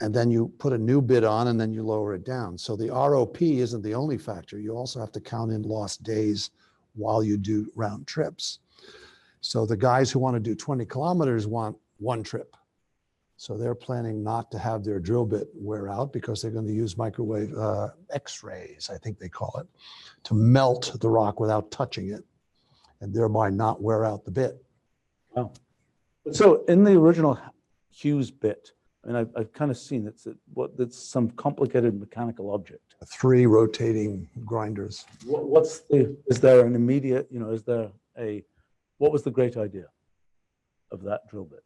Speaker 2: and then you put a new bit on and then you lower it down. So the ROP isn't the only factor. You also have to count in lost days while you do round trips. So the guys who want to do 20 kilometers want one trip. So they're planning not to have their drill bit wear out because they're going to use microwave X-rays, I think they call it, to melt the rock without touching it and thereby not wear out the bit.
Speaker 1: Wow. So in the original Hughes bit, I mean, I've kind of seen it's some complicated mechanical object.
Speaker 2: 3 rotating grinders.
Speaker 1: Is there an immediate, what was the great idea of that drill bit?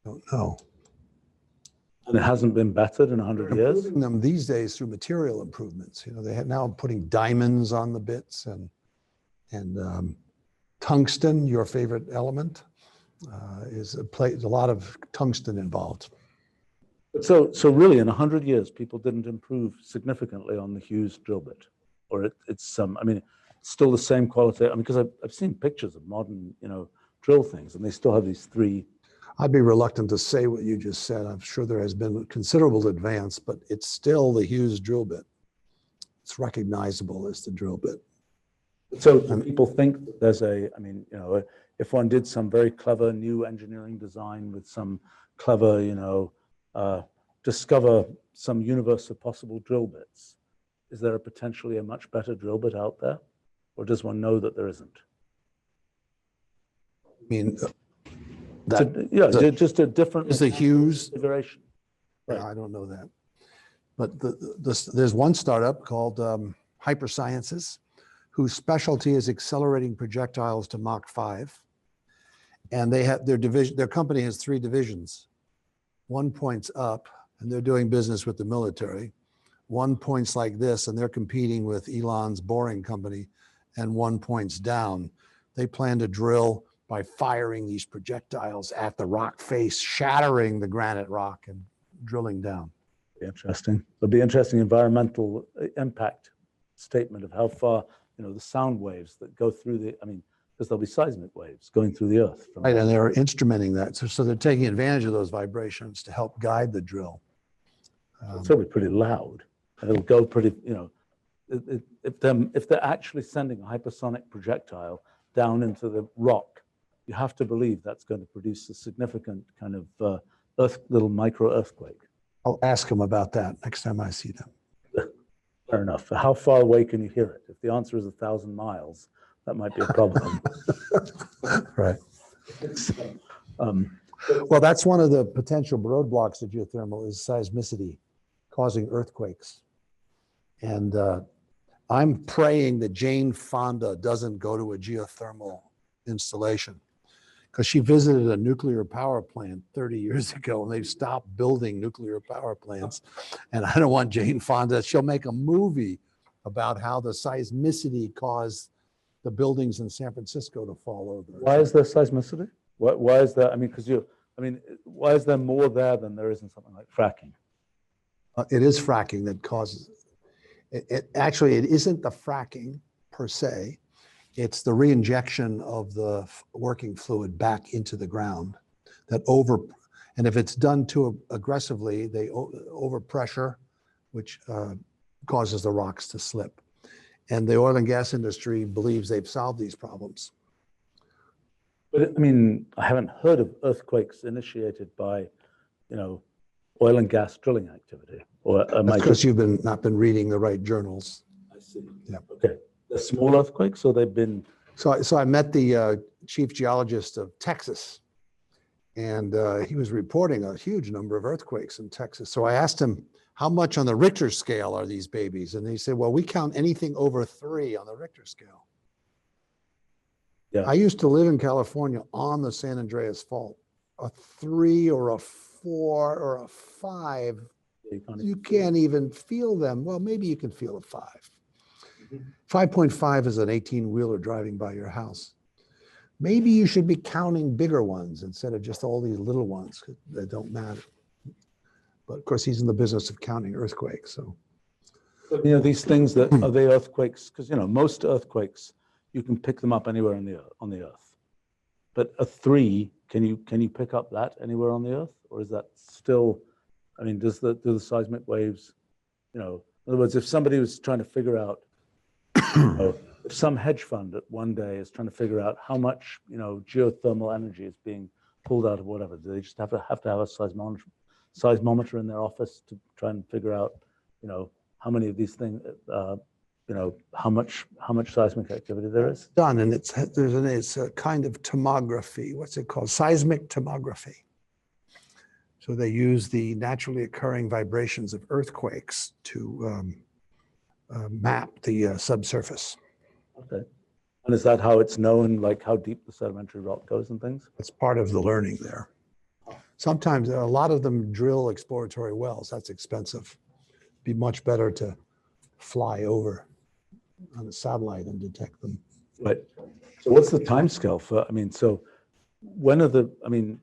Speaker 2: Don't know.
Speaker 1: And it hasn't been bettered in 100 years?
Speaker 2: Improving them these days through material improvements. They have now putting diamonds on the bits and tungsten, your favorite element, is a lot of tungsten involved.
Speaker 1: So really, in 100 years, people didn't improve significantly on the Hughes drill bit, or it's still the same quality. I mean, because I've seen pictures of modern, drill things, and they still have these 3.
Speaker 2: I'd be reluctant to say what you just said. I'm sure there has been considerable advance, but it's still the Hughes drill bit. It's recognizable as the drill bit.
Speaker 1: So people think that there's if one did some very clever new engineering design with some clever, discover some universe of possible drill bits, is there potentially a much better drill bit out there? Or does one know that there isn't?
Speaker 2: I mean,
Speaker 1: just a different.
Speaker 2: Is the Hughes
Speaker 1: configuration?
Speaker 2: Right. I don't know that, but there's one startup called Hypersciences, whose specialty is accelerating projectiles to Mach 5, and they have their company has 3 divisions. One points up, and they're doing business with the military. One points like this, and they're competing with Elon's Boring Company, and one points down. They plan to drill by firing these projectiles at the rock face, shattering the granite rock and drilling down.
Speaker 1: Interesting. There'll be interesting environmental impact statement of how far, the sound waves that go through because there'll be seismic waves going through the earth.
Speaker 2: Right, and they're instrumenting that. So they're taking advantage of those vibrations to help guide the drill.
Speaker 1: It'll be pretty loud. And it'll go pretty, if they're actually sending a hypersonic projectile down into the rock, you have to believe that's going to produce a significant kind of little micro earthquake.
Speaker 2: I'll ask them about that next time I see them.
Speaker 1: Fair enough. How far away can you hear it? If the answer is 1,000 miles, that might be a problem.
Speaker 2: Right. Well, that's one of the potential roadblocks of geothermal is seismicity, causing earthquakes. And I'm praying that Jane Fonda doesn't go to a geothermal installation, because she visited a nuclear power plant 30 years ago and they've stopped building nuclear power plants. And I don't want Jane Fonda, she'll make a movie about how the seismicity caused the buildings in San Francisco to fall over.
Speaker 1: Why is there seismicity? Why is there, why is there more there than there is in something like fracking?
Speaker 2: It is fracking that causes it. Actually, it isn't the fracking per se. It's the reinjection of the working fluid back into the ground and if it's done too aggressively, they overpressure, which causes the rocks to slip. And the oil and gas industry believes they've solved these problems.
Speaker 1: But I haven't heard of earthquakes initiated by, oil and gas drilling activity. Or
Speaker 2: that's because you've not been reading the right journals.
Speaker 1: I see.
Speaker 2: Yeah.
Speaker 1: Okay. The small earthquakes, or they've been?
Speaker 2: So I met the chief geologist of Texas, and he was reporting a huge number of earthquakes in Texas. So I asked him, how much on the Richter scale are these babies? And he said, well, we count anything over 3 on the Richter scale. Yeah. I used to live in California on the San Andreas Fault. A 3 or a 4 or a 5, you can't even feel them. Well, maybe you can feel a 5. 5.5 is an 18-wheeler driving by your house. Maybe you should be counting bigger ones instead of just all these little ones that don't matter. But of course, he's in the business of counting earthquakes. So,
Speaker 1: these things are they earthquakes? Because most earthquakes, you can pick them up anywhere on the earth. But a 3, can you pick up that anywhere on the earth, or is that still? Do the seismic waves? In other words, if somebody was trying to figure out. If some hedge fund at one day is trying to figure out how much geothermal energy is being pulled out of whatever, do they just have to have a seismometer in their office to try and figure out how many of these things how much seismic activity there is?
Speaker 2: Done, and it's a kind of tomography. What's it called? Seismic tomography. So they use the naturally occurring vibrations of earthquakes to map the subsurface.
Speaker 1: Okay. And is that how it's known, like how deep the sedimentary rock goes and things?
Speaker 2: It's part of the learning there. Sometimes a lot of them drill exploratory wells. That's expensive. Be much better to fly over on a satellite and detect them.
Speaker 1: Right. So what's the time scale for, I mean, so when are the, I mean,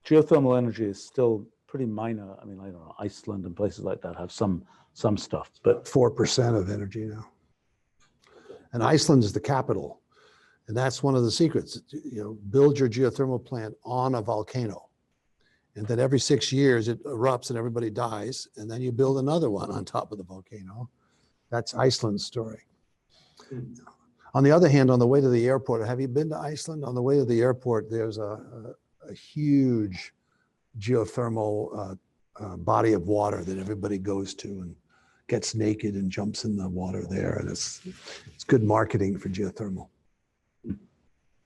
Speaker 1: geothermal energy is still pretty minor. I mean, I don't know, Iceland and places like that have some stuff, but
Speaker 2: 4% of energy now. And Iceland is the capital. And that's one of the secrets. You know, build your geothermal plant on a volcano. And then every 6 years it erupts and everybody dies. And then you build another one on top of the volcano. That's Iceland's story. On the other hand, on the way to the airport, have you been to Iceland? On the way to the airport, there's a huge geothermal body of water that everybody goes to and gets naked and jumps in the water there. And it's good marketing for geothermal.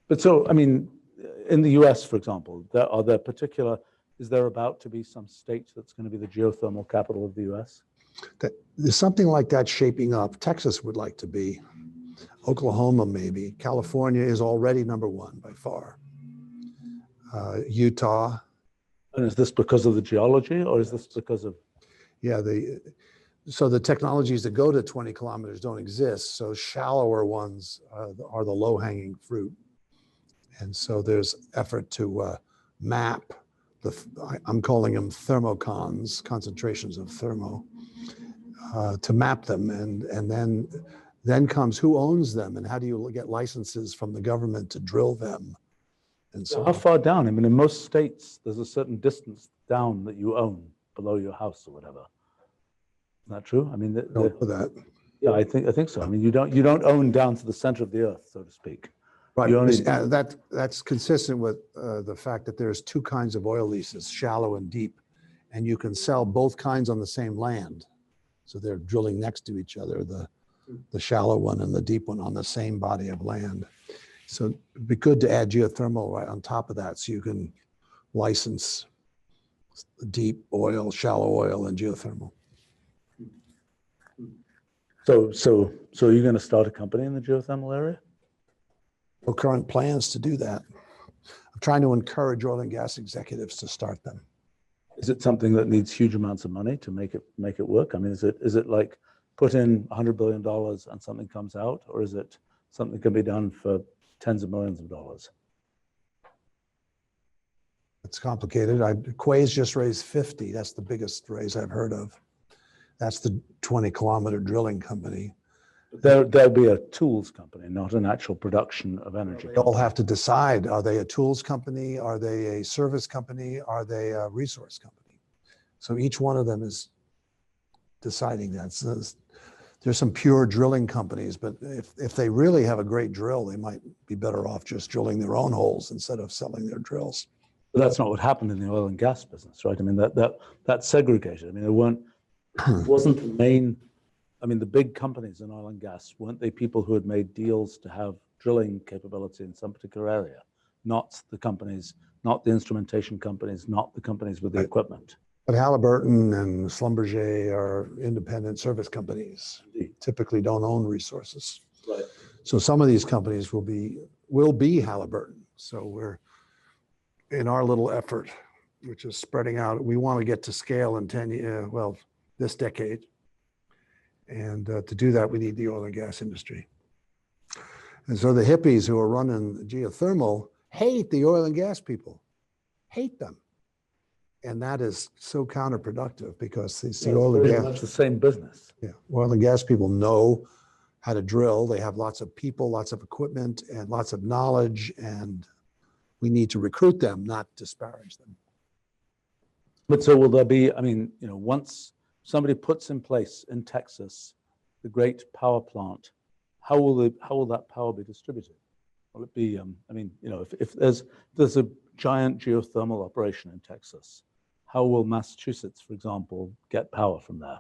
Speaker 1: But so, I mean, in the US, for example, is there about to be some state that's going to be the geothermal capital of the US?
Speaker 2: There's something like that shaping up. Texas would like to be. Oklahoma, maybe. California is already #1 by far. Utah.
Speaker 1: And is this because of the geology, or is this because of?
Speaker 2: Yeah, so the technologies that go to 20 kilometers don't exist. So shallower ones are the low-hanging fruit. And so there's effort to map I'm calling them thermocons, concentrations of thermo, to map them. And then comes who owns them and how do you get licenses from the government to drill them? And so
Speaker 1: how far down? I mean, in most states, there's a certain distance down that you own below your house or whatever. Isn't that true? I mean,
Speaker 2: don't know that.
Speaker 1: Yeah, I think so. I mean, you don't own down to the center of the earth, so to speak.
Speaker 2: Right. That's consistent with the fact that there's two kinds of oil leases, shallow and deep, and you can sell both kinds on the same land. So they're drilling next to each other, the shallow one and the deep one on the same body of land. So it'd be good to add geothermal right on top of that, so you can license deep oil, shallow oil, and geothermal.
Speaker 1: So are you going to start a company in the geothermal area?
Speaker 2: No current plans to do that. I'm trying to encourage oil and gas executives to start them.
Speaker 1: Is it something that needs huge amounts of money to make it work? I mean, is it like put in $100 billion and something comes out, or is it something that can be done for tens of millions of dollars?
Speaker 2: It's complicated. Quay's just raised 50. That's the biggest raise I've heard of. That's the 20-kilometer drilling company.
Speaker 1: There'll be a tools company, not an actual production of energy.
Speaker 2: They all have to decide, are they a tools company? Are they a service company? Are they a resource company? So each one of them is deciding that. So there's some pure drilling companies, but if they really have a great drill, they might be better off just drilling their own holes instead of selling their drills.
Speaker 1: But that's not what happened in the oil and gas business, right? I mean, that's segregated. I mean, it wasn't the main. I mean, the big companies in oil and gas, weren't they people who had made deals to have drilling capability in some particular area? Not the companies, not the instrumentation companies, not the companies with the equipment.
Speaker 2: But Halliburton and Schlumberger are independent service companies.
Speaker 1: Indeed.
Speaker 2: Typically don't own resources.
Speaker 1: Right.
Speaker 2: So some of these companies will be Halliburton. So we're in our little effort, which is spreading out. We want to get to scale in this decade. And to do that, we need the oil and gas industry. And so the hippies who are running geothermal hate the oil and gas people, hate them. And that is so counterproductive because it's the oil and gas.
Speaker 1: That's the same business.
Speaker 2: Yeah, oil and gas people know how to drill. They have lots of people, lots of equipment, and lots of knowledge. And we need to recruit them, not disparage them.
Speaker 1: But so will there be, I mean, once somebody puts in place in Texas the great power plant, how will that power be distributed? Will it be, if there's a giant geothermal operation in Texas, how will Massachusetts, for example, get power from there?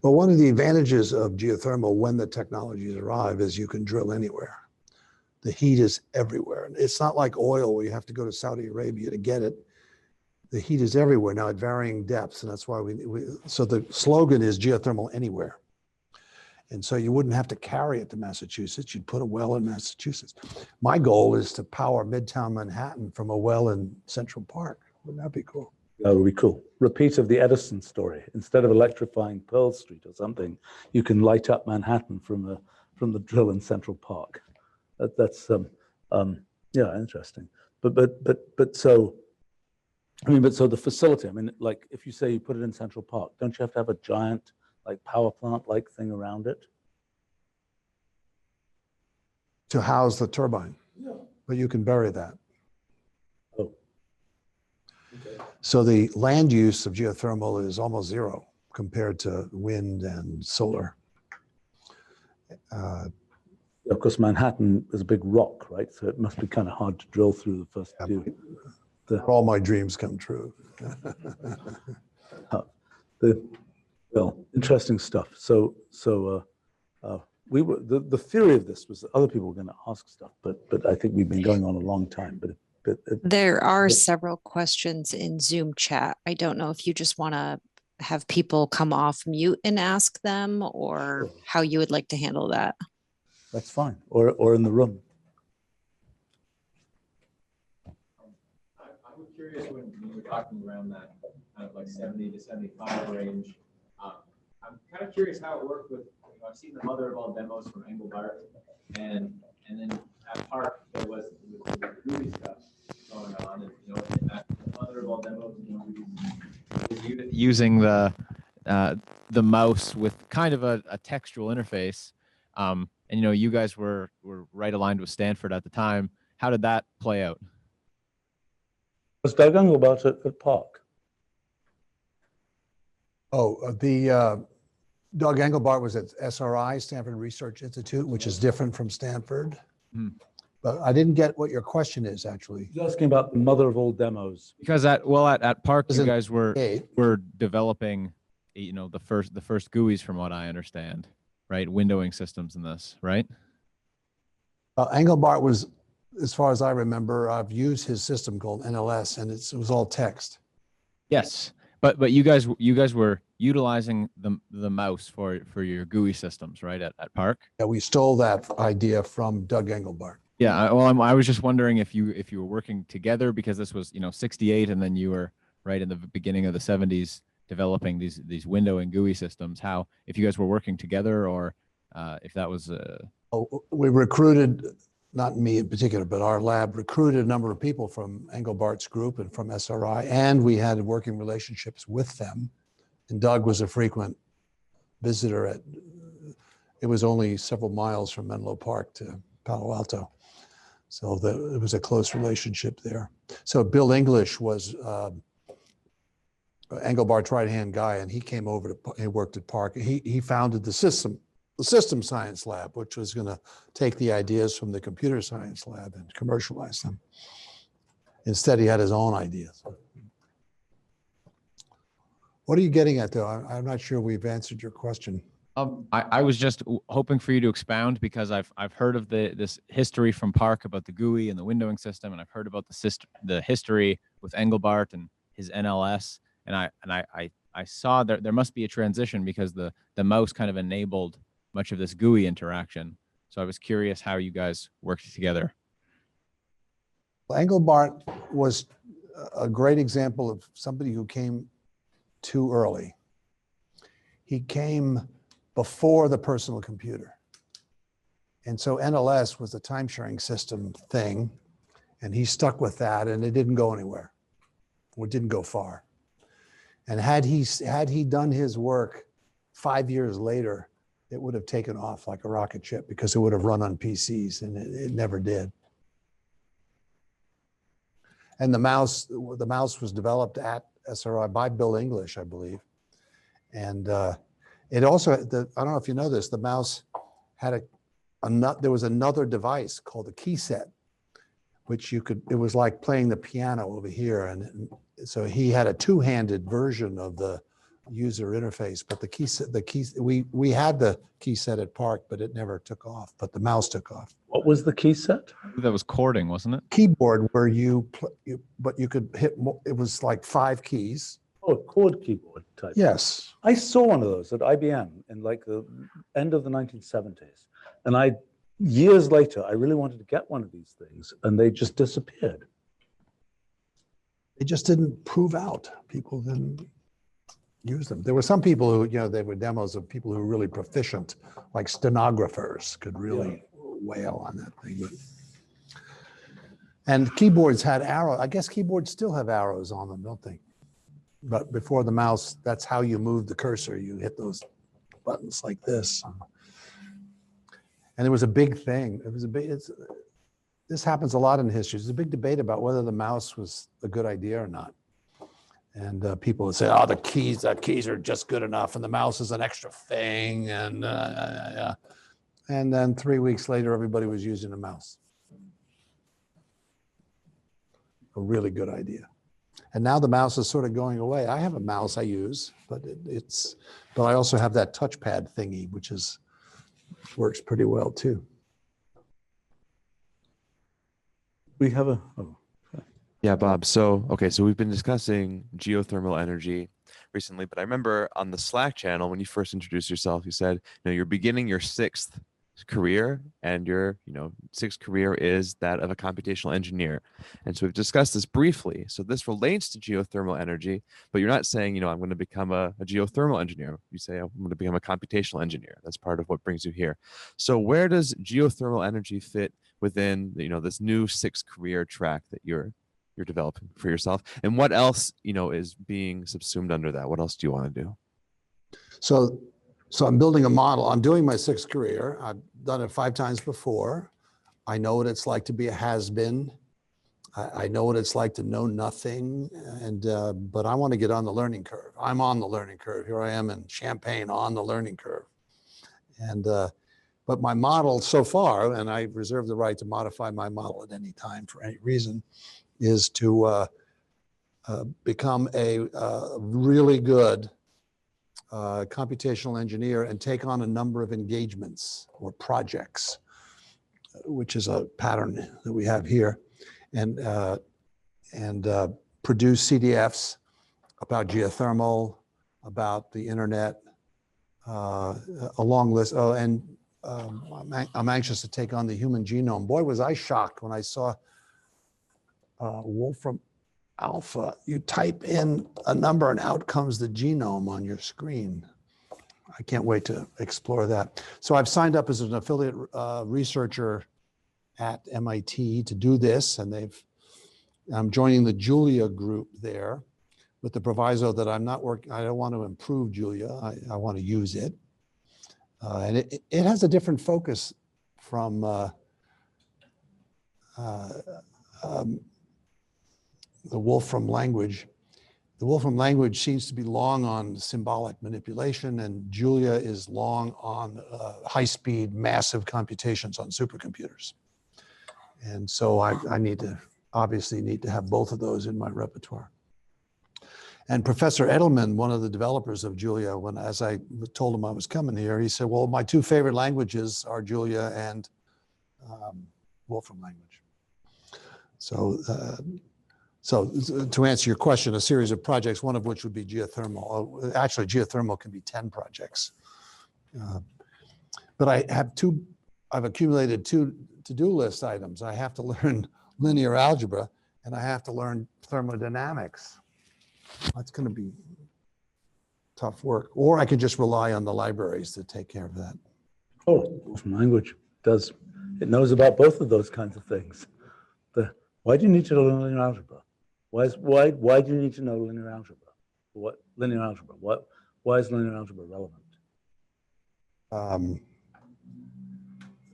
Speaker 2: Well, one of the advantages of geothermal when the technologies arrive is you can drill anywhere. The heat is everywhere. It's not like oil where you have to go to Saudi Arabia to get it. the heat is everywhere now at varying depths, and that's why so the slogan is geothermal anywhere. And so you wouldn't have to carry it to Massachusetts. You'd put a well in Massachusetts. My goal is to power Midtown Manhattan from a well in Central Park. Wouldn't that be cool?
Speaker 1: That would be cool. Repeat of the Edison story. Instead of electrifying Pearl Street or something, you can light up Manhattan from the drill in Central Park. That's yeah, interesting. But so, I mean, but so the facility. I mean, like if you say you put it in Central Park, don't you have to have a giant like power plant like thing around it
Speaker 2: To house the turbine?
Speaker 1: Yeah.
Speaker 2: But you can bury that.
Speaker 1: Oh. Okay.
Speaker 2: So the land use of geothermal is almost zero compared to wind and solar.
Speaker 1: Of course, Manhattan is a big rock, right? So it must be kind of hard to drill through the first few.
Speaker 2: All my dreams come true.
Speaker 1: Well, interesting stuff. So we were the theory of this was that other people were going to ask stuff, but I think we've been going on a long time. But
Speaker 3: there are several questions in Zoom chat. I don't know if you just want to have people come off mute and ask them, or how you would like to handle that.
Speaker 1: That's fine, or in the room.
Speaker 4: I was curious when you were talking around that kind of like 70 to 75 range. I'm kind of curious how it worked with, I've seen the mother of all demos from Engelbart, and then at PARC there was the GUI stuff going on, and that mother of all demos was using the mouse with kind of a textual interface, and you guys were right aligned with Stanford at the time. How did that play out?
Speaker 1: Was Doug Engelbart at PARC?
Speaker 2: Oh, Doug Engelbart was at SRI, Stanford Research Institute, which is different from Stanford. But I didn't get what your question is, actually.
Speaker 1: He's asking about the mother of all demos.
Speaker 4: Because at PARC, you guys were developing, the first GUIs, from what I understand, right? Windowing systems in this, right?
Speaker 2: Engelbart was, as far as I remember, I've used his system called NLS, and it was all text.
Speaker 4: Yes, but you guys were utilizing the mouse for your GUI systems, right? At PARC.
Speaker 2: Yeah, we stole that idea from Doug Engelbart.
Speaker 4: Yeah, well, I was just wondering if you were working together, because this was 68, and then you were right in the beginning of the 70s developing these windowing GUI systems. How, if you guys were working together, or if that was
Speaker 2: we recruited, not me in particular, but our lab recruited a number of people from Engelbart's group and from SRI, and we had working relationships with them. And Doug was a frequent visitor it was only several miles from Menlo Park to Palo Alto. So it was a close relationship there. So Bill English was Engelbart's right-hand guy, and he came over he worked at PARC. He founded the system science lab, which was going to take the ideas from the computer science lab and commercialize them. Instead, he had his own ideas. What are you getting at, though? I'm not sure we've answered your question.
Speaker 4: I was just hoping for you to expound, because I've heard of this history from PARC about the GUI and the windowing system, and I've heard about the history with Engelbart and his NLS, and I saw that there must be a transition, because the mouse kind of enabled much of this GUI interaction. So I was curious how you guys worked together.
Speaker 2: Well, Engelbart was a great example of somebody who came too early. He came before the personal computer. And so NLS was the time-sharing system thing, and he stuck with that, and it didn't go anywhere, or it didn't go far. And had he done his work 5 years later, it would have taken off like a rocket ship, because it would have run on PCs, and it never did. And the mouse was developed at SRI by Bill English, I believe. And it also, I don't know if you know this, the mouse had there was another device called a key set, which it was like playing the piano over here. And so he had a two-handed version of the user interface, but we had the key set at PARC, but it never took off, but the mouse took off.
Speaker 1: What was the key set?
Speaker 5: That was chording, wasn't it?
Speaker 2: Keyboard where but you could hit more, it was like 5 keys.
Speaker 1: Oh, a chord keyboard type.
Speaker 2: Yes.
Speaker 1: I saw one of those at IBM in like the end of the 1970s. And years later, I really wanted to get one of these things and they just disappeared.
Speaker 2: They just didn't prove out. People didn't use them. There were some people who, they were demos of people who were really proficient, like stenographers could really wail on that thing. And keyboards had arrows. I guess keyboards still have arrows on them, don't they? But before the mouse, that's how you move the cursor. You hit those buttons like this. And it was a big thing. This happens a lot in history. There's a big debate about whether the mouse was a good idea or not. And people would say, oh, the keys are just good enough, and the mouse is an extra thing. And then 3 weeks later, everybody was using a mouse. A really good idea. And now the mouse is sort of going away. I have a mouse I use, but but I also have that touchpad thingy, which works pretty well too.
Speaker 1: We have
Speaker 6: Yeah, Bob. So we've been discussing geothermal energy recently, but I remember on the Slack channel when you first introduced yourself, you said, you're beginning your 6th career, and your 6th career is that of a computational engineer. And so we've discussed this briefly. So this relates to geothermal energy, but you're not saying, I'm going to become a geothermal engineer. You say, I'm going to become a computational engineer. That's part of what brings you here. So where does geothermal energy fit within, this new 6th career track that you're developing for yourself? And what else, is being subsumed under that? What else do you want to do?
Speaker 2: So I'm building a model. I'm doing my 6th career. I've done it 5 times before. I know what it's like to be a has-been. I know what it's like to know nothing. But I want to get on the learning curve. I'm on the learning curve. Here I am in Champaign on the learning curve. But my model so far, and I reserve the right to modify my model at any time for any reason, is to become a really good computational engineer and take on a number of engagements or projects, which is a pattern that we have here, and produce CDFs about geothermal, about the internet, a long list. Oh, and I'm anxious to take on the human genome. Boy, was I shocked when I saw Wolfram Alpha. You type in a number and out comes the genome on your screen. I can't wait to explore that. So I've signed up as an affiliate researcher at MIT to do this, and I'm joining the Julia group there with the proviso that I'm not working. I don't want to improve Julia. I want to use it. And it has a different focus from the Wolfram language. The Wolfram language seems to be long on symbolic manipulation, and Julia is long on high-speed, massive computations on supercomputers. And so I obviously need to have both of those in my repertoire. And Professor Edelman, one of the developers of Julia, as I told him I was coming here, he said, well, my 2 favorite languages are Julia and Wolfram language. So to answer your question, a series of projects, one of which would be geothermal. Actually, geothermal can be 10 projects. But I've accumulated 2 to-do list items. I have to learn linear algebra, and I have to learn thermodynamics. That's going to be tough work. Or I could just rely on the libraries to take care of that.
Speaker 1: Oh, Wolfram language it knows about both of those kinds of things. Why do you need to know linear algebra? Why do you need to know linear algebra? What linear algebra? Why is linear algebra relevant?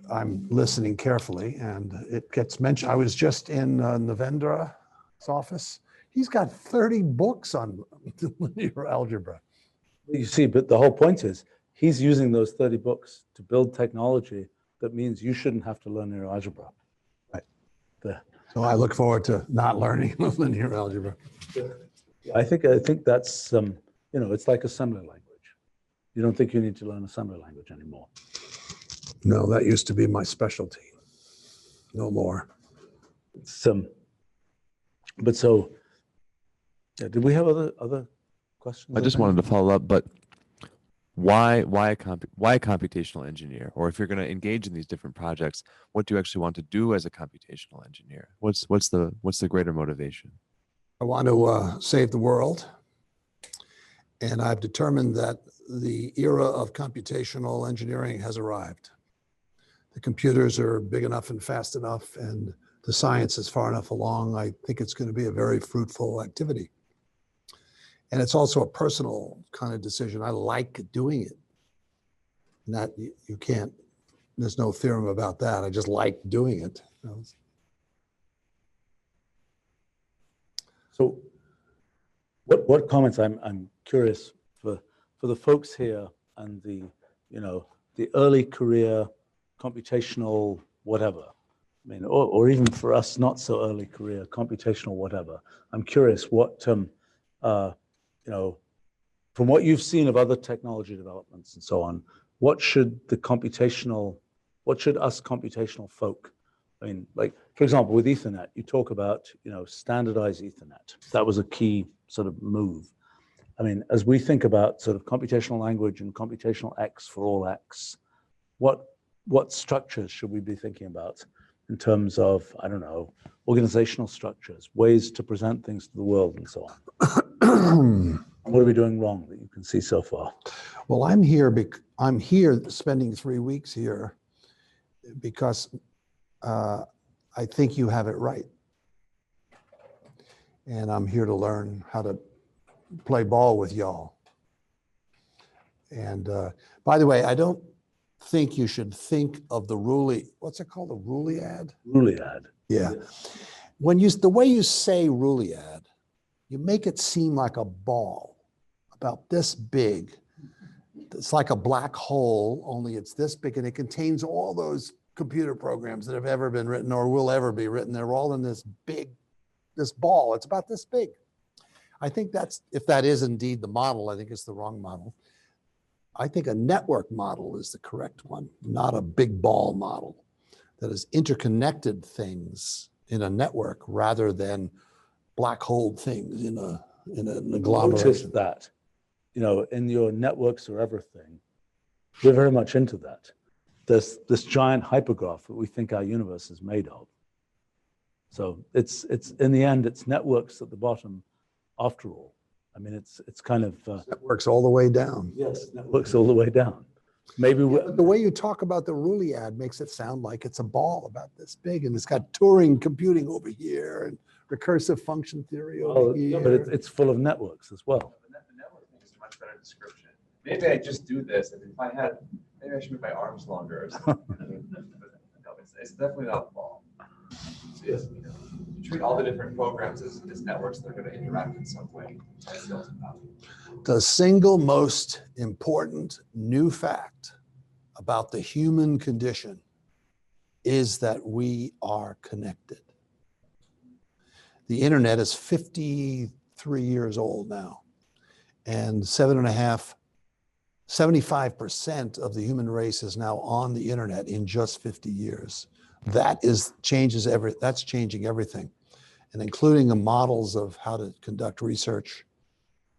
Speaker 2: I'm listening carefully, and it gets mentioned. I was just in Navendra's office. He's got 30 books on linear algebra.
Speaker 1: You see, but the whole point is he's using those 30 books to build technology that means you shouldn't have to learn linear algebra.
Speaker 2: Right. So I look forward to not learning linear algebra.
Speaker 1: I think that's it's like assembly language. You don't think you need to learn assembly language anymore.
Speaker 2: No, that used to be my specialty. No more.
Speaker 1: It's, but so, yeah, did we have other questions?
Speaker 6: I just
Speaker 1: think?
Speaker 6: wanted to follow up, but why a computational engineer? Or if you're going to engage in these different projects, what do you actually want to do as a computational engineer? What's the greater motivation?
Speaker 2: I want to save the world. And I've determined that the era of computational engineering has arrived. The computers are big enough and fast enough, and the science is far enough along. I think it's going to be a very fruitful activity. And it's also a personal kind of decision. I like doing it. And that you can't, there's no theorem about that. I just like doing it. You know?
Speaker 1: So what comments, I'm curious for the folks here and the, you know, the early career computational whatever, I mean, or even for us, not so early career computational whatever. I'm curious what, you know, from what you've seen of other technology developments and so on, what should us computational folk, I mean, like, for example, with Ethernet, you talk about, you know, standardized Ethernet. That was a key sort of move. I mean, as we think about sort of computational language and computational X for all X, what structures should we be thinking about in terms of, I don't know, organizational structures, ways to present things to the world and so on? What are we doing wrong that you can see so far?
Speaker 2: Well, I'm here spending 3 weeks here because I think you have it right. And I'm here to learn how to play ball with y'all. And by the way, I don't think you should think of the what's it called? The Ruliad?
Speaker 1: Ruliad.
Speaker 2: Yeah. When the way you say Ruliad, you make it seem like a ball about this big. It's like a black hole, only it's this big, and it contains all those computer programs that have ever been written or will ever be written. They're all in this ball. It's about this big. I think if that is indeed the model, I think it's the wrong model. I think a network model is the correct one, not a big ball model that is interconnected things in a network rather than black hole things in an agglomeration.
Speaker 1: Notice that, you know, in your networks or everything, we're very much into that. This giant hypergraph that we think our universe is made of. So it's in the end, it's networks at the bottom after all. I mean, it's kind of
Speaker 2: Networks all the way down.
Speaker 1: yes, networks all the way down. Maybe
Speaker 2: But the way you talk about the Ruliad makes it sound like it's a ball about this big, and it's got Turing computing over here and recursive function theory over here.
Speaker 1: but it's full of networks as well.
Speaker 4: The network thing is a much better description. Maybe I just do this, and if I had, maybe I should make my arms longer or something. I mean, no, it's definitely not a ball. You treat all the different programs as networks that are going to interact in some way.
Speaker 2: The single most important new fact about the human condition is that we are connected. The internet is 53 years old now, and 75% of the human race is now on the internet in just 50 years. That's changing everything, and including the models of how to conduct research.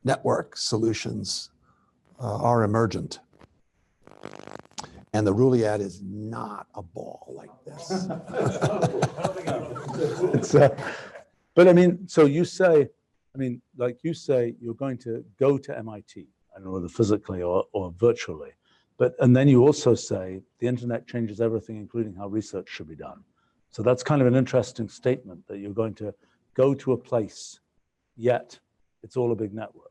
Speaker 2: Network solutions are emergent. And the Ruliad is not a ball like this.
Speaker 1: But I mean, so you say, I mean, like you say, you're going to go to MIT, I don't know whether physically or virtually, and then you also say the internet changes everything, including how research should be done. So that's kind of an interesting statement that you're going to go to a place, yet it's all a big network.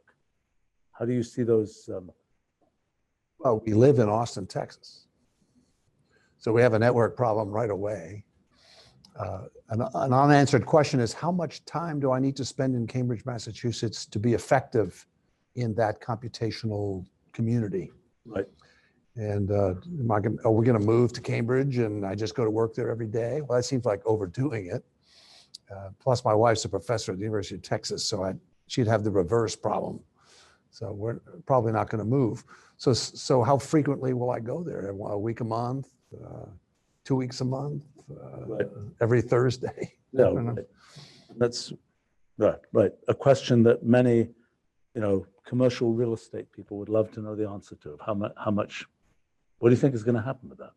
Speaker 1: How do you see those?
Speaker 2: Well, we live in Austin, Texas. So we have a network problem right away. An unanswered question is, how much time do I need to spend in Cambridge, Massachusetts to be effective in that computational community?
Speaker 1: Right.
Speaker 2: And are we going to move to Cambridge and I just go to work there every day? Well, that seems like overdoing it. Plus, my wife's a professor at the University of Texas, so she'd have the reverse problem. So we're probably not going to move. So how frequently will I go there? A week a month? 2 weeks a month?
Speaker 1: Right.
Speaker 2: every Thursday.
Speaker 1: Yeah,
Speaker 2: I don't know.
Speaker 1: right. That's right. A question that many, commercial real estate people would love to know the answer to. How much, what do you think is going to happen with that?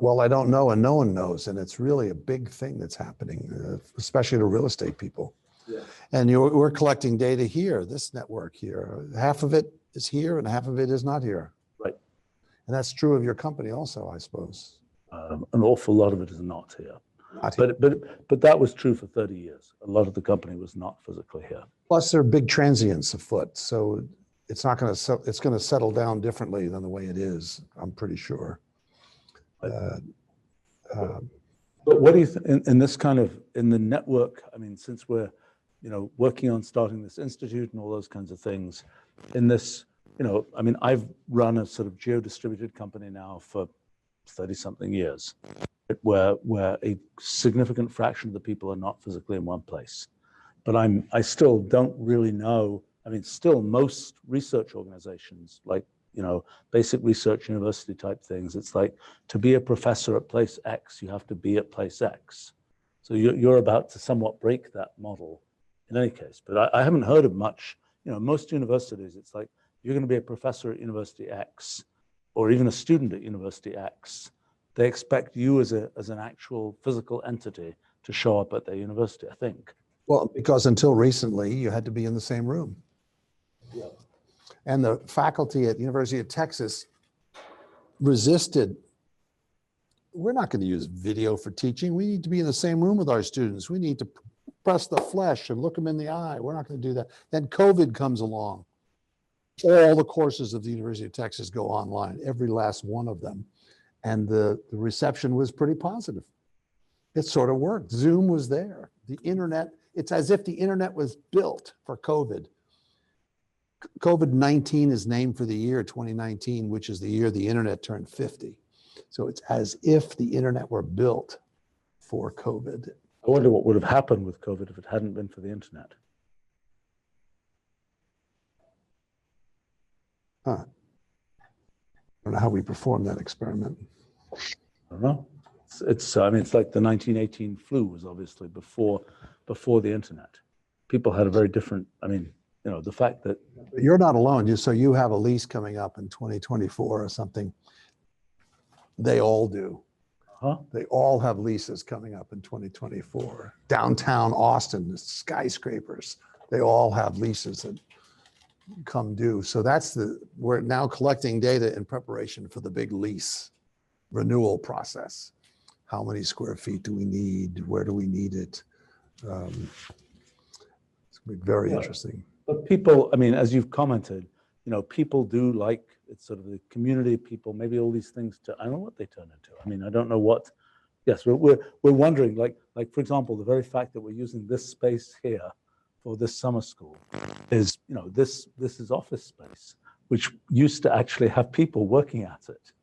Speaker 2: Well, I don't know, and no one knows, and it's really a big thing that's happening, especially to real estate people.
Speaker 1: Yeah.
Speaker 2: And we're collecting data here, this network here. Half of it is here, and half of it is not here.
Speaker 1: Right.
Speaker 2: And that's true of your company also, I suppose.
Speaker 1: An awful lot of it is not here.
Speaker 2: Not here.
Speaker 1: But that was true for 30 years. A lot of the company was not physically here.
Speaker 2: Plus, there are big transients afoot, so it's not going to. It's going to settle down differently than the way it is. I'm pretty sure.
Speaker 1: But what do you think in this kind of, in the network, I mean, since we're, working on starting this institute and all those kinds of things, in this, I mean, I've run a sort of geo-distributed company now for 30-something years, where a significant fraction of the people are not physically in one place. But I still don't really know, I mean, still most research organizations, like, basic research university type things, it's like to be a professor at place X, you have to be at place X. So you're about to somewhat break that model in any case. But I haven't heard of much, most universities, it's like you're going to be a professor at University X or even a student at University X. They expect you as an actual physical entity to show up at their university, I think.
Speaker 2: Well, because until recently, you had to be in the same room.
Speaker 1: Yeah.
Speaker 2: And the faculty at the University of Texas resisted. We're not going to use video for teaching. We need to be in the same room with our students. We need to press the flesh and look them in the eye. We're not going to do that. Then COVID comes along. All the courses of the University of Texas go online, every last one of them. And the reception was pretty positive. It sort of worked. Zoom was there. The internet, it's as if the internet was built for COVID. COVID-19 is named for the year 2019, which is the year the internet turned 50. So it's as if the internet were built for COVID.
Speaker 1: I wonder what would have happened with COVID if it hadn't been for the internet.
Speaker 2: Huh. I don't know how we performed that experiment.
Speaker 1: I don't know. I mean, it's like the 1918 flu was obviously before the internet. People had a very different, I mean, the fact that.
Speaker 2: You're not alone. So you have a lease coming up in 2024 or something. They all do.
Speaker 1: Huh?
Speaker 2: They all have leases coming up in 2024. Downtown Austin, the skyscrapers, they all have leases that come due. So we're now collecting data in preparation for the big lease renewal process. How many square feet do we need? Where do we need it? It's going to be very interesting.
Speaker 1: But people, I mean, as you've commented, people do like, it's sort of the community of people, maybe all these things I don't know what they turn into. I mean, I don't know what, yes, we're wondering, like for example, the very fact that we're using this space here for this summer school is, this is office space, which used to actually have people working at it.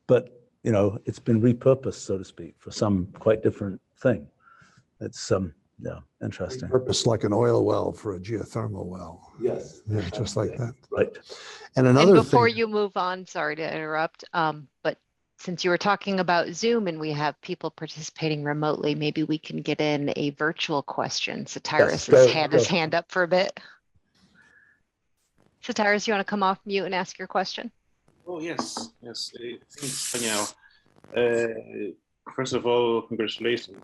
Speaker 1: But, it's been repurposed, so to speak, for some quite different thing. It's, yeah, interesting.
Speaker 2: Purpose like an oil well for a geothermal well.
Speaker 1: Yes.
Speaker 2: Yeah, just like that.
Speaker 1: Right.
Speaker 2: And another
Speaker 5: And before
Speaker 2: thing,
Speaker 5: you move on, sorry to interrupt, but since you were talking about Zoom and we have people participating remotely, maybe we can get in a virtual question. Satyrus has had his hand up for a bit. Satyrus, you want to come off mute and ask your question?
Speaker 7: Oh, yes. Thanks, Danielle. First of all, congratulations,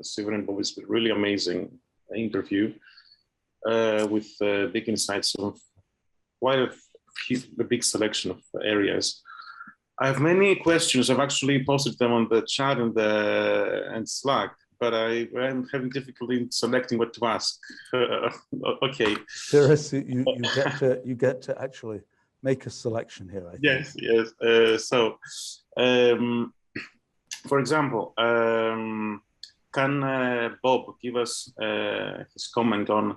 Speaker 7: Steven and Bob. It's been really amazing interview with big insights of quite a big selection of areas. I have many questions. I've actually posted them on the chat and Slack, but I'm having difficulty in selecting what to ask. Okay.
Speaker 1: Cyrus, you get to actually make a selection here, I think.
Speaker 7: Yes. For example, can Bob give us his comment on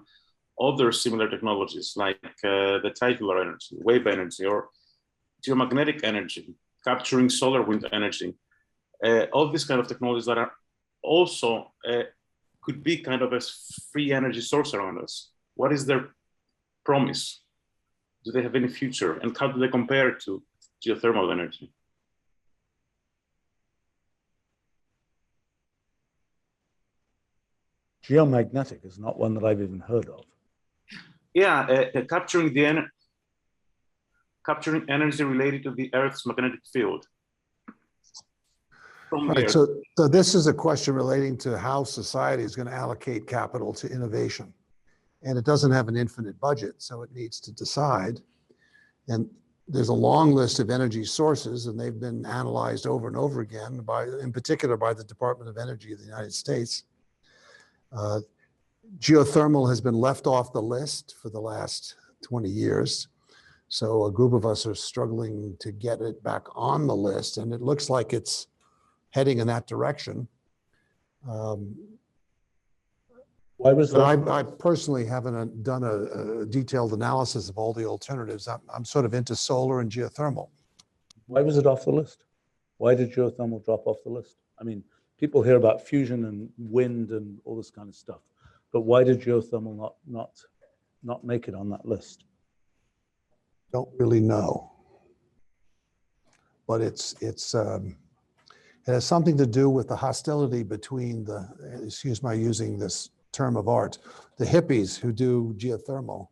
Speaker 7: other similar technologies like the tidal energy, wave energy, or geomagnetic energy, capturing solar wind energy? All these kind of technologies that are also could be kind of a free energy source around us. What is their promise? Do they have any future? And how do they compare to geothermal energy?
Speaker 1: Geomagnetic is not one that I've even heard of.
Speaker 7: Yeah, capturing energy related to the Earth's magnetic field. From the
Speaker 2: Right,
Speaker 7: Earth.
Speaker 2: so this is a question relating to how society is going to allocate capital to innovation. And it doesn't have an infinite budget, so it needs to decide. And there's a long list of energy sources, and they've been analyzed over and over again, in particular by the Department of Energy of the United States. Geothermal has been left off the list for the last 20 years. So a group of us are struggling to get it back on the list, and it looks like it's heading in that direction.
Speaker 1: Why was that?
Speaker 2: I personally haven't done a detailed analysis of all the alternatives. I'm sort of into solar and geothermal.
Speaker 1: Why was it off the list? Why did geothermal drop off the list? I mean, people hear about fusion and wind and all this kind of stuff, but why did geothermal not make it on that list?
Speaker 2: Don't really know, but it has something to do with the hostility between the, excuse my using this term of art, the hippies who do geothermal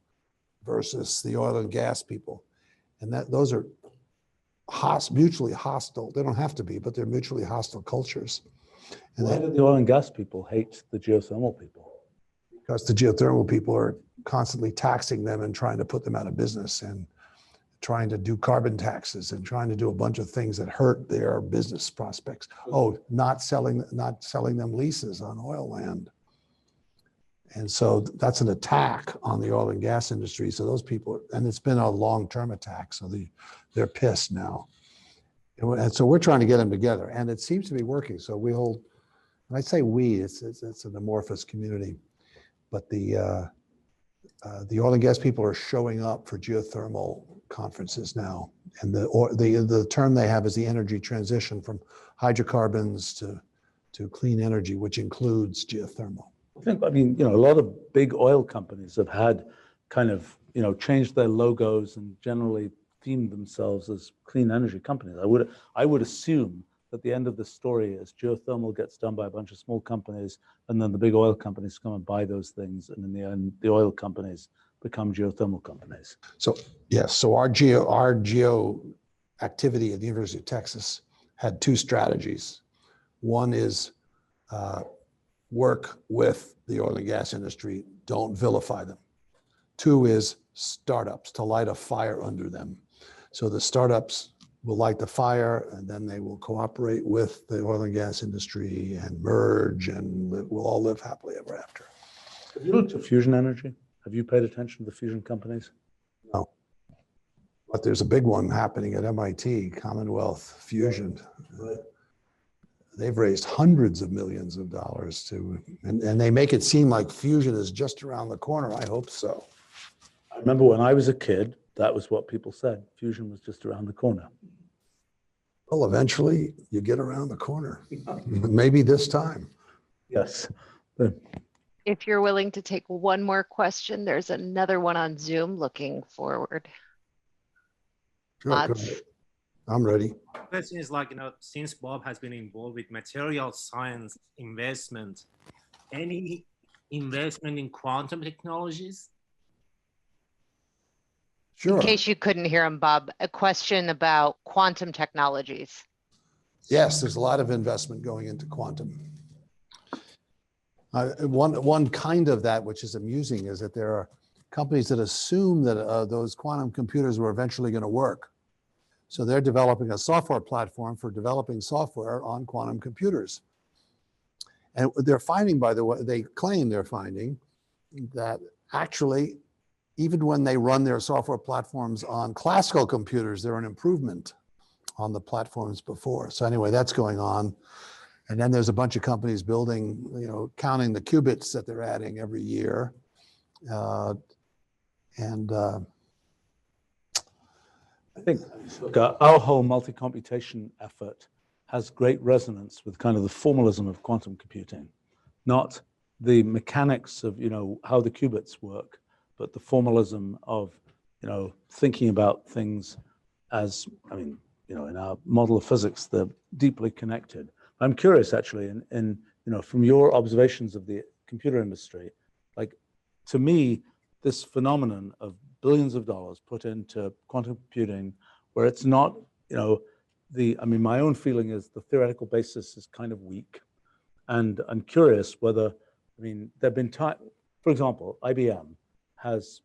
Speaker 2: versus the oil and gas people. And those are mutually hostile. They don't have to be, but they're mutually hostile cultures. And
Speaker 1: why did the oil and gas people hate the geothermal people?
Speaker 2: Because the geothermal people are constantly taxing them and trying to put them out of business, and trying to do carbon taxes and trying to do a bunch of things that hurt their business prospects. Oh, not selling them leases on oil land. And so that's an attack on the oil and gas industry. So those people, and it's been a long-term attack. So they're pissed now. And so we're trying to get them together, and it seems to be working. So we hold, and I say we, it's an amorphous community, but the oil and gas people are showing up for geothermal conferences now. And the term they have is the energy transition from hydrocarbons to clean energy, which includes geothermal.
Speaker 1: I mean, a lot of big oil companies have had kind of, changed their logos and generally themed themselves as clean energy companies. I would assume that the end of the story is geothermal gets done by a bunch of small companies, and then the big oil companies come and buy those things, and in the end, the oil companies become geothermal companies.
Speaker 2: So yes, so our geo activity at the University of Texas had two strategies. One is work with the oil and gas industry, don't vilify them. Two is startups, to light a fire under them. So the startups will light the fire, and then they will cooperate with the oil and gas industry and merge, and we'll all live happily ever after.
Speaker 1: Have you looked at fusion energy? Have you paid attention to the fusion companies?
Speaker 2: No, but there's a big one happening at MIT, Commonwealth Fusion.
Speaker 1: Right.
Speaker 2: They've raised hundreds of millions of dollars and they make it seem like fusion is just around the corner. I hope so.
Speaker 1: I remember when I was a kid, that was what people said. Fusion was just around the corner.
Speaker 2: Well, eventually you get around the corner. Maybe this time.
Speaker 1: Yes.
Speaker 5: If you're willing to take one more question, there's another one on Zoom looking forward.
Speaker 2: Sure, go
Speaker 5: Lots.
Speaker 2: ahead. I'm ready.
Speaker 8: Question is like, since Bob has been involved with material science investment, any investment in quantum technologies?
Speaker 2: Sure.
Speaker 5: In case you couldn't hear him, Bob, a question about quantum technologies.
Speaker 2: Yes, there's a lot of investment going into quantum. One kind of that, which is amusing, is that there are companies that assume that those quantum computers were eventually going to work. So they're developing a software platform for developing software on quantum computers. And they're finding, by the way, they claim they're finding that actually, even when they run their software platforms on classical computers, they're an improvement on the platforms before. So anyway, that's going on. And then there's a bunch of companies building, counting the qubits that they're adding every year.
Speaker 1: I think our whole multi-computation effort has great resonance with kind of the formalism of quantum computing, not the mechanics of, how the qubits work, but the formalism of, thinking about things as, in our model of physics, they're deeply connected. I'm curious, actually, in from your observations of the computer industry, like to me, this phenomenon of billions of dollars put into quantum computing, where it's not, I mean, my own feeling is the theoretical basis is kind of weak. And I'm curious whether, I mean, there've been time, for example, IBM has,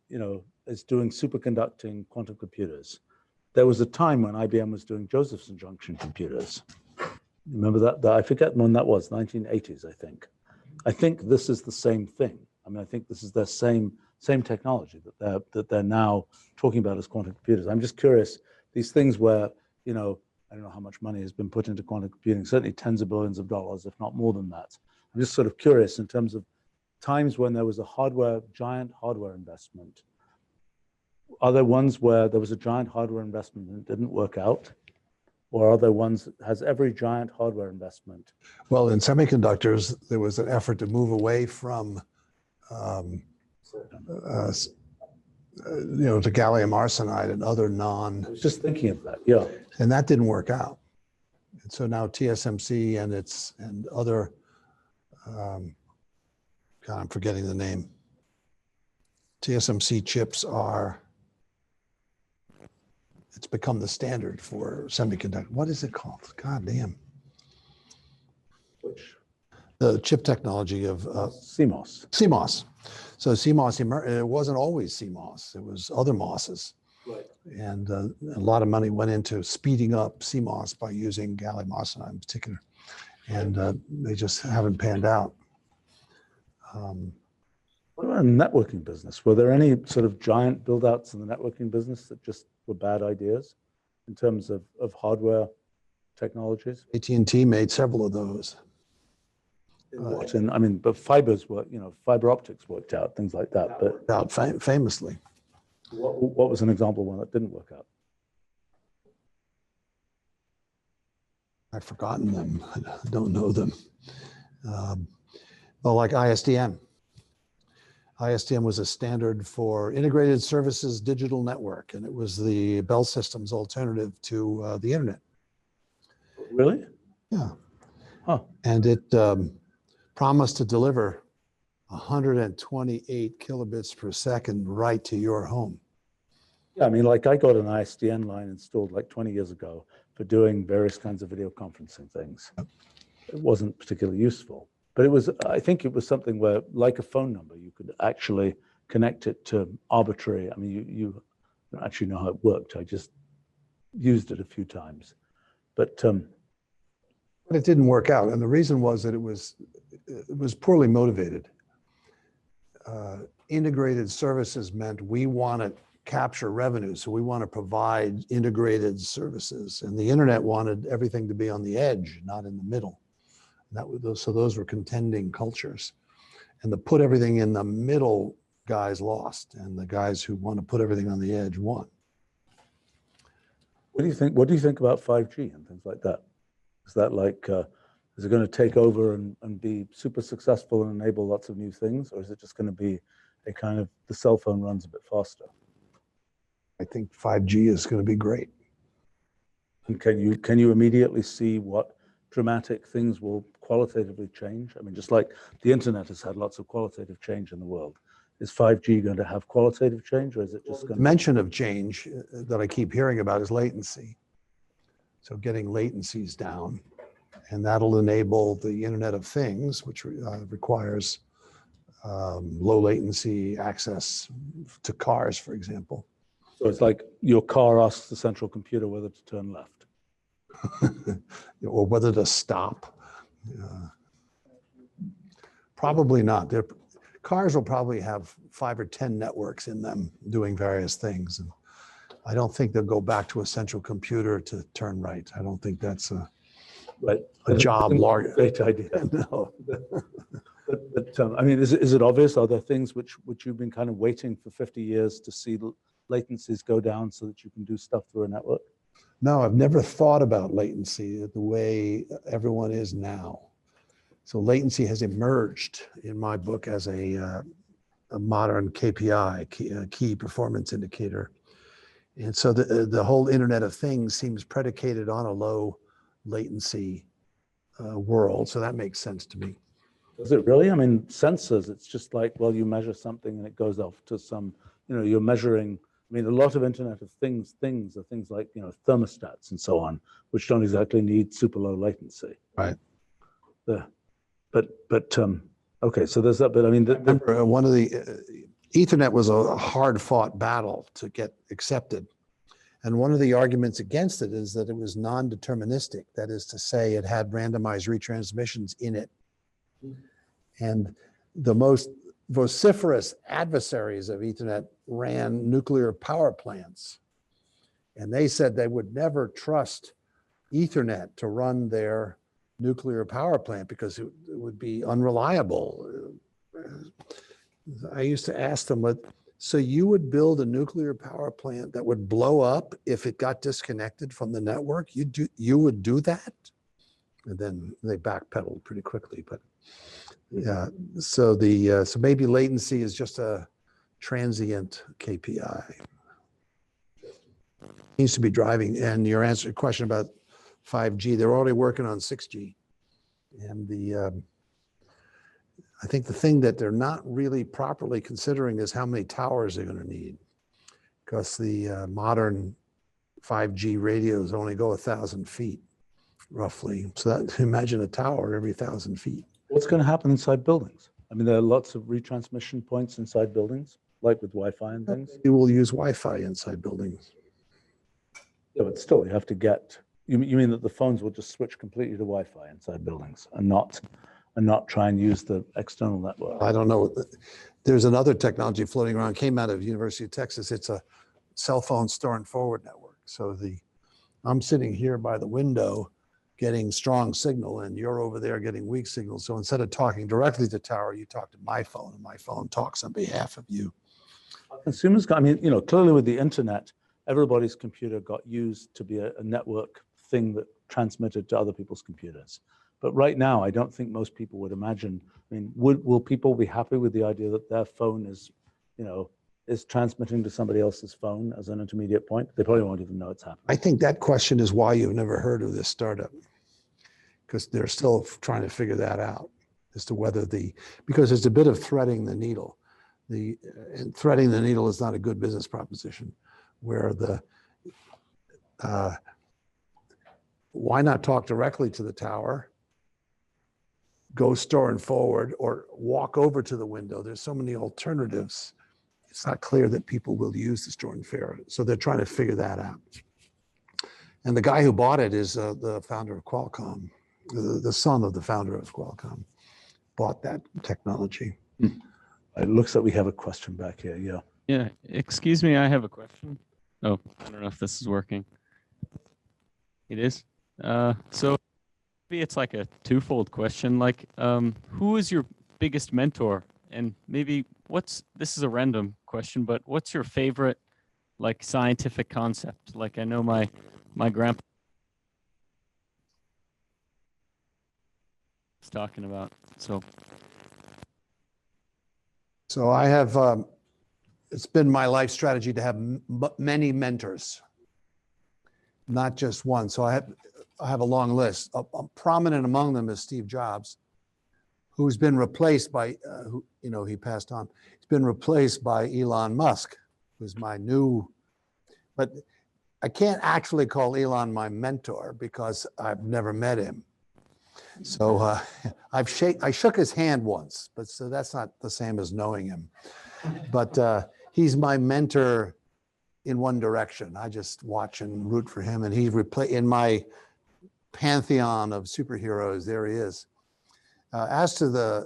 Speaker 1: is doing superconducting quantum computers. There was a time when IBM was doing Josephson junction computers. Remember that? I forget when that was, 1980s, I think. I think this is the same thing. I mean, I think this is their same technology that they're now talking about as quantum computers. I'm just curious, these things where, I don't know how much money has been put into quantum computing, certainly tens of billions of dollars, if not more than that. I'm just sort of curious in terms of times when there was a giant hardware investment. Are there ones where there was a giant hardware investment and it didn't work out? Or are there ones, has every giant hardware investment?
Speaker 2: Well, in semiconductors, there was an effort to move away from, to gallium arsenide and other
Speaker 1: I was just thinking of that, yeah.
Speaker 2: and that didn't work out. And so now TSMC and other, God, I'm forgetting the name. TSMC chips it's become the standard for semiconductor. What is it called? God damn.
Speaker 1: Which?
Speaker 2: The chip technology of
Speaker 1: CMOS.
Speaker 2: CMOS. So CMOS, it wasn't always CMOS. It was other MOSes.
Speaker 1: Right.
Speaker 2: And a lot of money went into speeding up CMOS by using gallium arsenide in particular. And they just haven't panned out.
Speaker 1: What about a networking business? Were there any sort of giant build-outs in the networking business that just were bad ideas in terms of hardware technologies?
Speaker 2: AT&T made several of those.
Speaker 1: But fibers were, fiber optics worked out, things like that. But
Speaker 2: Out famously.
Speaker 1: what was an example of one that didn't work out?
Speaker 2: I've forgotten them. I don't know them. Well, like ISDN. ISDN was a standard for integrated services digital network, and it was the Bell System's alternative to the internet.
Speaker 1: Really?
Speaker 2: Yeah.
Speaker 1: Huh.
Speaker 2: And it promised to deliver 128 kilobits per second right to your home.
Speaker 1: Yeah, I mean, like I got an ISDN line installed like 20 years ago for doing various kinds of video conferencing things. It wasn't particularly useful. But I think it was something where, like a phone number, you could actually connect it to arbitrary. I mean, you don't actually know how it worked. I just used it a few times. But
Speaker 2: it didn't work out. And the reason was that it was poorly motivated. Integrated services meant we want to capture revenue. So we want to provide integrated services. And the internet wanted everything to be on the edge, not in the middle. So those were contending cultures, and the put everything in the middle guys lost, and the guys who want to put everything on the edge won.
Speaker 1: what do you think about 5G and things like that? Is that like, is it going to take over and be super successful and enable lots of new things, or is it just going to be a kind of the cell phone runs a bit faster?
Speaker 2: I think 5G is going to be great.
Speaker 1: And can you immediately see what dramatic things will qualitatively change? I mean, just like the internet has had lots of qualitative change in the world, is 5G going to have qualitative change, or is it just going to...
Speaker 2: Dimension of change that I keep hearing about is latency. So getting latencies down, and that'll enable the Internet of Things, which requires low latency access to cars, for example.
Speaker 1: So it's like your car asks the central computer whether to turn left.
Speaker 2: Or whether to stop. Probably not. Cars will probably have 5 or 10 networks in them doing various things. And I don't think they'll go back to a central computer to turn right. I don't think that's a job large.
Speaker 1: Great idea.
Speaker 2: No.
Speaker 1: But I mean, is it obvious? Are there things which you've been kind of waiting for 50 years to see latencies go down so that you can do stuff through a network?
Speaker 2: No, I've never thought about latency the way everyone is now. So latency has emerged in my book as a modern KPI, key performance indicator. And so the whole Internet of Things seems predicated on a low latency world. So that makes sense to me.
Speaker 1: Does it really? I mean, sensors, it's just like, well, you measure something and it goes off to some, you're measuring. I mean, a lot of Internet of Things are things like, thermostats and so on, which don't exactly need super low latency.
Speaker 2: Right.
Speaker 1: Okay, so there's that, but I mean,
Speaker 2: Remember, one of the Ethernet was a hard-fought battle to get accepted. And one of the arguments against it is that it was non-deterministic. That is to say, it had randomized retransmissions in it. And the most vociferous adversaries of Ethernet ran nuclear power plants. And they said they would never trust Ethernet to run their nuclear power plant because it would be unreliable. I used to ask them, so you would build a nuclear power plant that would blow up if it got disconnected from the network? You would do that? And then they backpedaled pretty quickly. But yeah, so maybe latency is just a transient KPI. Needs to be driving. And your question about 5G, they're already working on 6G. And I think the thing that they're not really properly considering is how many towers they're going to need, because the modern 5G radios only go 1,000 feet, roughly. So imagine a tower every 1,000 feet.
Speaker 1: What's going to happen inside buildings? I mean, there are lots of retransmission points inside buildings, like with Wi-Fi and things.
Speaker 2: You will use Wi-Fi inside buildings.
Speaker 1: Yeah, but still, you have to get. You mean that the phones will just switch completely to Wi-Fi inside buildings and not try and use the external network?
Speaker 2: I don't know. There's another technology floating around, came out of University of Texas. It's a cell phone store and forward network. So I'm sitting here by the window getting strong signal and you're over there getting weak signal. So instead of talking directly to the tower, you talk to my phone and my phone talks on behalf of you.
Speaker 1: Consumers, I mean, clearly with the internet, everybody's computer got used to be a network thing that transmitted to other people's computers. But right now, I don't think most people would imagine. I mean, will people be happy with the idea that their phone is transmitting to somebody else's phone as an intermediate point? They probably won't even know it's happening.
Speaker 2: I think that question is why you've never heard of this startup, because they're still trying to figure that out as to whether because it's a bit of threading the needle. And threading the needle is not a good business proposition, where why not talk directly to the tower, go store and forward, or walk over to the window? There's so many alternatives. It's not clear that people will use the store and forward. So they're trying to figure that out. And the guy who bought it is the founder of Qualcomm, the son of the founder of Qualcomm, bought that technology.
Speaker 1: It looks like we have a question back here. Yeah.
Speaker 9: Yeah. Excuse me, I have a question. Oh, I don't know if this is working. It is. So maybe it's like a twofold question. Like, who is your biggest mentor? And maybe this is a random question, but what's your favorite like scientific concept? Like, I know my grandpa was talking about.
Speaker 2: So I have, it's been my life strategy to have many mentors, not just one. So I have a long list. Prominent among them is Steve Jobs, who's been replaced by, he passed on. He's been replaced by Elon Musk, who's my new, but I can't actually call Elon my mentor because I've never met him. So I shook his hand once, but so that's not the same as knowing him. But he's my mentor in one direction. I just watch and root for him, and he in my pantheon of superheroes. There he is. As to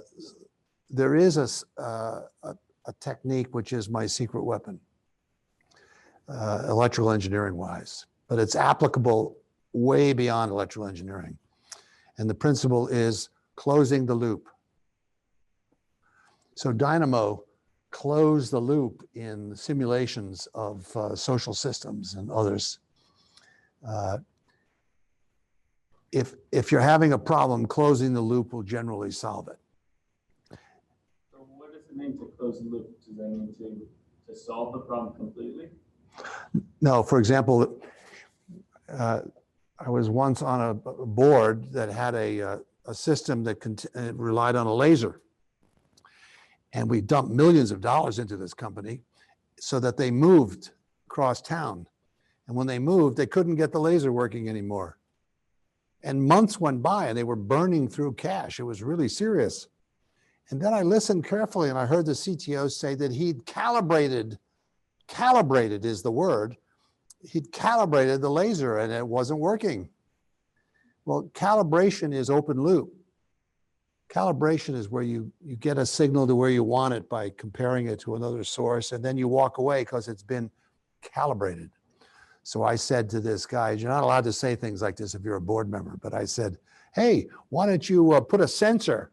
Speaker 2: there is a technique which is my secret weapon, electrical engineering wise, but it's applicable way beyond electrical engineering. And the principle is closing the loop. So Dynamo closed the loop in simulations of social systems and others. If you're having a problem, closing the loop will generally solve it.
Speaker 4: So what does it mean to close the loop? Does that mean to solve the problem completely?
Speaker 2: No, for example, I was once on a board that had a a system that relied on a laser. And we dumped millions of dollars into this company so that they moved across town. And when they moved, they couldn't get the laser working anymore. And months went by and they were burning through cash. It was really serious. And then I listened carefully and I heard the CTO say that he'd calibrated is the word, he'd calibrated the laser and it wasn't working. Well, calibration is open loop. Calibration is where you get a signal to where you want it by comparing it to another source, and then you walk away because it's been calibrated. So I said to this guy, you're not allowed to say things like this if you're a board member, but I said, hey, why don't you put a sensor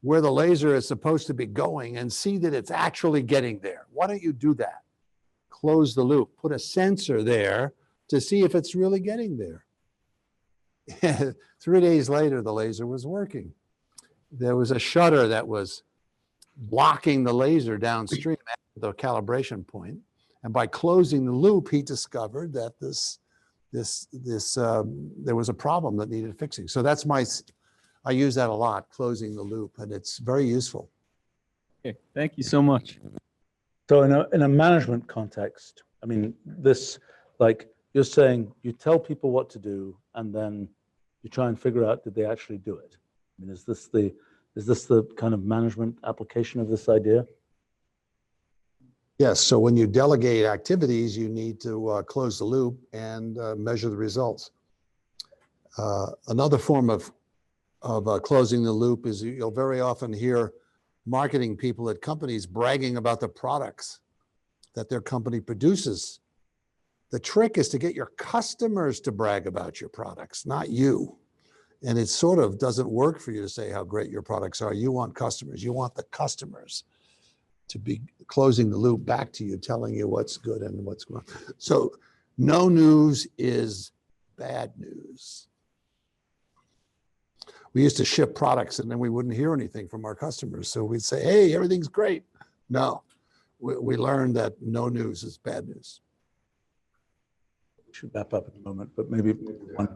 Speaker 2: where the laser is supposed to be going and see that it's actually getting there? Why don't you do that? Close the loop, put a sensor there to see if it's really getting there. 3 days later, the laser was working. There was a shutter that was blocking the laser downstream at the calibration point. And by closing the loop, he discovered that there was a problem that needed fixing. So that's I use that a lot, closing the loop, and it's very useful.
Speaker 9: Okay, thank you so much.
Speaker 1: So in a management context, I mean, this, like you're saying, you tell people what to do, and then you try and figure out, did they actually do it? I mean, is this the kind of management application of this idea?
Speaker 2: Yes, so when you delegate activities, you need to close the loop and measure the results. Another form of closing the loop is you'll very often hear marketing people at companies bragging about the products that their company produces. The trick is to get your customers to brag about your products, not you. And it sort of doesn't work for you to say how great your products are. You want customers. You want the customers to be closing the loop back to you, telling you what's good and what's going on. So no news is bad news. We used to ship products and then we wouldn't hear anything from our customers. So we'd say, hey, everything's great. No, we learned that no news is bad news.
Speaker 1: We should wrap up in a moment, but maybe one.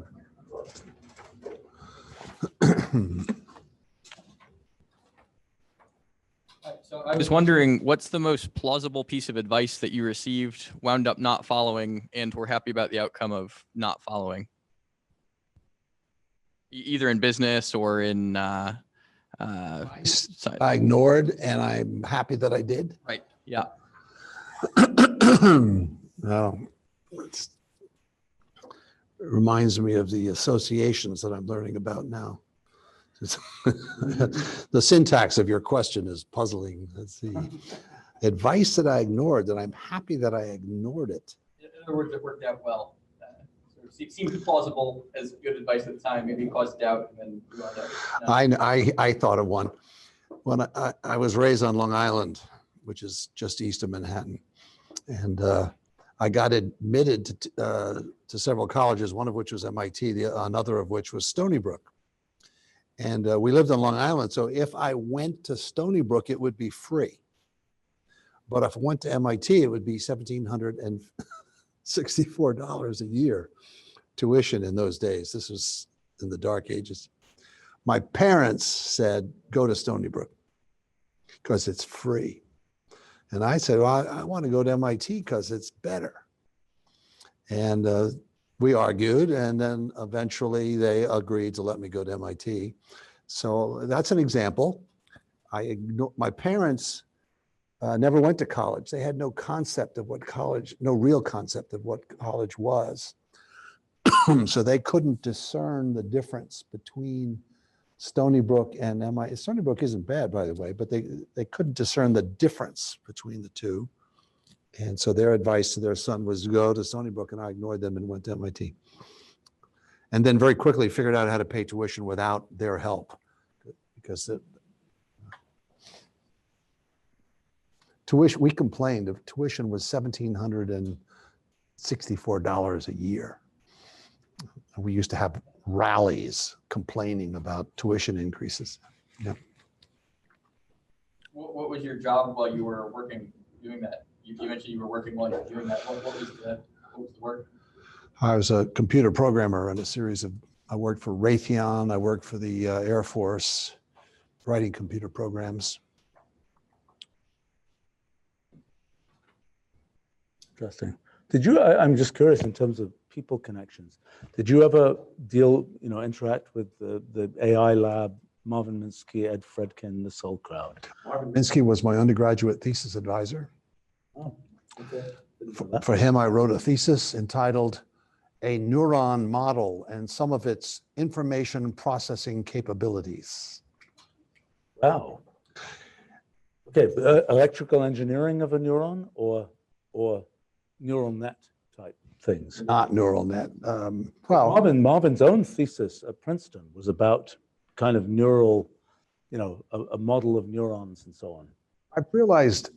Speaker 10: So I was wondering, what's the most plausible piece of advice that you received, wound up not following, and were happy about the outcome of not following? Either in business or in
Speaker 2: I ignored, and I'm happy that I did.
Speaker 10: Right. Yeah.
Speaker 2: It reminds me of the associations that I'm learning about now. The syntax of your question is puzzling. Let's see. Advice that I ignored, that I'm happy that I ignored it.
Speaker 10: In other words, it worked out well. It seemed plausible as good advice at the time, maybe caused doubt, and then you wound up.
Speaker 2: I thought of one. When I was raised on Long Island, which is just east of Manhattan, and I got admitted to several colleges, one of which was MIT, another of which was Stony Brook. And we lived on Long Island, so if I went to Stony Brook, it would be free. But if I went to MIT, it would be $1,764 a year tuition in those days. This was in the dark ages. My parents said, go to Stony Brook because it's free. And I said, well, I want to go to MIT because it's better. And we argued, and then eventually they agreed to let me go to MIT. So that's an example. My parents never went to college. They had no concept of what college, no real concept of what college was. So they couldn't discern the difference between Stony Brook and MIT. Stony Brook isn't bad, by the way, but they couldn't discern the difference between the two. And so their advice to their son was go to Stony Brook, and I ignored them and went to MIT. And then very quickly figured out how to pay tuition without their help, because tuition, we complained of tuition was $1,764 a year. We used to have rallies complaining about tuition increases. Yeah.
Speaker 10: What was your job while you were working, doing that? You mentioned you were working while you were doing that. What was the work?
Speaker 2: I was a computer programmer on a series of I worked for Raytheon. I worked for the Air Force, writing computer programs.
Speaker 1: Interesting. Did you, I'm just curious in terms of people connections. Did you ever interact with the AI lab, Marvin Minsky, Ed Fredkin, this whole crowd?
Speaker 2: Marvin Minsky was my undergraduate thesis advisor.
Speaker 1: Oh, okay.
Speaker 2: For him, I wrote a thesis entitled A Neuron Model and Some of Its Information Processing Capabilities.
Speaker 1: Wow. Okay, electrical engineering of a neuron or neural net type things?
Speaker 2: Not neural net. Well,
Speaker 1: Marvin's own thesis at Princeton was about kind of neural, a model of neurons and so on.
Speaker 2: I realized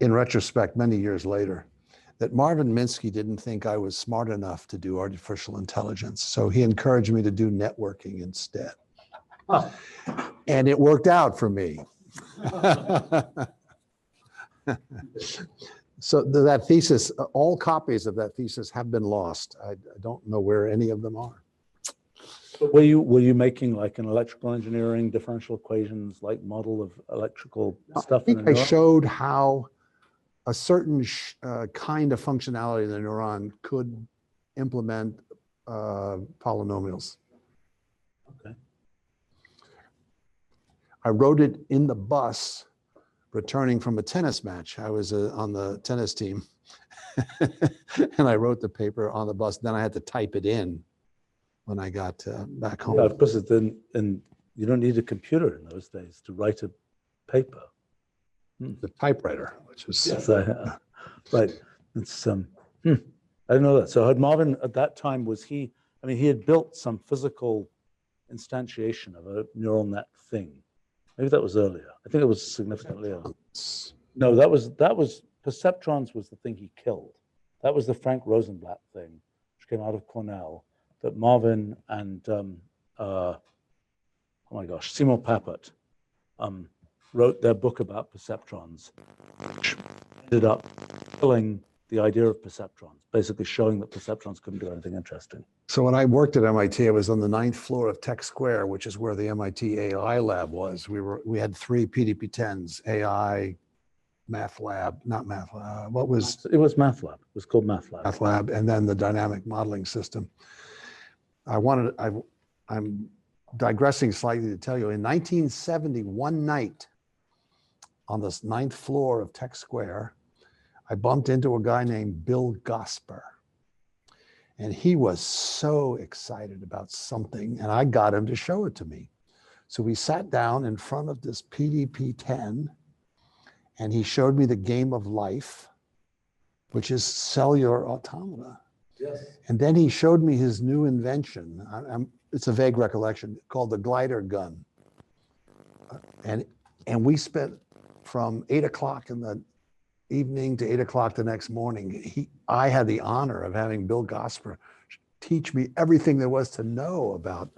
Speaker 2: in retrospect, many years later, that Marvin Minsky didn't think I was smart enough to do artificial intelligence. So he encouraged me to do networking instead.
Speaker 1: Huh.
Speaker 2: And it worked out for me. So that thesis, all copies of that thesis have been lost. I don't know where any of them are.
Speaker 1: But were you making like an electrical engineering differential equations like model of electrical stuff?
Speaker 2: I think I showed how a certain kind of functionality in the neuron could implement polynomials.
Speaker 1: Okay.
Speaker 2: I wrote it in the bus returning from a tennis match. I was on the tennis team and I wrote the paper on the bus. Then I had to type it in when I got back home.
Speaker 1: Yeah, of course, and you don't need a computer in those days to write a paper.
Speaker 2: The typewriter, which is
Speaker 1: yes, right. It's I didn't know that. So had Marvin at that time, he had built some physical instantiation of a neural net thing. Maybe that was earlier. I think it was significantly earlier. No, that was perceptrons was the thing he killed. That was the Frank Rosenblatt thing, which came out of Cornell, that Marvin and Seymour Papert wrote their book about perceptrons, which ended up killing the idea of perceptrons, basically showing that perceptrons couldn't do anything interesting.
Speaker 2: So when I worked at MIT, I was on the 9th floor of Tech Square, which is where the MIT AI lab was. We had 3 PDP-10s, AI, Math Lab, not Math Lab.
Speaker 1: It was Math Lab. It was called Math Lab.
Speaker 2: Math Lab, and then the dynamic modeling system. I'm digressing slightly to tell you, in 1970, one night on the 9th floor of Tech Square, I bumped into a guy named Bill Gosper. And he was so excited about something, and I got him to show it to me. So we sat down in front of this PDP-10, and he showed me the game of life, which is cellular automata.
Speaker 1: Yes.
Speaker 2: And then he showed me his new invention. It's a vague recollection, called the glider gun. And we spent from 8 o'clock in the evening to 8 o'clock the next morning. I had the honor of having Bill Gosper teach me everything there was to know about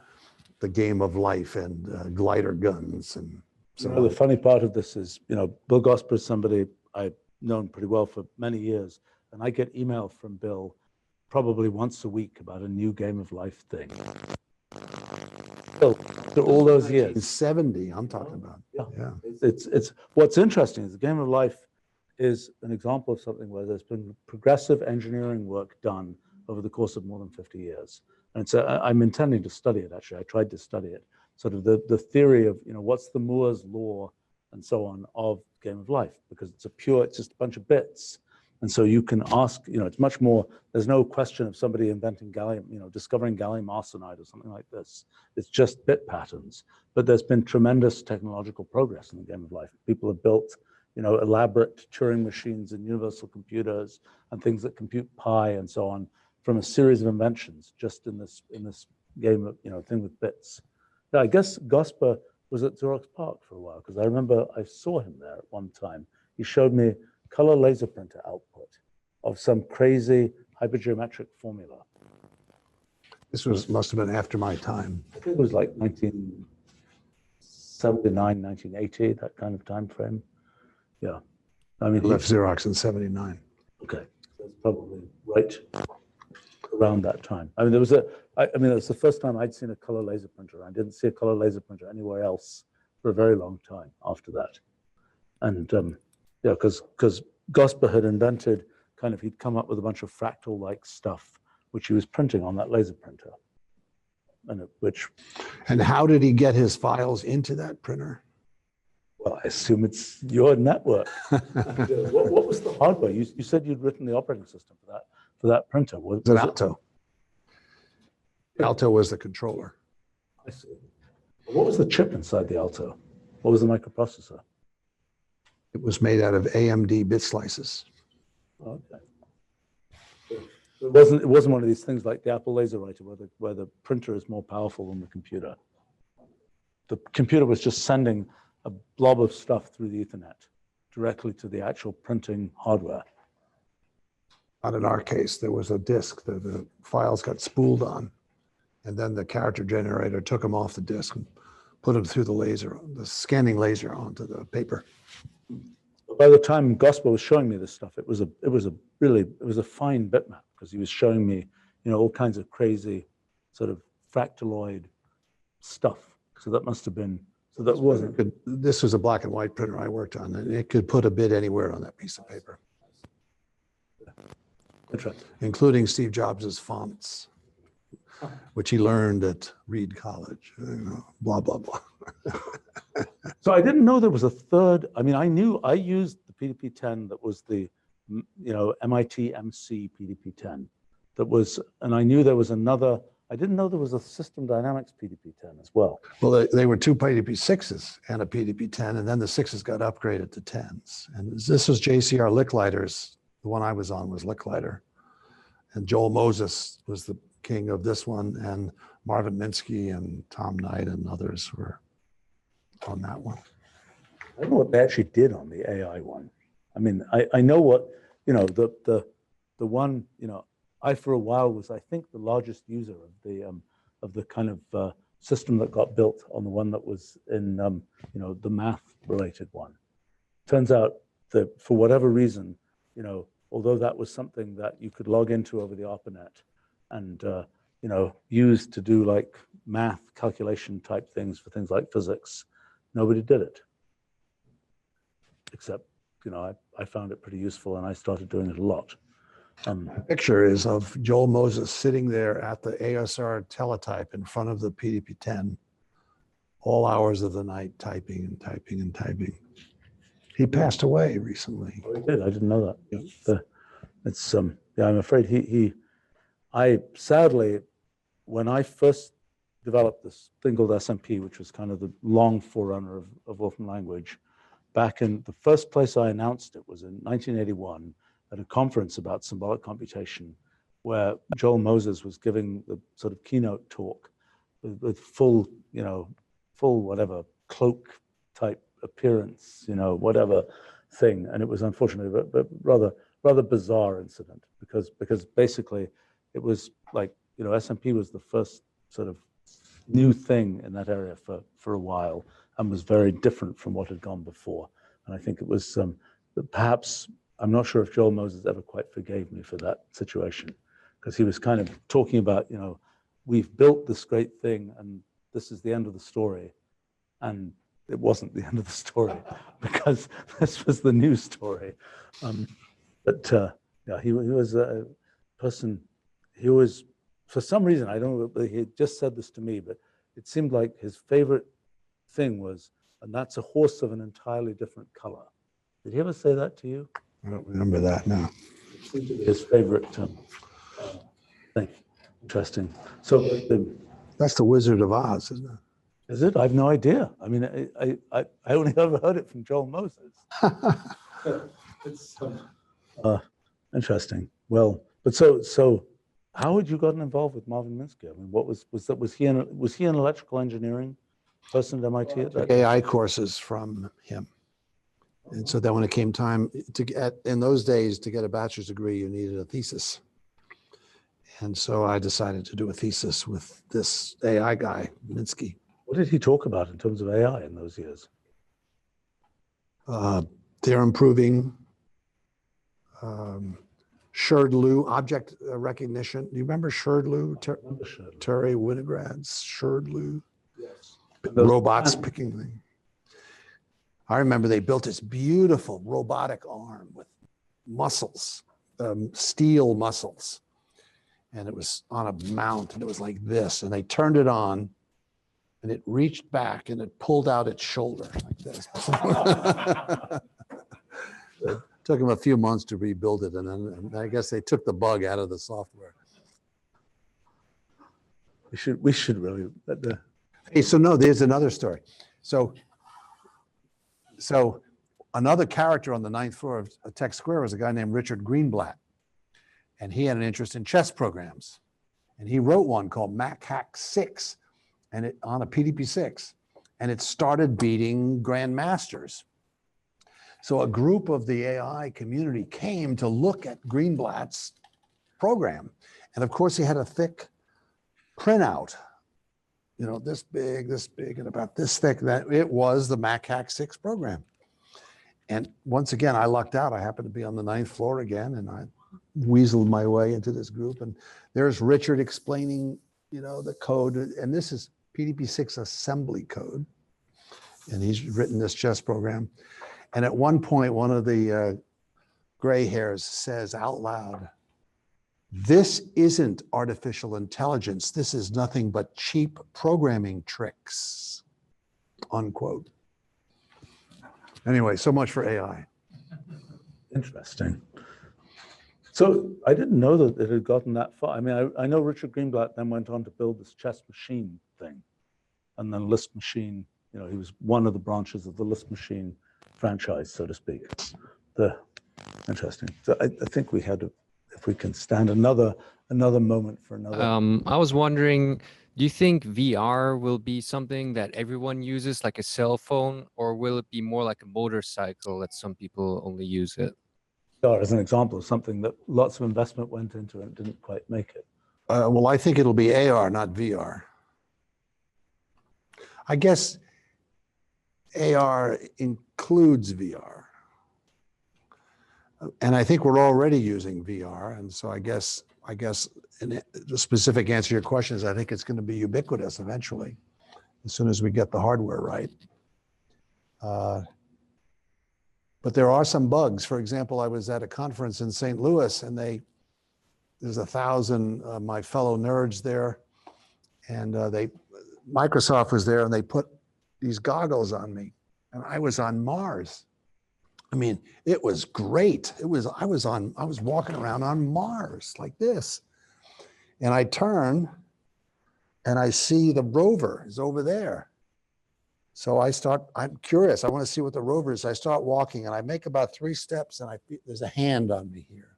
Speaker 2: the game of life and glider guns. And so
Speaker 1: the funny part of this is, Bill Gosper is somebody I've known pretty well for many years, and I get email from Bill probably once a week about a new game of life thing. So after all those years,
Speaker 2: 70, I'm talking about.
Speaker 1: Yeah. It's what's interesting is the game of life is an example of something where there's been progressive engineering work done over the course of more than 50 years. And so I'm intending to study it, actually. I tried to study it, sort of the theory of, what's the Moore's law and so on of game of life, because it's just a bunch of bits. And so you can ask, it's much more, there's no question of somebody inventing gallium, discovering gallium arsenide or something like this. It's just bit patterns. But there's been tremendous technological progress in the game of life. People have built elaborate Turing machines and universal computers and things that compute pi and so on from a series of inventions just in this game of thing with bits. Yeah, I guess Gosper was at Xerox PARC for a while because I remember I saw him there at one time. He showed me color laser printer output of some crazy hypergeometric formula.
Speaker 2: This must have been after my time.
Speaker 1: I think it was like 1979, 1980, that kind of time frame. Yeah, I mean,
Speaker 2: I left Xerox in 79.
Speaker 1: Okay, that's probably right around that time. I mean, there was I mean, it was the first time I'd seen a color laser printer. I didn't see a color laser printer anywhere else for a very long time after that. And yeah, because Gosper had invented he'd come up with a bunch of fractal-like stuff, which he was printing on that laser printer.
Speaker 2: And how did he get his files into that printer?
Speaker 1: Well, I assume it's your network. What was the hardware? You said you'd written the operating system for that printer. Was
Speaker 2: it Alto? Alto was the controller.
Speaker 1: I see. What was the chip inside the Alto? What was the microprocessor?
Speaker 2: It was made out of AMD bit slices.
Speaker 1: Okay. It wasn't one of these things like the Apple laser writer where the printer is more powerful than the computer. The computer was just sending a blob of stuff through the Ethernet directly to the actual printing hardware.
Speaker 2: Not in our case. There was a disk that the files got spooled on, and then the character generator took them off the disk and put them through the scanning laser onto the paper.
Speaker 1: By the time Gosper was showing me this stuff, it was a fine bitmap, because he was showing me, all kinds of crazy sort of fractaloid stuff. So that must have been, so that wasn't.
Speaker 2: This was a black and white printer I worked on, and it could put a bit anywhere on that piece of paper. Including Steve Jobs' fonts, which he learned at Reed College, blah, blah, blah.
Speaker 1: So I didn't know there was a third. I mean, I used the PDP-10 that was the, MIT MC PDP-10 that was, and I knew there was another. I didn't know there was a System Dynamics PDP-10 as well.
Speaker 2: Well, they were two PDP-6s and a PDP-10, and then the 6s got upgraded to 10s. And this was JCR Licklighters. The one I was on was Licklighter. And Joel Moses was the king of this one, and Marvin Minsky and Tom Knight and others were on that one.
Speaker 1: I don't know what they actually did on the AI one. I mean, I know what, the one, I for a while was, I think, the largest user of the kind of system that got built on the one that was in, the math related one. Turns out that for whatever reason, although that was something that you could log into over the Arpanet and, use to do like math calculation type things for things like physics, nobody did it. Except, I found it pretty useful and I started doing it a lot.
Speaker 2: The picture is of Joel Moses sitting there at the ASR teletype in front of the PDP-10, all hours of the night, typing and typing and typing. He passed away recently.
Speaker 1: Oh, he did? I didn't know that. Yeah. I'm afraid I sadly, when I first developed this thing called SMP, which was kind of the long forerunner of Wolfram language, back in the first place I announced it was in 1981 at a conference about symbolic computation, where Joel Moses was giving the sort of keynote talk with full whatever cloak type appearance, whatever thing. And it was unfortunately, but rather bizarre incident because basically it was like, SMP was the first sort of new thing in that area for a while and was very different from what had gone before. And I think it was perhaps, I'm not sure if Joel Moses ever quite forgave me for that situation, because he was kind of talking about, we've built this great thing and this is the end of the story. And it wasn't the end of the story because this was the new story. Yeah, he was a person, he was, for some reason, I don't know, he just said this to me, but it seemed like his favorite thing was, and that's a horse of an entirely different color. Did he ever say that to you?
Speaker 2: I don't remember that now.
Speaker 1: It seemed to be his favorite thing. Interesting. So
Speaker 2: that's the Wizard of Oz, isn't it?
Speaker 1: Is it? I have no idea. I mean, I only ever heard it from Joel Moses. It's interesting. Well, but so how had you gotten involved with Marvin Minsky? I mean, what was he an electrical engineering person at MIT at that time?
Speaker 2: AI courses from him. And so then when it came time to get, in those days, to get a bachelor's degree, you needed a thesis. And so I decided to do a thesis with this AI guy, Minsky.
Speaker 1: What did he talk about in terms of AI in those years?
Speaker 2: They're improving, Sherdlu, object recognition. Do you remember Sherdlu? Terry Winograd's Sherdlu.
Speaker 1: Yes.
Speaker 2: Robots picking things. I remember they built this beautiful robotic arm with muscles, steel muscles. And it was on a mount and it was like this. And they turned it on and it reached back and it pulled out its shoulder like this. It took them a few months to rebuild it. And then I guess they took the bug out of the software.
Speaker 1: We should really.
Speaker 2: Hey, so no, there's another story. So another character on the 9th floor of Tech Square was a guy named Richard Greenblatt. And he had an interest in chess programs. And he wrote one called MacHack 6 and it on a PDP-6. And it started beating grandmasters. So a group of the AI community came to look at Greenblatt's program. And of course, he had a thick printout, you know, this big, and about this thick, that it was the MacHack 6 program. And once again, I lucked out. I happened to be on the 9th floor again, and I weaseled my way into this group. And there's Richard explaining, you know, the code. And this is PDP-6 assembly code. And he's written this chess program. And at one point, one of the gray hairs says out loud, "This isn't artificial intelligence. This is nothing but cheap programming tricks," unquote. Anyway, so much for AI.
Speaker 1: Interesting. So I didn't know that it had gotten that far. I mean, I know Richard Greenblatt then went on to build this chess machine thing, and then Lisp machine. You know, he was one of the branches of the Lisp machine franchise, so to speak. Interesting. So I think we had, if we can stand another moment for another.
Speaker 11: I was wondering, do you think VR will be something that everyone uses, like a cell phone, or will it be more like a motorcycle that some people only use it?
Speaker 1: As an example of something that lots of investment went into and didn't quite make it.
Speaker 2: Well, I think it'll be AR, not VR. I guess AR includes VR. And I think we're already using VR. And so I guess the specific answer to your question is I think it's going to be ubiquitous eventually, as soon as we get the hardware right. But there are some bugs. For example, I was at a conference in St. Louis and there's 1,000 my fellow nerds there. And Microsoft was there and they put these goggles on me and I was on Mars. I mean, it was great. I was walking around on Mars like this. And I turn and I see the rover is over there. So I'm curious. I want to see what the rover is. I start walking and I make about 3 steps and there's a hand on me here,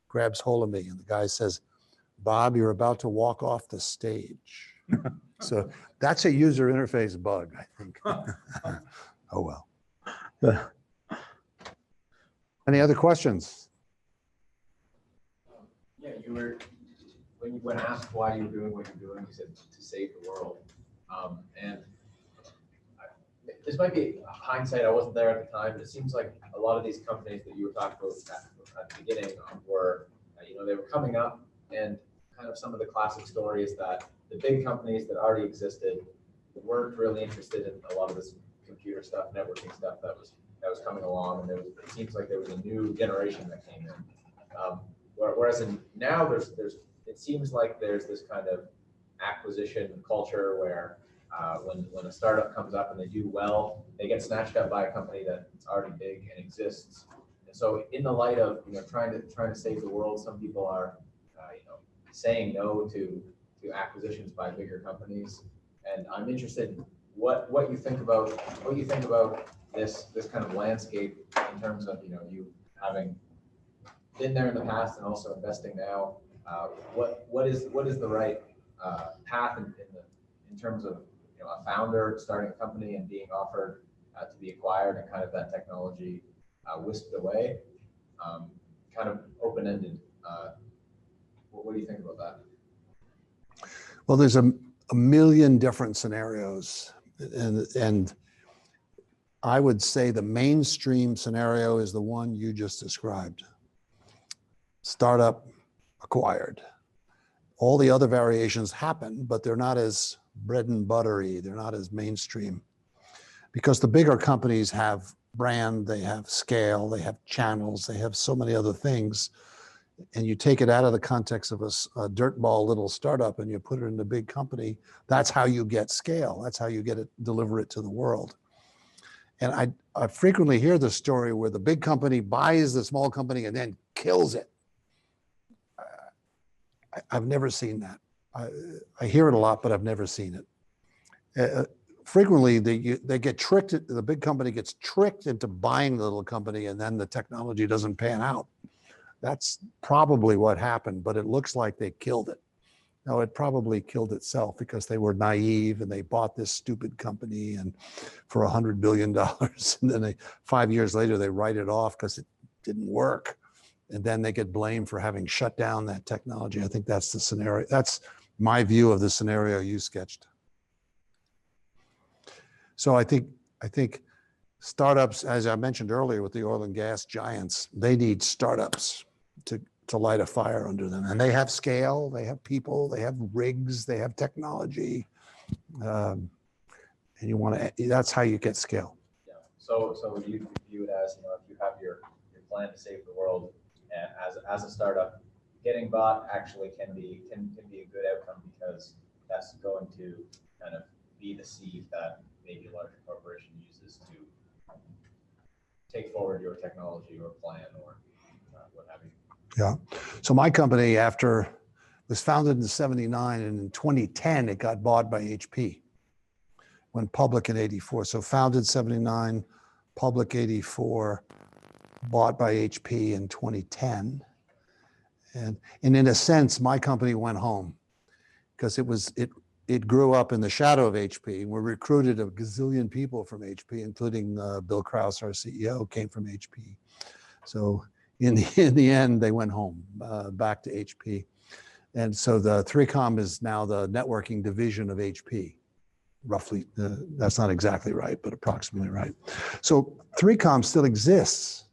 Speaker 2: grabs hold of me. And the guy says, "Bob, you're about to walk off the stage." So that's a user interface bug, I think. Oh, well. Any other questions?
Speaker 4: Yeah, when asked why you're doing what you're doing, you said to save the world. And this might be hindsight. I wasn't there at the time, but it seems like a lot of these companies that you were talking about at the beginning were, they were coming up, and kind of some of the classic stories that the big companies that already existed weren't really interested in a lot of this computer stuff, networking stuff that was coming along, and it seems like there was a new generation that came in. Whereas now it seems like there's this kind of acquisition culture where when a startup comes up and they do well, they get snatched up by a company that's already big and exists. And so, in the light of trying to save the world, some people are saying no to acquisitions by bigger companies. And I'm interested in what you think about this kind of landscape in terms of you having been there in the past and also investing now. What is the right path in terms of a founder starting a company and being offered to be acquired and kind of that technology whisked away, kind of open-ended. What do you think about that?
Speaker 2: Well, there's a million different scenarios, and I would say the mainstream scenario is the one you just described. startup, acquired. All the other variations happen, but they're not as bread and buttery. They're not as mainstream because the bigger companies have brand, they have scale, they have channels, they have so many other things. And you take it out of the context of a dirtball little startup and you put it in a big company, that's how you get scale. That's how you get it, deliver it to the world. And I frequently hear the story where the big company buys the small company and then kills it. I've never seen that. I hear it a lot, but I've never seen it. Frequently, they get tricked. The big company gets tricked into buying the little company, and then the technology doesn't pan out. That's probably what happened, but it looks like they killed it. No, it probably killed itself because they were naive and they bought this stupid company and for $100 billion. And then 5 years later, they write it off because it didn't work. And then they get blamed for having shut down that technology. I think that's the scenario. That's my view of the scenario you sketched. So I think startups, as I mentioned earlier with the oil and gas giants, they need startups to light a fire under them. And they have scale, they have people, they have rigs, they have technology. And you want to, that's how you get scale.
Speaker 4: Yeah. So you view it as, if you have your plan to save the world as a startup, getting bought actually can be a good outcome because that's going to kind of be the seed that maybe a larger corporation uses to take forward your technology or plan or what have you.
Speaker 2: Yeah. So my company, was founded in '79, and in 2010, it got bought by HP. Went public in '84. So founded '79, public '84, bought by HP in 2010. And in a sense, my company went home because it grew up in the shadow of HP. We recruited a gazillion people from HP, including Bill Krause, our CEO, came from HP. So in the end, they went home, back to HP. And so the 3Com is now the networking division of HP. Roughly, that's not exactly right, but approximately right. So 3Com still exists.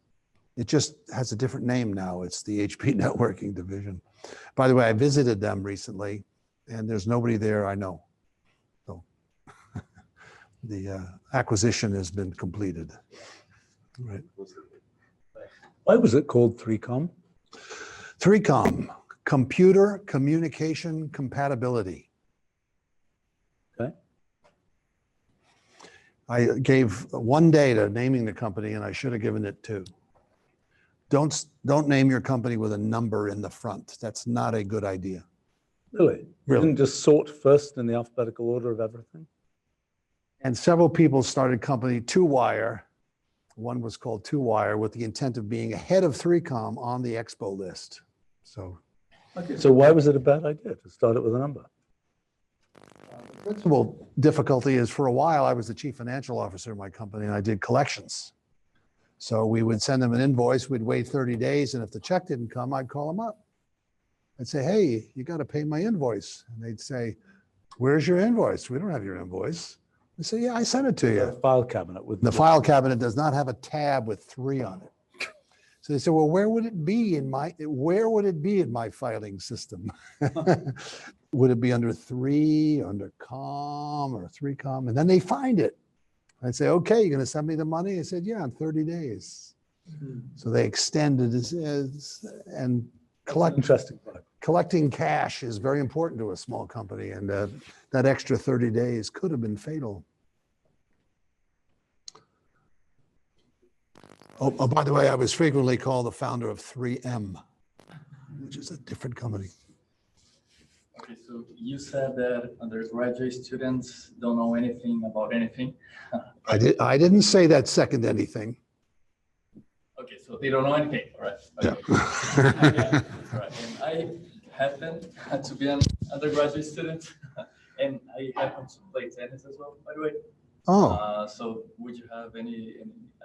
Speaker 2: It just has a different name now. It's the HP networking division. By the way, I visited them recently, and there's nobody there I know. So the acquisition has been completed. Right.
Speaker 1: Why was it called 3Com?
Speaker 2: 3Com, computer communication compatibility.
Speaker 1: Okay.
Speaker 2: I gave 1 day to naming the company, and I should have given it 2. Don't name your company with a number in the front. That's not a good idea.
Speaker 1: Really? You didn't just sort first in the alphabetical order of everything?
Speaker 2: And several people started company 2Wire. One was called 2Wire with the intent of being ahead of 3Com on the expo list. So,
Speaker 1: okay. So why was it a bad idea to start it with a number?
Speaker 2: The principal difficulty is for a while, I was the chief financial officer of my company and I did collections. So we would send them an invoice, we'd wait 30 days, and if the check didn't come, I'd call them up. I'd say, hey, you got to pay my invoice. And they'd say, where's your invoice? We don't have your invoice. I say, yeah, I sent it to you.
Speaker 1: The file cabinet with
Speaker 2: the file cabinet does not have a tab with 3 on it. So they said, well, where would it be in my filing system? Would it be under 3, under Com, or 3Com? And then they find it. I'd say, okay, you're going to send me the money? I said, yeah, in 30 days. Mm-hmm. So they extended and collecting cash is very important to a small company. And that extra 30 days could have been fatal. Oh, by the way, I was frequently called the founder of 3M, which is a different company.
Speaker 12: Okay, so you said that undergraduate students don't know anything about anything.
Speaker 2: I didn't say that second anything.
Speaker 12: Okay, so they don't know anything, all right? Okay.
Speaker 2: Yeah.
Speaker 12: All right. And I happen to be an undergraduate student, and I happen to play tennis as well, by the way.
Speaker 2: Oh.
Speaker 12: So would you have any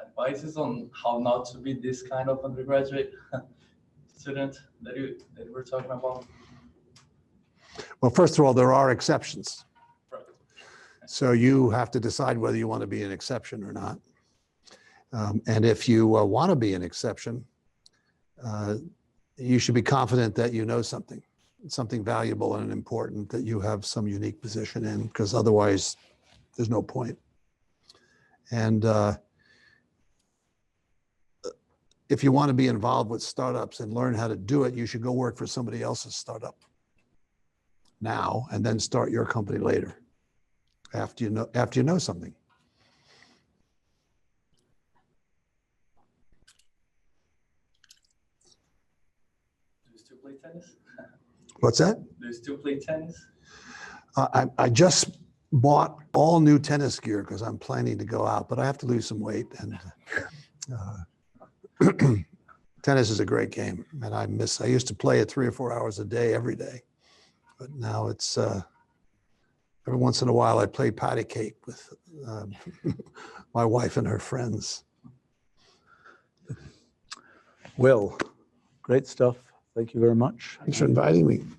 Speaker 12: advices on how not to be this kind of undergraduate student that we're talking about?
Speaker 2: Well, first of all, there are exceptions.
Speaker 12: Right.
Speaker 2: So you have to decide whether you want to be an exception or not. And if you want to be an exception, you should be confident that you know something valuable and important that you have some unique position in, because otherwise there's no point. And if you want to be involved with startups and learn how to do it, you should go work for somebody else's startup now and then start your company later after you know something.
Speaker 12: Do you still play tennis?
Speaker 2: What's that?
Speaker 12: Do you still play tennis?
Speaker 2: I just bought all new tennis gear because I'm planning to go out, but I have to lose some weight. And tennis is a great game, and I used to play it 3 or 4 hours a day, every day. But now it's, every once in a while I play patty cake with my wife and her friends.
Speaker 1: Will, great stuff. Thank you very much.
Speaker 2: Thanks for inviting me.